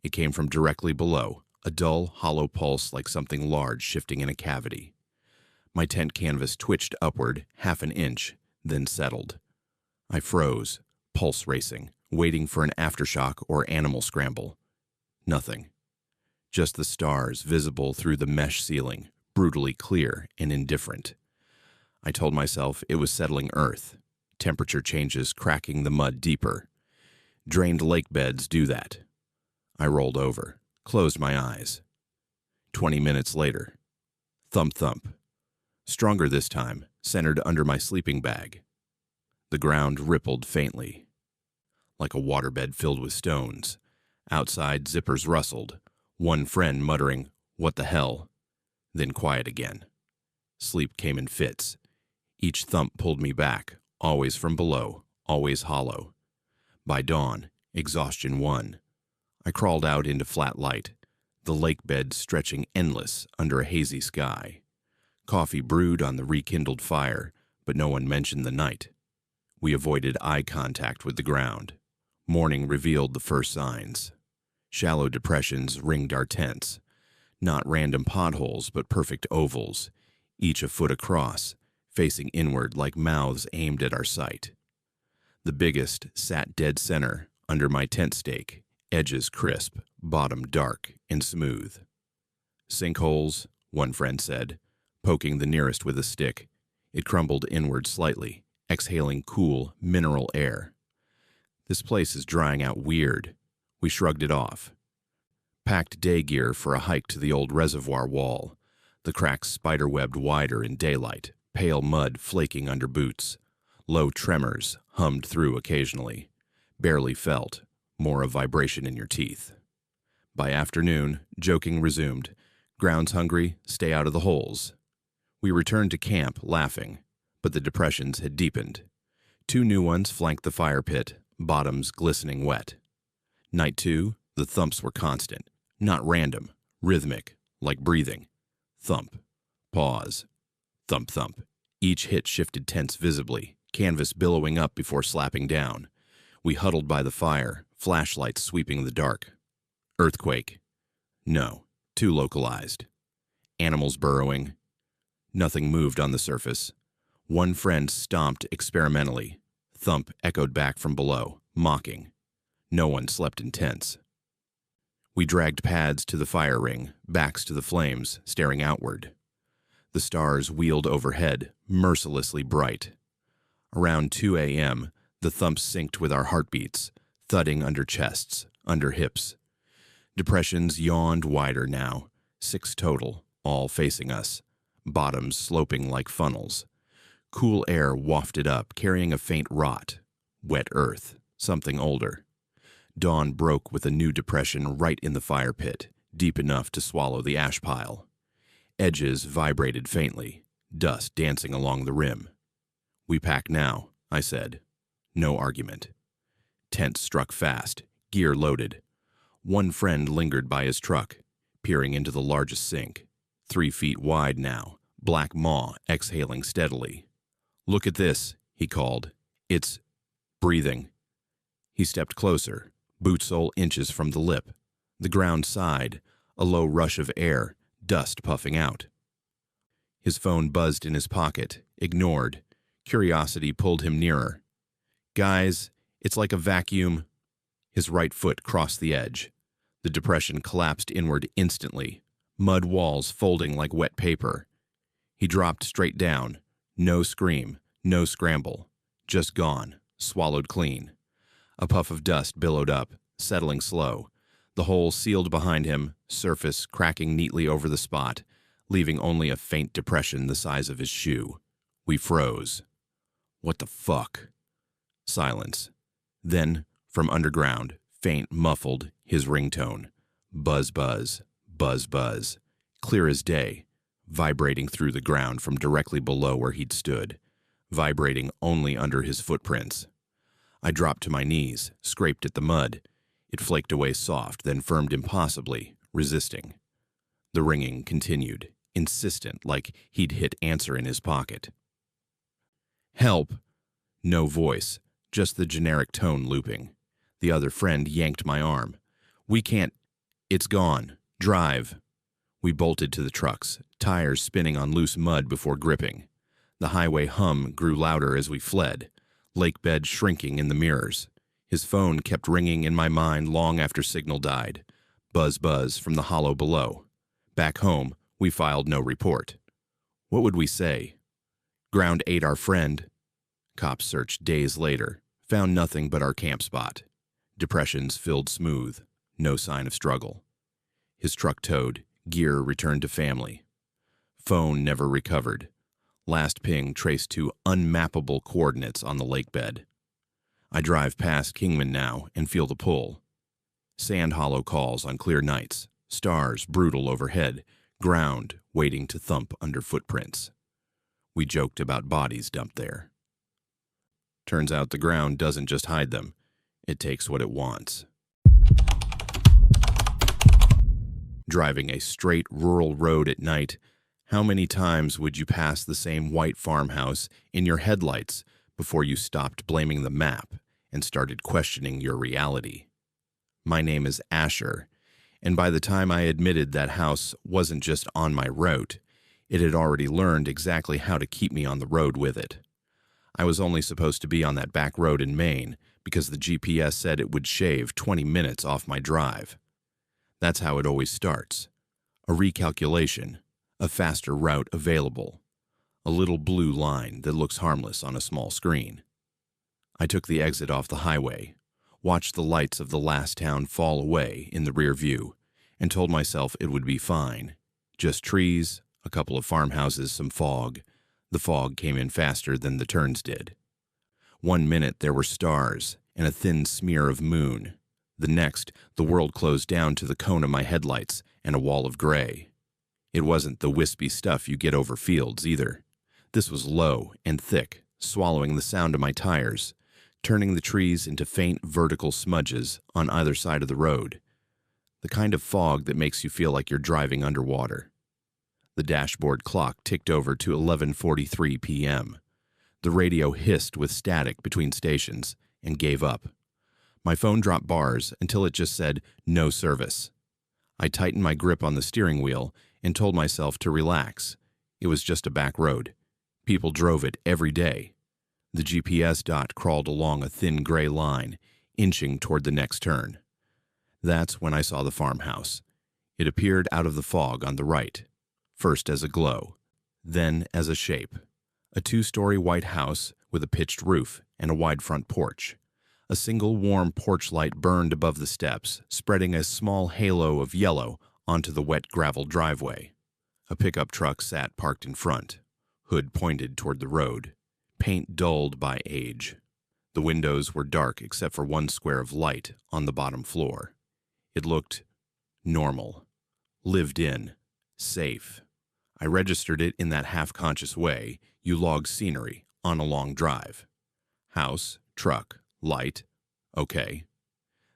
It came from directly below, a dull, hollow pulse like something large shifting in a cavity. My tent canvas twitched upward, half an inch, then settled. I froze, pulse racing, waiting for an aftershock or animal scramble. Nothing. Just the stars visible through the mesh ceiling, brutally clear and indifferent. I told myself it was settling earth, temperature changes cracking the mud deeper. Drained lake beds do that. I rolled over, closed my eyes. 20 minutes later. Thump thump. Stronger this time, centered under my sleeping bag. The ground rippled faintly, like a waterbed filled with stones. Outside, zippers rustled, one friend muttering, "What the hell?" Then quiet again. Sleep came in fits. Each thump pulled me back, always from below, always hollow. By dawn, exhaustion won. I crawled out into flat light, the lake bed stretching endless under a hazy sky. Coffee brewed on the rekindled fire, but no one mentioned the night. We avoided eye contact with the ground. Morning revealed the first signs. Shallow depressions ringed our tents. Not random potholes, but perfect ovals, each a foot across, facing inward like mouths aimed at our sight. The biggest sat dead center, under my tent stake, edges crisp, bottom dark and smooth. "Sinkholes," one friend said, poking the nearest with a stick. It crumbled inward slightly, exhaling cool, mineral air. "This place is drying out weird." We shrugged it off. Packed day gear for a hike to the old reservoir wall, the cracks spiderwebbed wider in daylight, pale mud flaking under boots. Low tremors hummed through occasionally, barely felt, more a vibration in your teeth. By afternoon, joking resumed. "Ground's hungry, stay out of the holes." We returned to camp, laughing, but the depressions had deepened. 2 new ones flanked the fire pit, bottoms glistening wet. Night 2, the thumps were constant, not random, rhythmic, like breathing. Thump, pause, thump thump. Each hit shifted tents visibly, canvas billowing up before slapping down. We huddled by the fire, flashlights sweeping the dark. Earthquake. No, too localized. Animals burrowing. Nothing moved on the surface. One friend stomped experimentally. Thump echoed back from below, mocking. No one slept in tents. We dragged pads to the fire ring, backs to the flames, staring outward. The stars wheeled overhead, mercilessly bright. Around 2 a.m., the thumps synced with our heartbeats, thudding under chests, under hips. Depressions yawned wider now, 6 total, all facing us, bottoms sloping like funnels. Cool air wafted up, carrying a faint rot. Wet earth, something older. Dawn broke with a new depression right in the fire pit, deep enough to swallow the ash pile. Edges vibrated faintly, dust dancing along the rim. "We pack now," I said. No argument. Tents struck fast, gear loaded. One friend lingered by his truck, peering into the largest sink, 3 feet wide now, black maw exhaling steadily. "Look at this," he called. "It's breathing." He stepped closer, boot sole inches from the lip. The ground sighed, a low rush of air, dust puffing out. His phone buzzed in his pocket, ignored. Curiosity pulled him nearer. "Guys, it's like a vacuum." His right foot crossed the edge. The depression collapsed inward instantly, mud walls folding like wet paper. He dropped straight down. No scream, no scramble. Just gone, swallowed clean. A puff of dust billowed up, settling slow. The hole sealed behind him, surface cracking neatly over the spot, leaving only a faint depression the size of his shoe. We froze. "What the fuck?" Silence. Then, from underground, faint, muffled, his ringtone. Buzz, buzz, buzz, buzz. Clear as day, vibrating through the ground from directly below where he'd stood, vibrating only under his footprints. I dropped to my knees, scraped at the mud. It flaked away soft, then firmed impossibly, resisting. The ringing continued, insistent, like he'd hit answer in his pocket. "Help!" No voice, just the generic tone looping. The other friend yanked my arm. "We can't. It's gone. Drive." We bolted to the trucks, tires spinning on loose mud before gripping. The highway hum grew louder as we fled, lake bed shrinking in the mirrors. His phone kept ringing in my mind long after signal died. Buzz, buzz from the hollow below. Back home, we filed no report. What would we say? Ground ate our friend. Cops searched days later, found nothing but our camp spot. Depressions filled smooth, no sign of struggle. His truck towed, gear returned to family. Phone never recovered. Last ping traced to unmappable coordinates on the lake bed. I drive past Kingman now and feel the pull. Sand hollow calls on clear nights, stars brutal overhead, ground waiting to thump under footprints. We joked about bodies dumped there. Turns out the ground doesn't just hide them, it takes what it wants. Driving a straight rural road at night, how many times would you pass the same white farmhouse in your headlights before you stopped blaming the map and started questioning your reality? My name is Asher, and by the time I admitted that house wasn't just on my route, it had already learned exactly how to keep me on the road with it. I was only supposed to be on that back road in Maine because the GPS said it would shave 20 minutes off my drive. That's how it always starts. A recalculation, a faster route available, a little blue line that looks harmless on a small screen. I took the exit off the highway, watched the lights of the last town fall away in the rear view, and told myself it would be fine. Just trees, a couple of farmhouses, some fog. The fog came in faster than the turns did. 1 minute there were stars and a thin smear of moon. The next, the world closed down to the cone of my headlights and a wall of gray. It wasn't the wispy stuff you get over fields either. This was low and thick, swallowing the sound of my tires, turning the trees into faint vertical smudges on either side of the road. The kind of fog that makes you feel like you're driving underwater. The dashboard clock ticked over to 11:43 p.m. The radio hissed with static between stations and gave up. My phone dropped bars until it just said, "No service." I tightened my grip on the steering wheel and told myself to relax. It was just a back road. People drove it every day. The GPS dot crawled along a thin gray line, inching toward the next turn. That's when I saw the farmhouse. It appeared out of the fog on the right, first as a glow, then as a shape. A 2-story white house with a pitched roof and a wide front porch. A single warm porch light burned above the steps, spreading a small halo of yellow onto the wet gravel driveway. A pickup truck sat parked in front, hood pointed toward the road, paint dulled by age. The windows were dark except for one square of light on the bottom floor. It looked normal, lived in, safe. I registered it in that half-conscious way you log scenery on a long drive. House, truck, light, okay.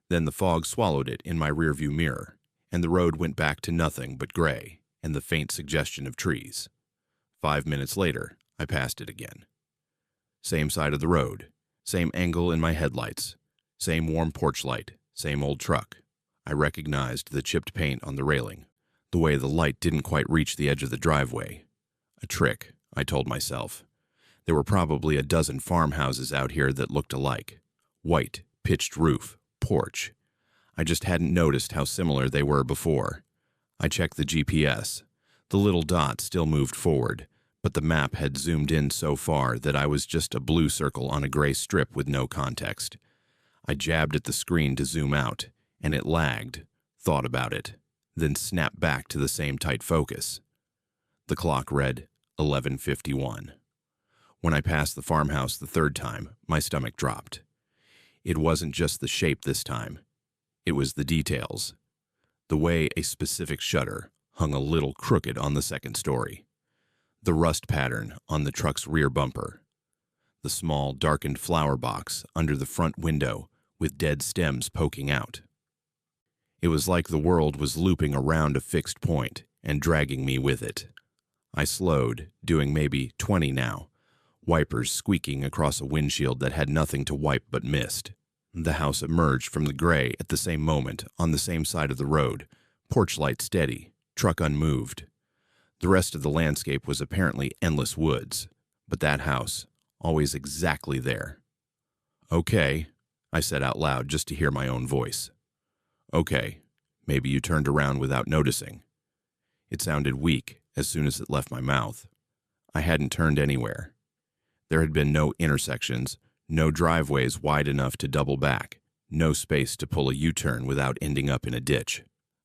Then the fog swallowed it in my rearview mirror, and the road went back to nothing but gray and the faint suggestion of trees. 5 minutes later, I passed it again. Same side of the road, same angle in my headlights, same warm porch light, same old truck. I recognized the chipped paint on the railing, the way the light didn't quite reach the edge of the driveway. A trick, I told myself. There were probably a dozen farmhouses out here that looked alike. White, pitched roof, porch. I just hadn't noticed how similar they were before. I checked the GPS. The little dot still moved forward, but the map had zoomed in so far that I was just a blue circle on a gray strip with no context. I jabbed at the screen to zoom out, and it lagged, thought about it, then snapped back to the same tight focus. The clock read 11:51. When I passed the farmhouse the third time, my stomach dropped. It wasn't just the shape this time. It was the details. The way a specific shutter hung a little crooked on the second story. The rust pattern on the truck's rear bumper. The small, darkened flower box under the front window with dead stems poking out. It was like the world was looping around a fixed point and dragging me with it. I slowed, doing maybe 20 now, wipers squeaking across a windshield that had nothing to wipe but mist. The house emerged from the gray at the same moment, on the same side of the road, porch light steady, truck unmoved. The rest of the landscape was apparently endless woods, but that house, always exactly there. Okay, I said out loud just to hear my own voice. Okay, maybe you turned around without noticing. It sounded weak as soon as it left my mouth. I hadn't turned anywhere. There had been no intersections, no driveways wide enough to double back, no space to pull a U-turn without ending up in a ditch.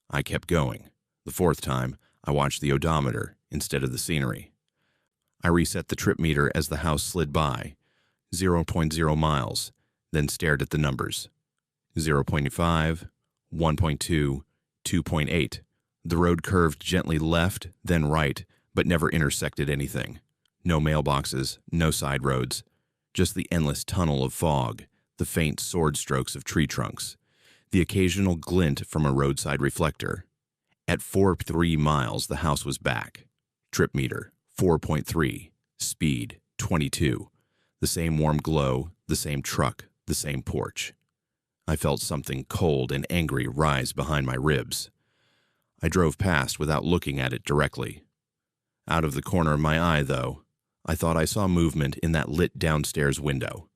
I kept going. The fourth time, I watched the odometer instead of the scenery. I reset the trip meter as the house slid by, 0.0 miles, then stared at the numbers. 0.5, 1.2, 2.8. The road curved gently left, then right, but never intersected anything. No mailboxes, no side roads. Just the endless tunnel of fog, the faint sword strokes of tree trunks, the occasional glint from a roadside reflector. At 4.3 miles, the house was back. Trip meter, 4.3. Speed, 22. The same warm glow, the same truck, the same porch. I felt something cold and angry rise behind my ribs. I drove past without looking at it directly. Out of the corner of my eye, though, I thought I saw movement in that lit downstairs window.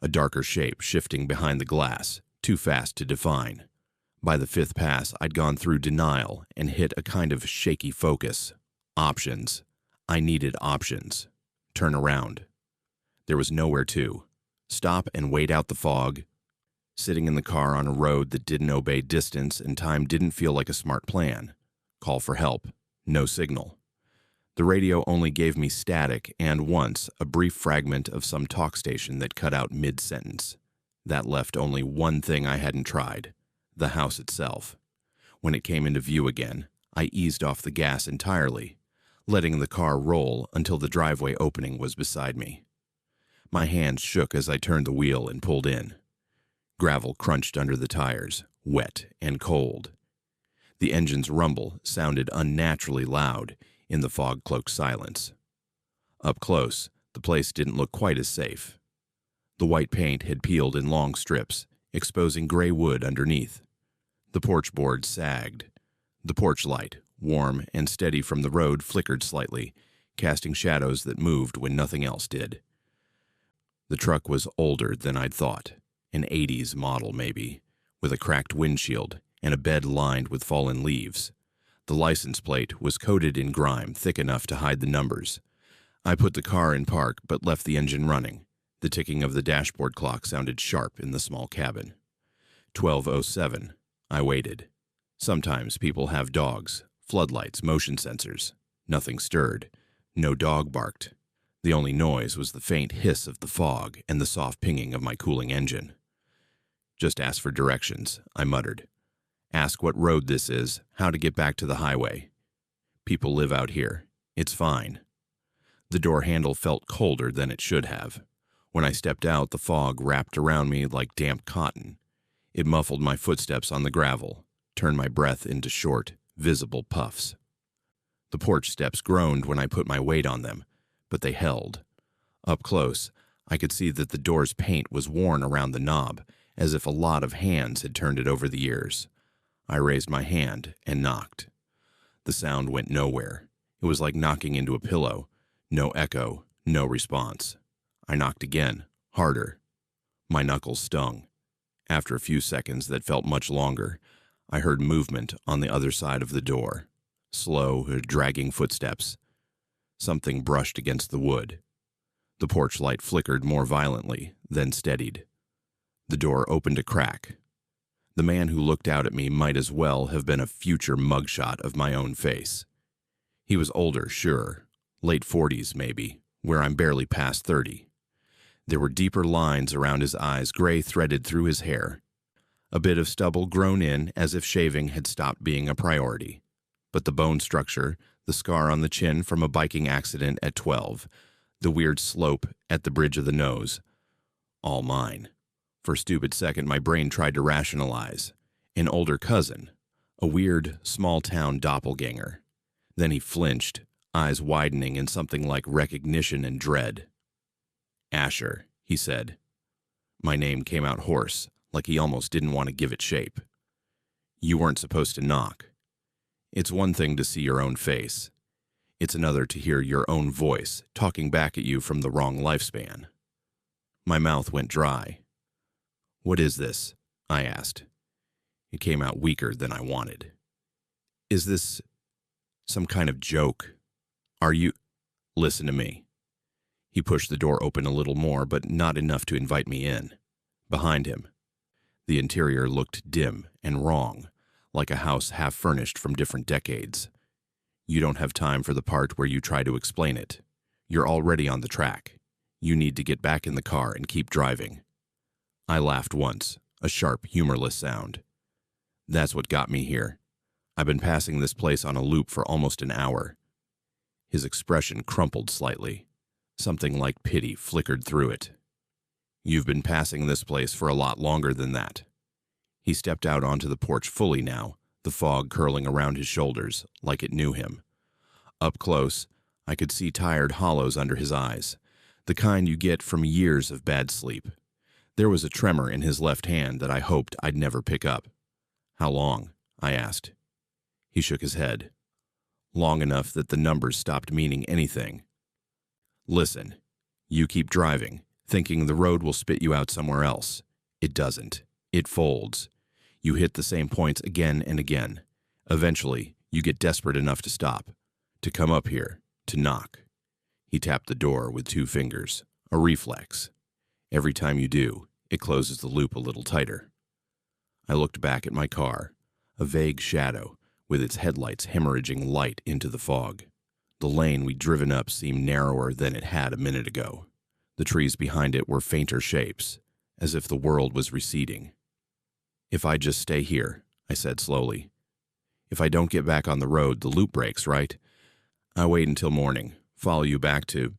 A darker shape shifting behind the glass, too fast to define. By the fifth pass, I'd gone through denial and hit a kind of shaky focus. Options. I needed options. Turn around. There was nowhere to. Stop and wait out the fog. Sitting in the car on a road that didn't obey distance and time didn't feel like a smart plan. Call for help. No signal. The radio only gave me static and, once, a brief fragment of some talk station that cut out mid-sentence. That left only one thing I hadn't tried. The house itself. When it came into view again, I eased off the gas entirely, letting the car roll until the driveway opening was beside me. My hands shook as I turned the wheel and pulled in. Gravel crunched under the tires, wet and cold. The engine's rumble sounded unnaturally loud in the fog-cloaked silence. Up close, the place didn't look quite as safe. The white paint had peeled in long strips, exposing gray wood underneath. The porch board sagged. The porch light, warm and steady from the road, flickered slightly, casting shadows that moved when nothing else did. The truck was older than I'd thought, an 80s model maybe, with a cracked windshield and a bed lined with fallen leaves. The license plate was coated in grime thick enough to hide the numbers. I put the car in park but left the engine running. The ticking of the dashboard clock sounded sharp in the small cabin. 12:07. I waited. Sometimes people have dogs, floodlights, motion sensors. Nothing stirred. No dog barked. The only noise was the faint hiss of the fog and the soft pinging of my cooling engine. Just ask for directions, I muttered. Ask what road this is, how to get back to the highway. People live out here. It's fine. The door handle felt colder than it should have. When I stepped out, the fog wrapped around me like damp cotton. It muffled my footsteps on the gravel, turned my breath into short, visible puffs. The porch steps groaned when I put my weight on them, but they held. Up close, I could see that the door's paint was worn around the knob, as if a lot of hands had turned it over the years. I raised my hand and knocked. The sound went nowhere. It was like knocking into a pillow. No echo, no response. I knocked again, harder. My knuckles stung. After a few seconds that felt much longer, I heard movement on the other side of the door. Slow, dragging footsteps. Something brushed against the wood. The porch light flickered more violently, then steadied. The door opened a crack. The man who looked out at me might as well have been a future mugshot of my own face. He was older, sure, late 40s maybe, where I'm barely past 30. There were deeper lines around his eyes, gray threaded through his hair. A bit of stubble grown in as if shaving had stopped being a priority. But the bone structure, the scar on the chin from a biking accident at 12, the weird slope at the bridge of the nose, all mine. For a stupid second, my brain tried to rationalize. An older cousin, a weird, small-town doppelganger. Then he flinched, eyes widening in something like recognition and dread. Asher, he said. My name came out hoarse, like he almost didn't want to give it shape. You weren't supposed to knock. It's one thing to see your own face. It's another to hear your own voice talking back at you from the wrong lifespan. My mouth went dry. What is this? I asked. It came out weaker than I wanted. Is this some kind of joke? Are you... Listen to me. He pushed the door open a little more, but not enough to invite me in. Behind him, the interior looked dim and wrong, like a house half-furnished from different decades. You don't have time for the part where you try to explain it. You're already on the track. You need to get back in the car and keep driving. I laughed once, a sharp, humorless sound. That's what got me here. I've been passing this place on a loop for almost an hour. His expression crumpled slightly. Something like pity flickered through it. You've been passing this place for a lot longer than that. He stepped out onto the porch fully now, the fog curling around his shoulders, like it knew him. Up close, I could see tired hollows under his eyes, the kind you get from years of bad sleep. There was a tremor in his left hand that I hoped I'd never pick up. How long? I asked. He shook his head. Long enough that the numbers stopped meaning anything. Listen, you keep driving, thinking the road will spit you out somewhere else. It doesn't. It folds. You hit the same points again and again. Eventually, you get desperate enough to stop, to come up here, to knock. He tapped the door with 2 fingers, a reflex. Every time you do, it closes the loop a little tighter. I looked back at my car, a vague shadow, with its headlights hemorrhaging light into the fog. The lane we'd driven up seemed narrower than it had a minute ago. The trees behind it were fainter shapes, as if the world was receding. If I just stay here, I said slowly. If I don't get back on the road, the loop breaks, right? I wait until morning, follow you back to...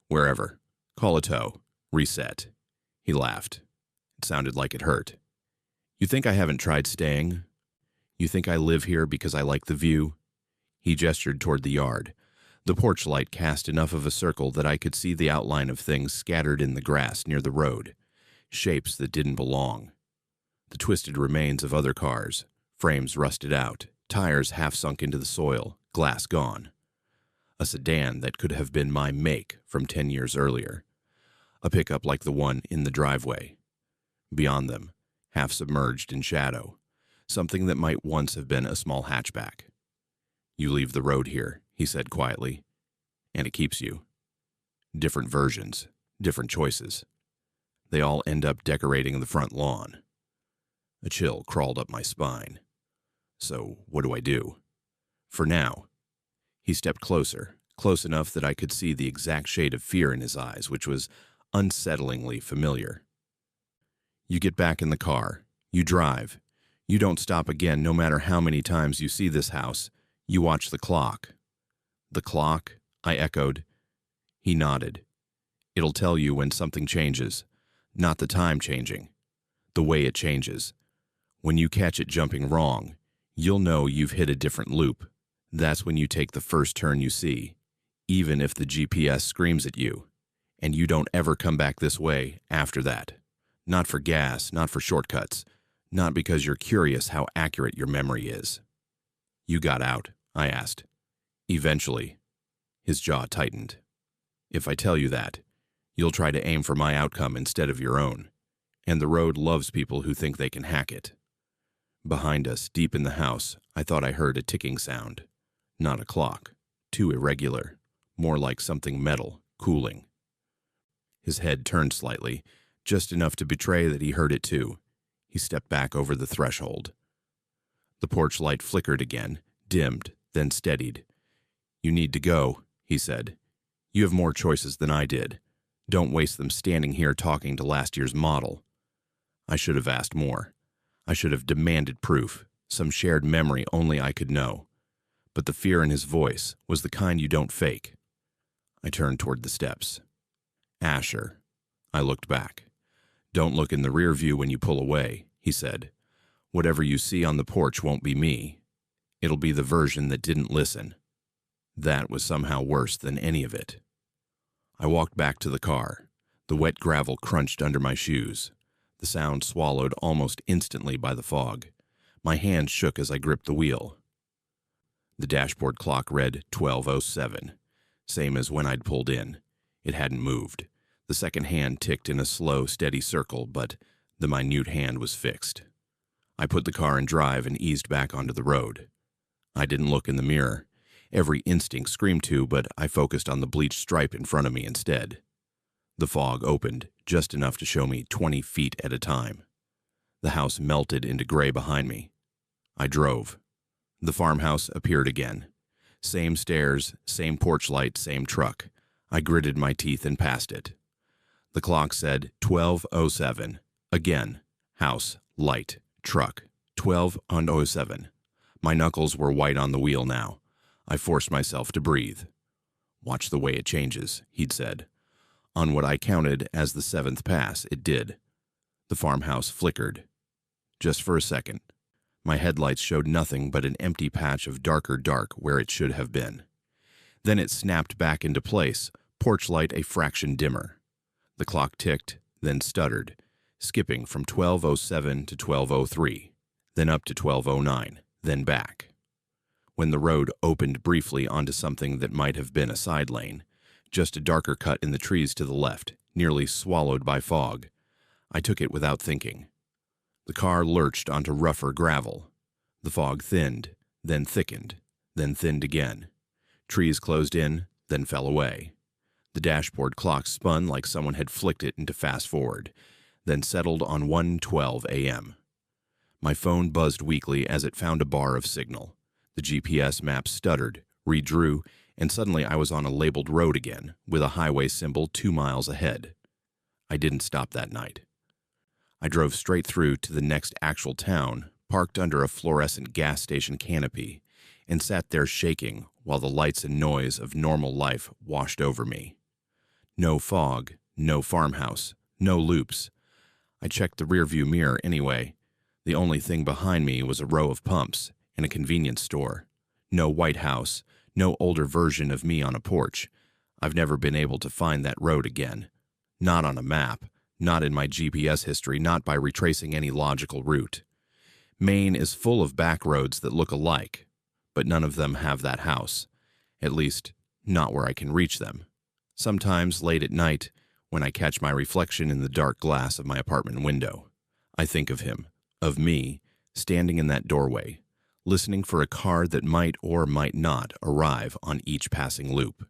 wherever. Call a tow. Reset. He laughed. It sounded like it hurt. You think I haven't tried staying? You think I live here because I like the view? He gestured toward the yard. The porch light cast enough of a circle that I could see the outline of things scattered in the grass near the road, shapes that didn't belong. The twisted remains of other cars, frames rusted out, tires half sunk into the soil, glass gone. A sedan that could have been my make from 10 years earlier. A pickup like the one in the driveway. Beyond them, half submerged in shadow, something that might once have been a small hatchback. You leave the road here, he said quietly, and it keeps you. Different versions, different choices. They all end up decorating the front lawn. A chill crawled up my spine. So what do I do? For now. He stepped closer, close enough that I could see the exact shade of fear in his eyes, which was unsettlingly familiar. You get back in the car. You drive. You don't stop again no matter how many times you see this house. You watch the clock. The clock? I echoed. He nodded. It'll tell you when something changes. Not the time changing. The way it changes. When you catch it jumping wrong, you'll know you've hit a different loop. That's when you take the first turn you see, even if the GPS screams at you. And you don't ever come back this way after that. Not for gas, not for shortcuts, not because you're curious how accurate your memory is. You got out, I asked. Eventually. His jaw tightened. If I tell you that, you'll try to aim for my outcome instead of your own. And the road loves people who think they can hack it. Behind us, deep in the house, I thought I heard a ticking sound. Not a clock. Too irregular. More like something metal, cooling. His head turned slightly, just enough to betray that he heard it too. He stepped back over the threshold. The porch light flickered again, dimmed, then steadied. You need to go, he said. You have more choices than I did. Don't waste them standing here talking to last year's model. I should have asked more. I should have demanded proof, some shared memory only I could know. But the fear in his voice was the kind you don't fake. I turned toward the steps. Asher. I looked back. Don't look in the rear view when you pull away, he said. Whatever you see on the porch won't be me. It'll be the version that didn't listen. That was somehow worse than any of it. I walked back to the car. The wet gravel crunched under my shoes. The sound swallowed almost instantly by the fog. My hand shook as I gripped the wheel. The dashboard clock read 12:07, same as when I'd pulled in. It hadn't moved. The second hand ticked in a slow, steady circle, but the minute hand was fixed. I put the car in drive and eased back onto the road. I didn't look in the mirror. Every instinct screamed to, but I focused on the bleached stripe in front of me instead. The fog opened, just enough to show me 20 feet at a time. The house melted into gray behind me. I drove. The farmhouse appeared again. Same stairs, same porch light, same truck. I gritted my teeth and passed it. The clock said 12:07. Again, house, light, truck, 12:07. My knuckles were white on the wheel now. I forced myself to breathe. Watch the way it changes, he'd said. On what I counted as the 7th pass, it did. The farmhouse flickered. Just for a second. My headlights showed nothing but an empty patch of darker dark where it should have been. Then it snapped back into place, porch light a fraction dimmer. The clock ticked, then stuttered, skipping from 12:07 to 12:03, then up to 12:09, then back. When the road opened briefly onto something that might have been a side lane, just a darker cut in the trees to the left, nearly swallowed by fog, I took it without thinking. The car lurched onto rougher gravel. The fog thinned, then thickened, then thinned again. Trees closed in, then fell away. The dashboard clock spun like someone had flicked it into fast forward, then settled on 1:12 a.m. My phone buzzed weakly as it found a bar of signal. The GPS map stuttered, redrew, and suddenly I was on a labeled road again, with a highway symbol 2 miles ahead. I didn't stop that night. I drove straight through to the next actual town, parked under a fluorescent gas station canopy, and sat there shaking while the lights and noise of normal life washed over me. No fog, no farmhouse, no loops. I checked the rearview mirror anyway. The only thing behind me was a row of pumps and a convenience store. No White House, no older version of me on a porch. I've never been able to find that road again. Not on a map, not in my GPS history, not by retracing any logical route. Maine is full of backroads that look alike, but none of them have that house. At least, not where I can reach them. Sometimes, late at night, when I catch my reflection in the dark glass of my apartment window, I think of him, of me, standing in that doorway, listening for a car that might or might not arrive on each passing loop.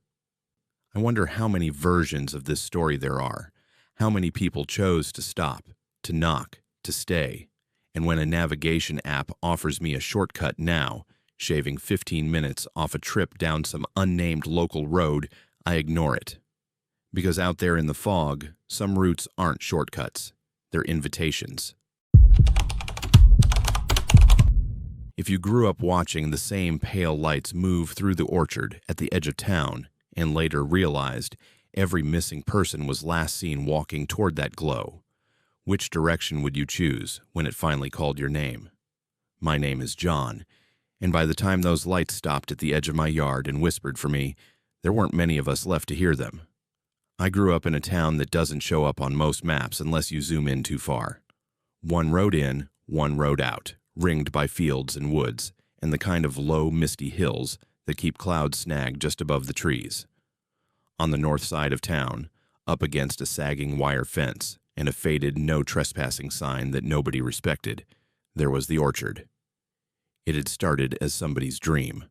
I wonder how many versions of this story there are, how many people chose to stop, to knock, to stay, and when a navigation app offers me a shortcut now, shaving 15 minutes off a trip down some unnamed local road, I ignore it. Because out there in the fog, some routes aren't shortcuts, they're invitations. If If you grew up watching the same pale lights move through the orchard at the edge of town and later realized every missing person was last seen walking toward that glow, which direction would you choose when it finally called your name? My name is John, and by the time those lights stopped at the edge of my yard and whispered for me, there weren't many of us left to hear them. I grew up in a town that doesn't show up on most maps unless you zoom in too far. One road in, one road out, ringed by fields and woods, and the kind of low, misty hills that keep clouds snagged just above the trees. On the north side of town, up against a sagging wire fence and a faded no trespassing sign that nobody respected, there was the orchard. It had started as somebody's dream.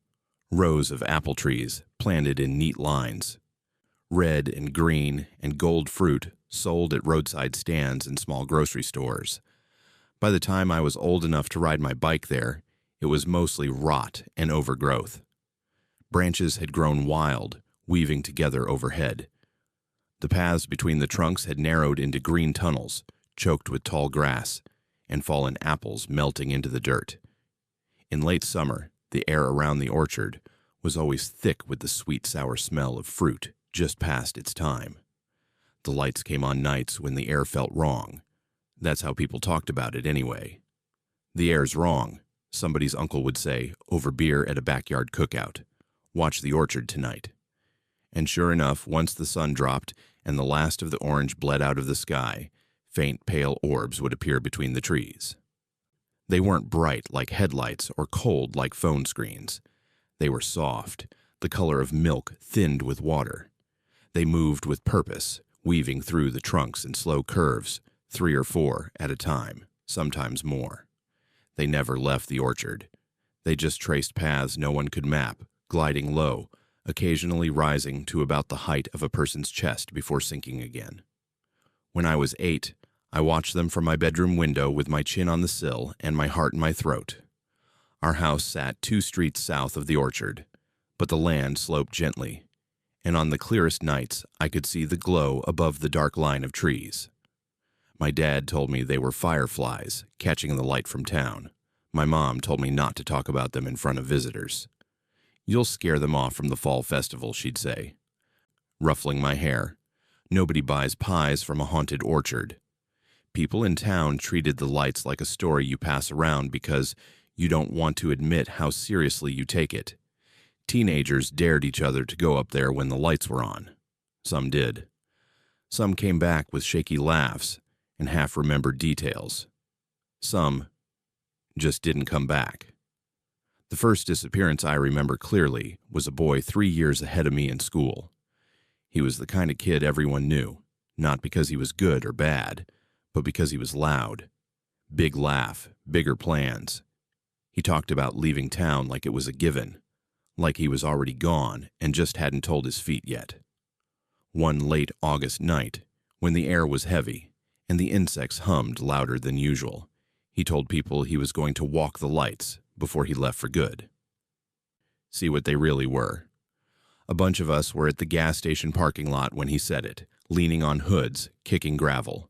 Rows of apple trees planted in neat lines. Red and green and gold fruit sold at roadside stands and small grocery stores. By the time I was old enough to ride my bike there, it was mostly rot and overgrowth. Branches had grown wild, weaving together overhead. The paths between the trunks had narrowed into green tunnels, choked with tall grass, and fallen apples melting into the dirt. In late summer, the air around the orchard was always thick with the sweet, sour smell of fruit just past its time. The lights came on nights when the air felt wrong. That's how people talked about it anyway. The air's wrong, somebody's uncle would say, over beer at a backyard cookout. Watch the orchard tonight. And sure enough, once the sun dropped and the last of the orange bled out of the sky, faint pale orbs would appear between the trees. They weren't bright like headlights or cold like phone screens. They were soft, the color of milk thinned with water. They moved with purpose, weaving through the trunks in slow curves, 3 or 4 at a time, sometimes more. They never left the orchard. They just traced paths no one could map, gliding low, occasionally rising to about the height of a person's chest before sinking again. When I was 8, I watched them from my bedroom window with my chin on the sill and my heart in my throat. Our house sat 2 streets south of the orchard, but the land sloped gently, and on the clearest nights I could see the glow above the dark line of trees. My dad told me they were fireflies, catching the light from town. My mom told me not to talk about them in front of visitors. You'll scare them off from the fall festival, she'd say. Ruffling my hair. Nobody buys pies from a haunted orchard. People in town treated the lights like a story you pass around because you don't want to admit how seriously you take it. Teenagers dared each other to go up there when the lights were on. Some did. Some came back with shaky laughs and half-remembered details. Some just didn't come back. The first disappearance I remember clearly was a boy 3 years ahead of me in school. He was the kind of kid everyone knew, not because he was good or bad, but because he was loud. Big laugh, bigger plans. He talked about leaving town like it was a given, like he was already gone and just hadn't told his feet yet. One late August night, when the air was heavy and the insects hummed louder than usual, he told people he was going to walk the lights before he left for good. See what they really were. A bunch of us were at the gas station parking lot when he said it, leaning on hoods, kicking gravel.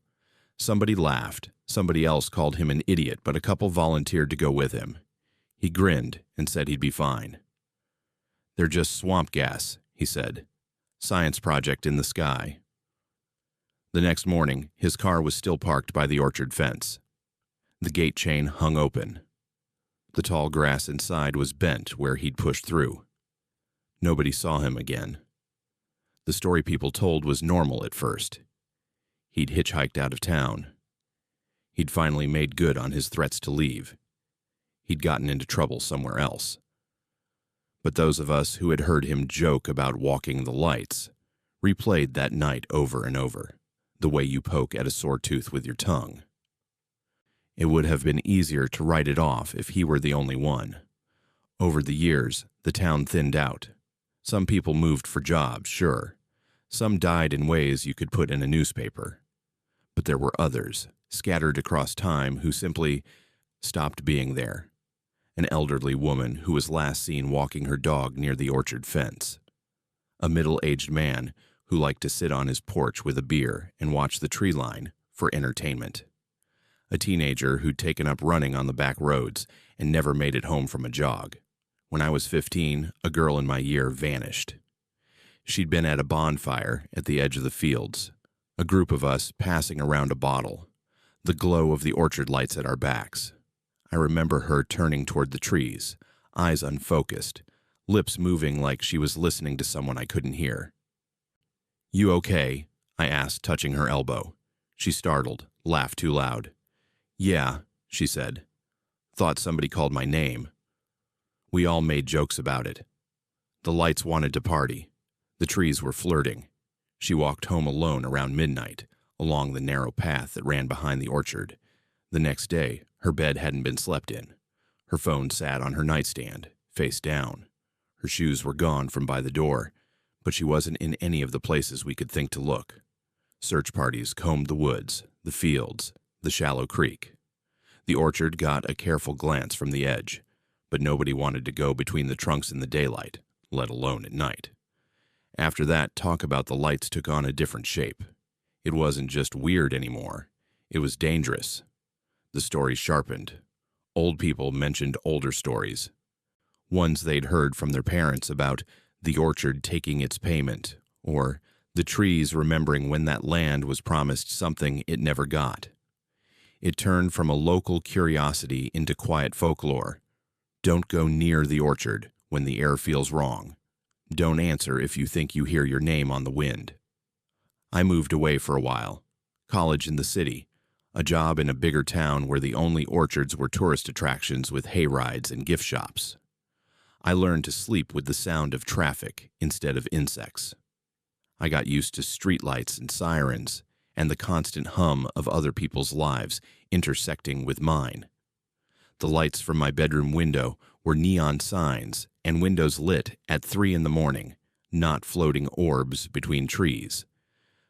Somebody laughed, somebody else called him an idiot, but a couple volunteered to go with him. He grinned and said he'd be fine. "They're just swamp gas," he said. "Science project in the sky." The next morning, his car was still parked by the orchard fence. The gate chain hung open. The tall grass inside was bent where he'd pushed through. Nobody saw him again. The story people told was normal at first. He'd hitchhiked out of town. He'd finally made good on his threats to leave. He'd gotten into trouble somewhere else. But those of us who had heard him joke about walking the lights replayed that night over and over, the way you poke at a sore tooth with your tongue. It would have been easier to write it off if he were the only one. Over the years, the town thinned out. Some people moved for jobs, sure. Some died in ways you could put in a newspaper. But there were others, scattered across time, who simply stopped being there. An elderly woman who was last seen walking her dog near the orchard fence. A middle-aged man who liked to sit on his porch with a beer and watch the treeline for entertainment. a teenager who'd taken up running on the back roads and never made it home from a jog. When I was 15, a girl in my year vanished. She'd been at a bonfire at the edge of the fields, a group of us passing around a bottle, the glow of the orchard lights at our backs. I remember her turning toward the trees, eyes unfocused, lips moving like she was listening to someone I couldn't hear. "You okay?" I asked, touching her elbow. She startled, laughed too loud. "Yeah," she said. "Thought somebody called my name." We all made jokes about it. The lights wanted to party. The trees were flirting. She walked home alone around midnight, along the narrow path that ran behind the orchard. The next day, her bed hadn't been slept in. Her phone sat on her nightstand, face down. Her shoes were gone from by the door, but she wasn't in any of the places we could think to look. Search parties combed the woods, the fields, the shallow creek. The orchard got a careful glance from the edge, but nobody wanted to go between the trunks in the daylight, let alone at night. After that, talk about the lights took on a different shape. It wasn't just weird anymore. It was dangerous. The stories sharpened. Old people mentioned older stories, ones they'd heard from their parents about the orchard taking its payment, or the trees remembering when that land was promised something it never got. It turned from a local curiosity into quiet folklore. Don't go near the orchard when the air feels wrong. Don't answer if you think you hear your name on the wind. I moved away for a while. College in the city, a job in a bigger town where the only orchards were tourist attractions with hay rides and gift shops. I learned to sleep with the sound of traffic instead of insects. I got used to streetlights and sirens and the constant hum of other people's lives intersecting with mine. The lights from my bedroom window were neon signs and windows lit at 3 a.m, not floating orbs between trees.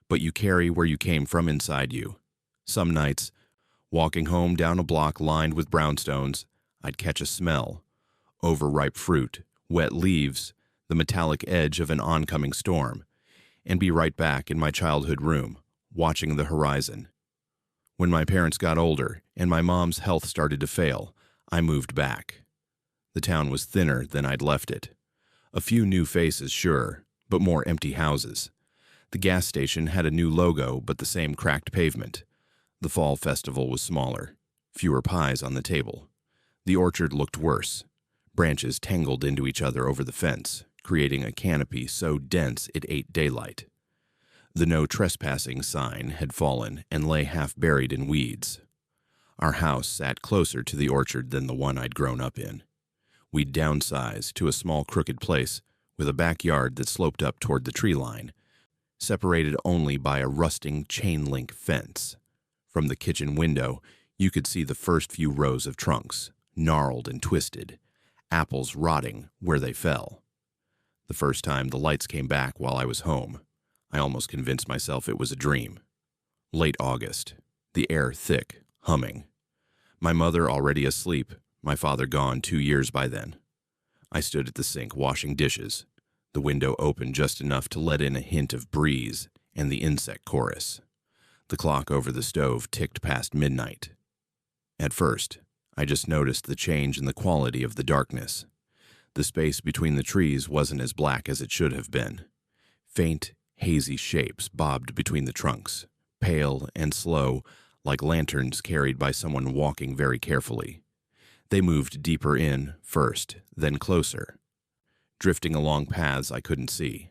But you carry where you came from inside you. Some nights, walking home down a block lined with brownstones, I'd catch a smell: overripe fruit, wet leaves, the metallic edge of an oncoming storm, and be right back in my childhood room, watching the horizon. When my parents got older and my mom's health started to fail, I moved back. The town was thinner than I'd left it. A few new faces, sure, but more empty houses. The gas station had a new logo, but the same cracked pavement. The fall festival was smaller, fewer pies on the table. The orchard looked worse. Branches tangled into each other over the fence, creating a canopy so dense it ate daylight. The no trespassing sign had fallen and lay half buried in weeds. Our house sat closer to the orchard than the one I'd grown up in. We'd downsized to a small crooked place with a backyard that sloped up toward the tree line, separated only by a rusting chain-link fence. From the kitchen window, you could see the first few rows of trunks, gnarled and twisted, apples rotting where they fell. The first time the lights came back while I was home, I almost convinced myself it was a dream. Late August, the air thick, humming. My mother already asleep, my father gone 2 years by then. I stood at the sink washing dishes, the window open just enough to let in a hint of breeze and the insect chorus. The clock over the stove ticked past midnight. At first, I just noticed the change in the quality of the darkness. The space between the trees wasn't as black as it should have been. Faint, hazy shapes bobbed between the trunks, pale and slow, like lanterns carried by someone walking very carefully. They moved deeper in first, then closer, drifting along paths I couldn't see.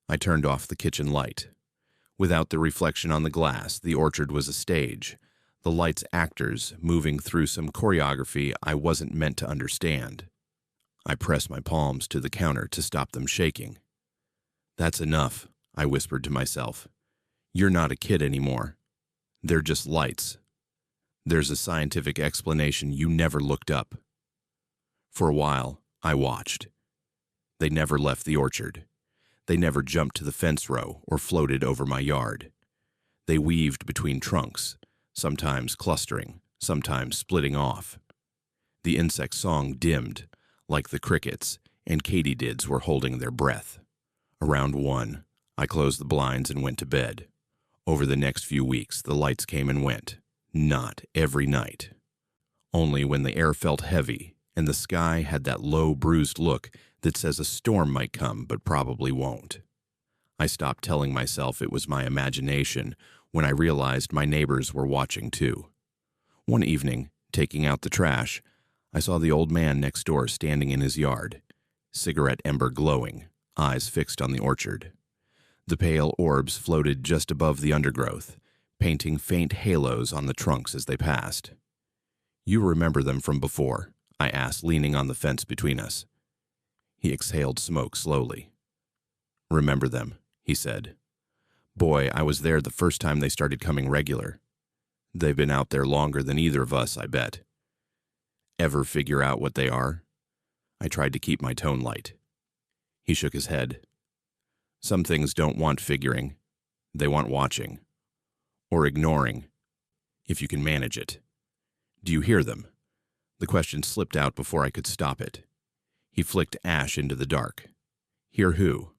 I turned off the kitchen light. Without the reflection on the glass, the orchard was a stage, the lights actors moving through some choreography I wasn't meant to understand. I pressed my palms to the counter to stop them shaking. "That's enough," I whispered to myself. "You're not a kid anymore. They're just lights. There's a scientific explanation you never looked up." For a while, I watched. They never left the orchard. They never jumped to the fence row or floated over my yard. They weaved between trunks, sometimes clustering, sometimes splitting off. The insect song dimmed, like the crickets, and katydids were holding their breath. Around 1, I closed the blinds and went to bed. Over the next few weeks, the lights came and went, Not every night. Only when the air felt heavy and the sky had that low, bruised look that says a storm might come but probably won't. I stopped telling myself it was my imagination when I realized my neighbors were watching too. One evening, taking out the trash, I saw the old man next door standing in his yard, cigarette ember glowing, eyes fixed on the orchard. The pale orbs floated just above the undergrowth, painting faint halos on the trunks as they passed. "You remember them from before?" I asked, leaning on the fence between us. He exhaled smoke slowly. "Remember them," he said. "Boy, I was there the first time they started coming regular. They've been out there longer than either of us, I bet. Ever figure out what they are?" I tried to keep my tone light. He shook his head. "Some things don't want figuring. They want watching. Or ignoring, if you can manage it. Do you hear them?" The question slipped out before I could stop it. He flicked ash into the dark. "Hear who?"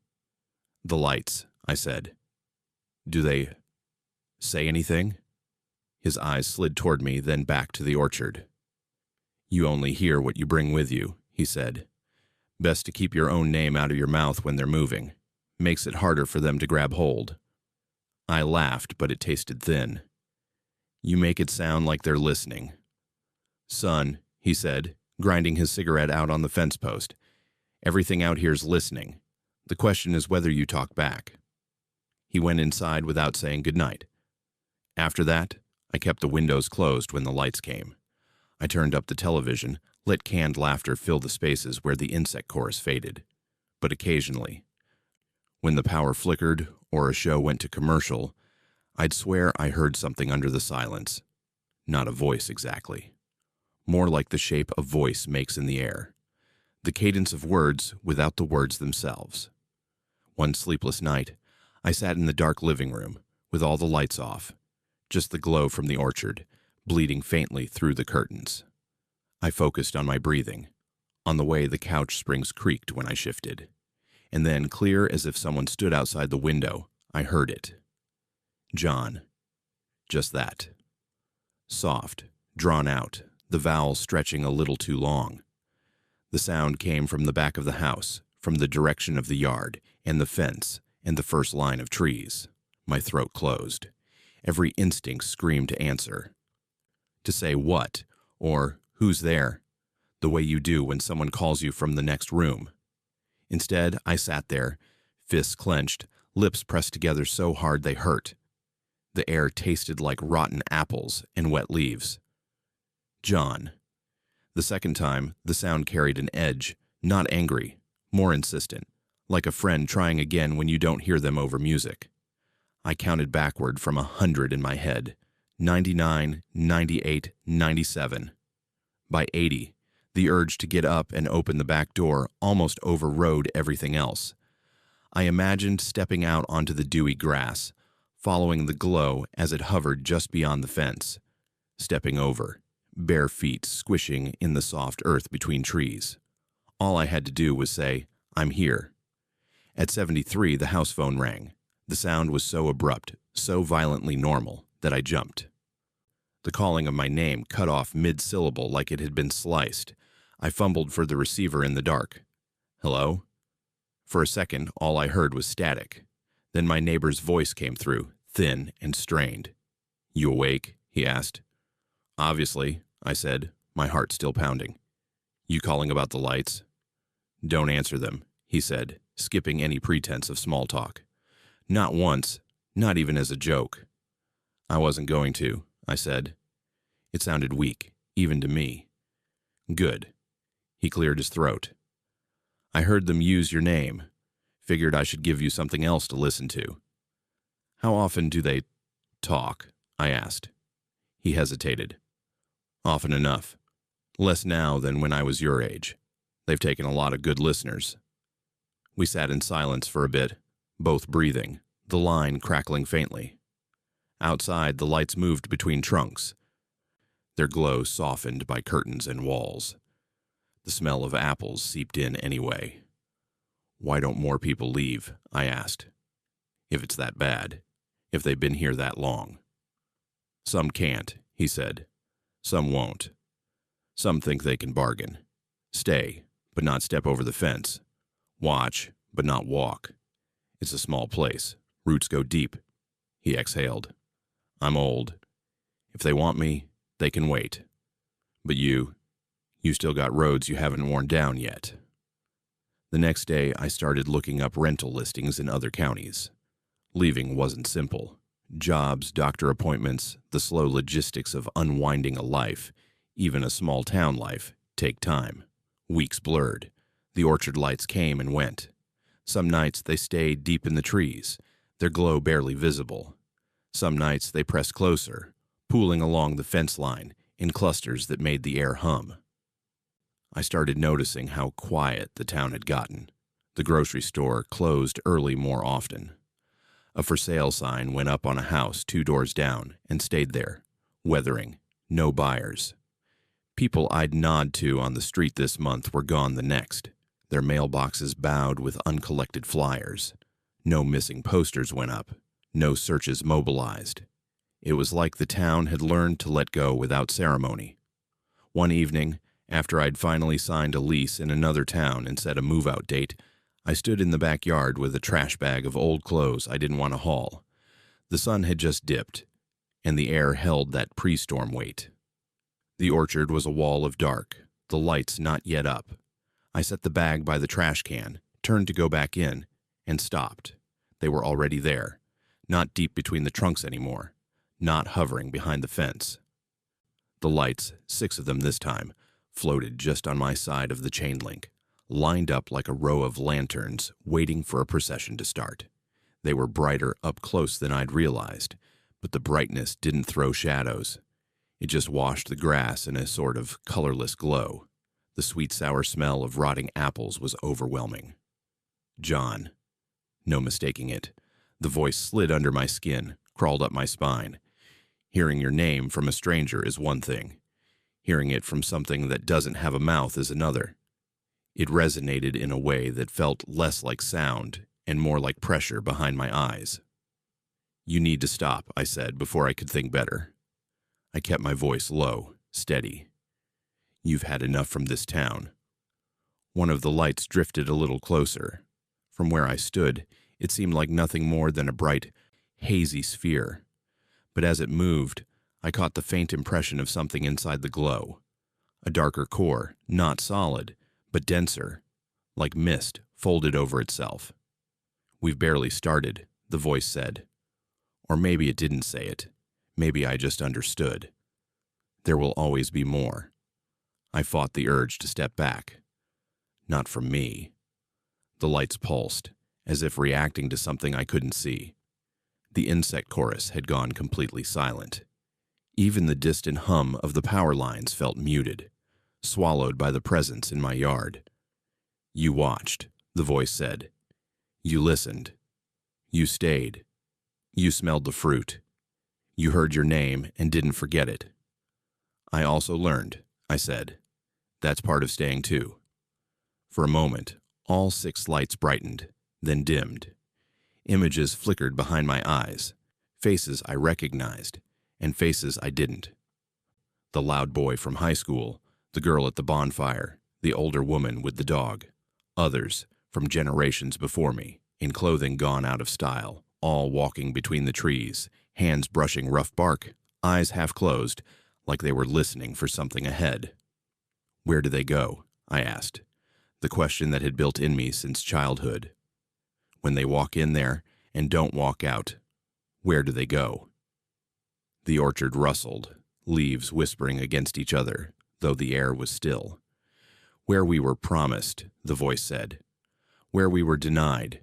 "The lights," I said. "Do they say anything?" His eyes slid toward me, then back to the orchard. "You only hear what you bring with you," he said. "Best to keep your own name out of your mouth when they're moving. Makes it harder for them to grab hold." I laughed, but it tasted thin. "You make it sound like they're listening." "Son," he said, grinding his cigarette out on the fence post, "everything out here's listening. The question is whether you talk back." He went inside without saying goodnight. After that, I kept the windows closed when the lights came. I turned up the television, let canned laughter fill the spaces where the insect chorus faded. But occasionally, when the power flickered or a show went to commercial, I'd swear I heard something under the silence. Not a voice exactly. More like the shape a voice makes in the air. The cadence of words without the words themselves. One sleepless night, I sat in the dark living room, with all the lights off, just the glow from the orchard, bleeding faintly through the curtains. I focused on my breathing, on the way the couch springs creaked when I shifted. And then, clear as if someone stood outside the window, I heard it. "John." Just that. Soft, drawn out, the vowel stretching a little too long. The sound came from the back of the house, from the direction of the yard, and the fence, and the first line of trees. My throat closed. Every instinct screamed to answer. To say what, or who's there, the way you do when someone calls you from the next room. Instead, I sat there, fists clenched, lips pressed together so hard they hurt. The air tasted like rotten apples and wet leaves. "John." The second time, the sound carried an edge, not angry, more insistent, like a friend trying again when you don't hear them over music. I counted backward from 100 in my head, 99, 98, 97. By 80, the urge to get up and open the back door almost overrode everything else. I imagined stepping out onto the dewy grass, following the glow as it hovered just beyond the fence, stepping over, bare feet squishing in the soft earth between trees. All I had to do was say, "I'm here." At 73, the house phone rang. The sound was so abrupt, so violently normal, that I jumped. The calling of my name cut off mid-syllable like it had been sliced. I fumbled for the receiver in the dark. "Hello?" For a second, all I heard was static. Then my neighbor's voice came through, thin and strained. "You awake?" he asked. "Obviously," I said, my heart still pounding. "You calling about the lights?" "Don't answer them," he said, skipping any pretense of small talk. "Not once, not even as a joke." "I wasn't going to," I said. It sounded weak, even to me. "Good." He cleared his throat. "I heard them use your name. Figured I should give you something else to listen to." "How often do they talk?" I asked. He hesitated. "Often enough. Less now than when I was your age. They've taken a lot of good listeners." We sat in silence for a bit, both breathing, the line crackling faintly. Outside, the lights moved between trunks, their glow softened by curtains and walls. The smell of apples seeped in anyway. "Why don't more people leave?" I asked. "If it's that bad, if they've been here that long." "Some can't," he said. Some won't. Some think they can bargain. Stay, but not step over the fence. Watch, but not walk. It's a small place. Roots go deep. He exhaled. I'm old. If they want me, they can wait. But you still got roads you haven't worn down yet. The next day, I started looking up rental listings in other counties. Leaving wasn't simple. Jobs, doctor appointments, the slow logistics of unwinding a life, even a small town life, take time. Weeks blurred. The orchard lights came and went. Some nights they stayed deep in the trees, their glow barely visible. Some nights they pressed closer, pooling along the fence line in clusters that made the air hum. I started noticing how quiet the town had gotten. The grocery store closed early more often. A for sale sign went up on a house 2 doors down and stayed there, weathering, no buyers. People I'd nod to on the street this month were gone the next, their mailboxes bowed with uncollected flyers. No missing posters went up, no searches mobilized. It was like the town had learned to let go without ceremony. One evening, after I'd finally signed a lease in another town and set a move-out date, I stood in the backyard with a trash bag of old clothes I didn't want to haul. The sun had just dipped, and the air held that pre-storm weight. The orchard was a wall of dark, the lights not yet up. I set the bag by the trash can, turned to go back in, and stopped. They were already there, not deep between the trunks anymore, not hovering behind the fence. The lights, 6 of them this time, floated just on my side of the chain link, lined up like a row of lanterns waiting for a procession to start. They were brighter up close than I'd realized, but the brightness didn't throw shadows. It just washed the grass in a sort of colorless glow. The sweet sour smell of rotting apples was overwhelming. John. No mistaking it. The voice slid under my skin, crawled up my spine. Hearing your name from a stranger is one thing. Hearing it from something that doesn't have a mouth is another. It resonated in a way that felt less like sound and more like pressure behind my eyes. You need to stop, I said before I could think better. I kept my voice low, steady. You've had enough from this town. One of the lights drifted a little closer. From where I stood, it seemed like nothing more than a bright, hazy sphere. But as it moved, I caught the faint impression of something inside the glow. A darker core, not solid, but denser, like mist folded over itself. We've barely started, the voice said. Or maybe it didn't say it. Maybe I just understood. There will always be more. I fought the urge to step back. Not from me. The lights pulsed, as if reacting to something I couldn't see. The insect chorus had gone completely silent. Even the distant hum of the power lines felt muted, swallowed by the presence in my yard. You watched, the voice said. You listened. You stayed. You smelled the fruit. You heard your name and didn't forget it. I also learned, I said. That's part of staying too. For a moment, all 6 lights brightened, then dimmed. Images flickered behind my eyes, faces I recognized, and faces I didn't. The loud boy from high school, the girl at the bonfire, the older woman with the dog. Others, from generations before me, in clothing gone out of style, all walking between the trees, hands brushing rough bark, eyes half closed, like they were listening for something ahead. Where do they go? I asked, the question that had built in me since childhood. When they walk in there and don't walk out, where do they go? The orchard rustled, leaves whispering against each other, though the air was still. Where we were promised, the voice said. Where we were denied.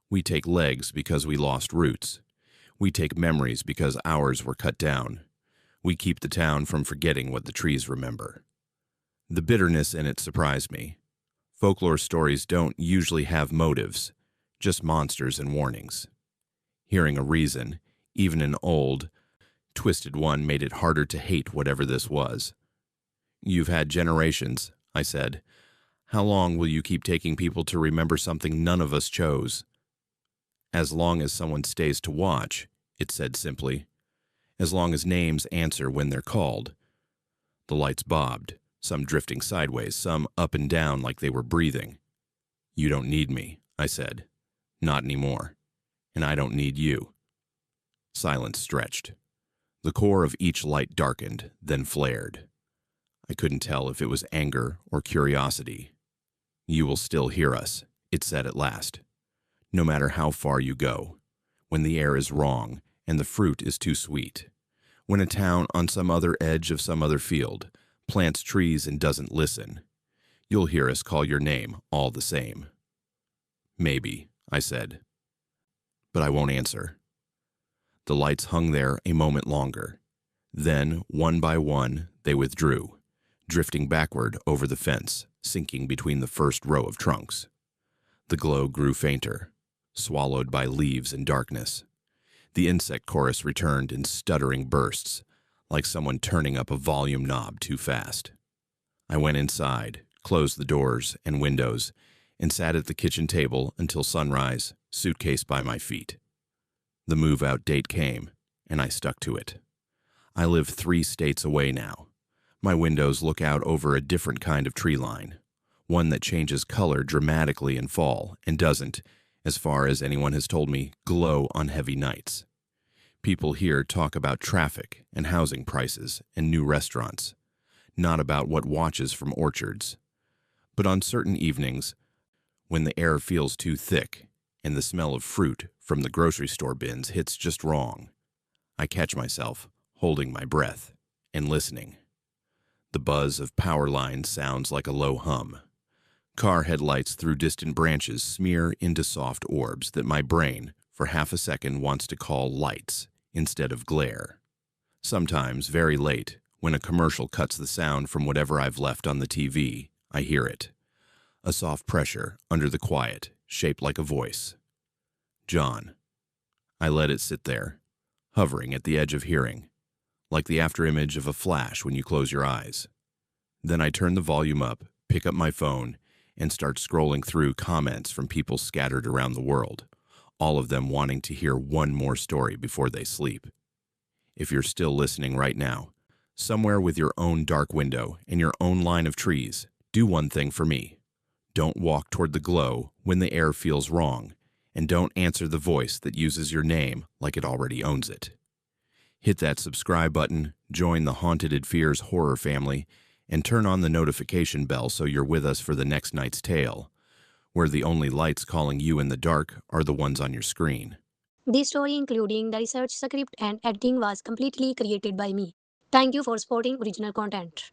We take legs because we lost roots. We take memories because ours were cut down. We keep the town from forgetting what the trees remember. The bitterness in it surprised me. Folklore stories don't usually have motives, just monsters and warnings. Hearing a reason, even an old, twisted one, made it harder to hate whatever this was. You've had generations, I said. How long will you keep taking people to remember something none of us chose? As long as someone stays to watch, it said simply. as long as names answer when they're called. The lights bobbed, some drifting sideways, some up and down like they were breathing. "You don't need me," I said. "Not anymore. And I don't need you." Silence stretched. The core of each light darkened, then flared. I couldn't tell if it was anger or curiosity. "You will still hear us," it said at last. "No matter how far you go. When the air is wrong and the fruit is too sweet. When a town on some other edge of some other field plants trees and doesn't listen, you'll hear us call your name all the same." "Maybe," I said. "But I won't answer." The lights hung there a moment longer. Then, one by one, they withdrew, drifting backward over the fence, sinking between the first row of trunks. The glow grew fainter, swallowed by leaves and darkness. The insect chorus returned in stuttering bursts, like someone turning up a volume knob too fast. I went inside, closed the doors and windows, and sat at the kitchen table until sunrise, suitcase by my feet. The move-out date came, and I stuck to it. I live 3 states away now. My windows look out over a different kind of tree line, one that changes color dramatically in fall and doesn't, as far as anyone has told me, glow on heavy nights. People here talk about traffic and housing prices and new restaurants, not about what watches from orchards. But on certain evenings, when the air feels too thick and the smell of fruit from the grocery store bins hits just wrong, I catch myself holding my breath and listening. The buzz of power lines sounds like a low hum. Car headlights through distant branches smear into soft orbs that my brain, for half a second, wants to call lights instead of glare. Sometimes, very late, when a commercial cuts the sound from whatever I've left on the TV, I hear it. A soft pressure under the quiet, shaped like a voice. "John." I let it sit there, hovering at the edge of hearing, like the afterimage of a flash when you close your eyes. Then I turn the volume up, pick up my phone, and start scrolling through comments from people scattered around the world, all of them wanting to hear one more story before they sleep. If you're still listening right now, somewhere with your own dark window and your own line of trees, do one thing for me. Don't walk toward the glow when the air feels wrong, and don't answer the voice that uses your name like it already owns it. Hit that subscribe button, join the Hauntededfears horror family, and turn on the notification bell so you're with us for the next night's tale, where the only lights calling you in the dark are the ones on your screen. This story, including the research, script, and editing, was completely created by me. Thank you for supporting original content.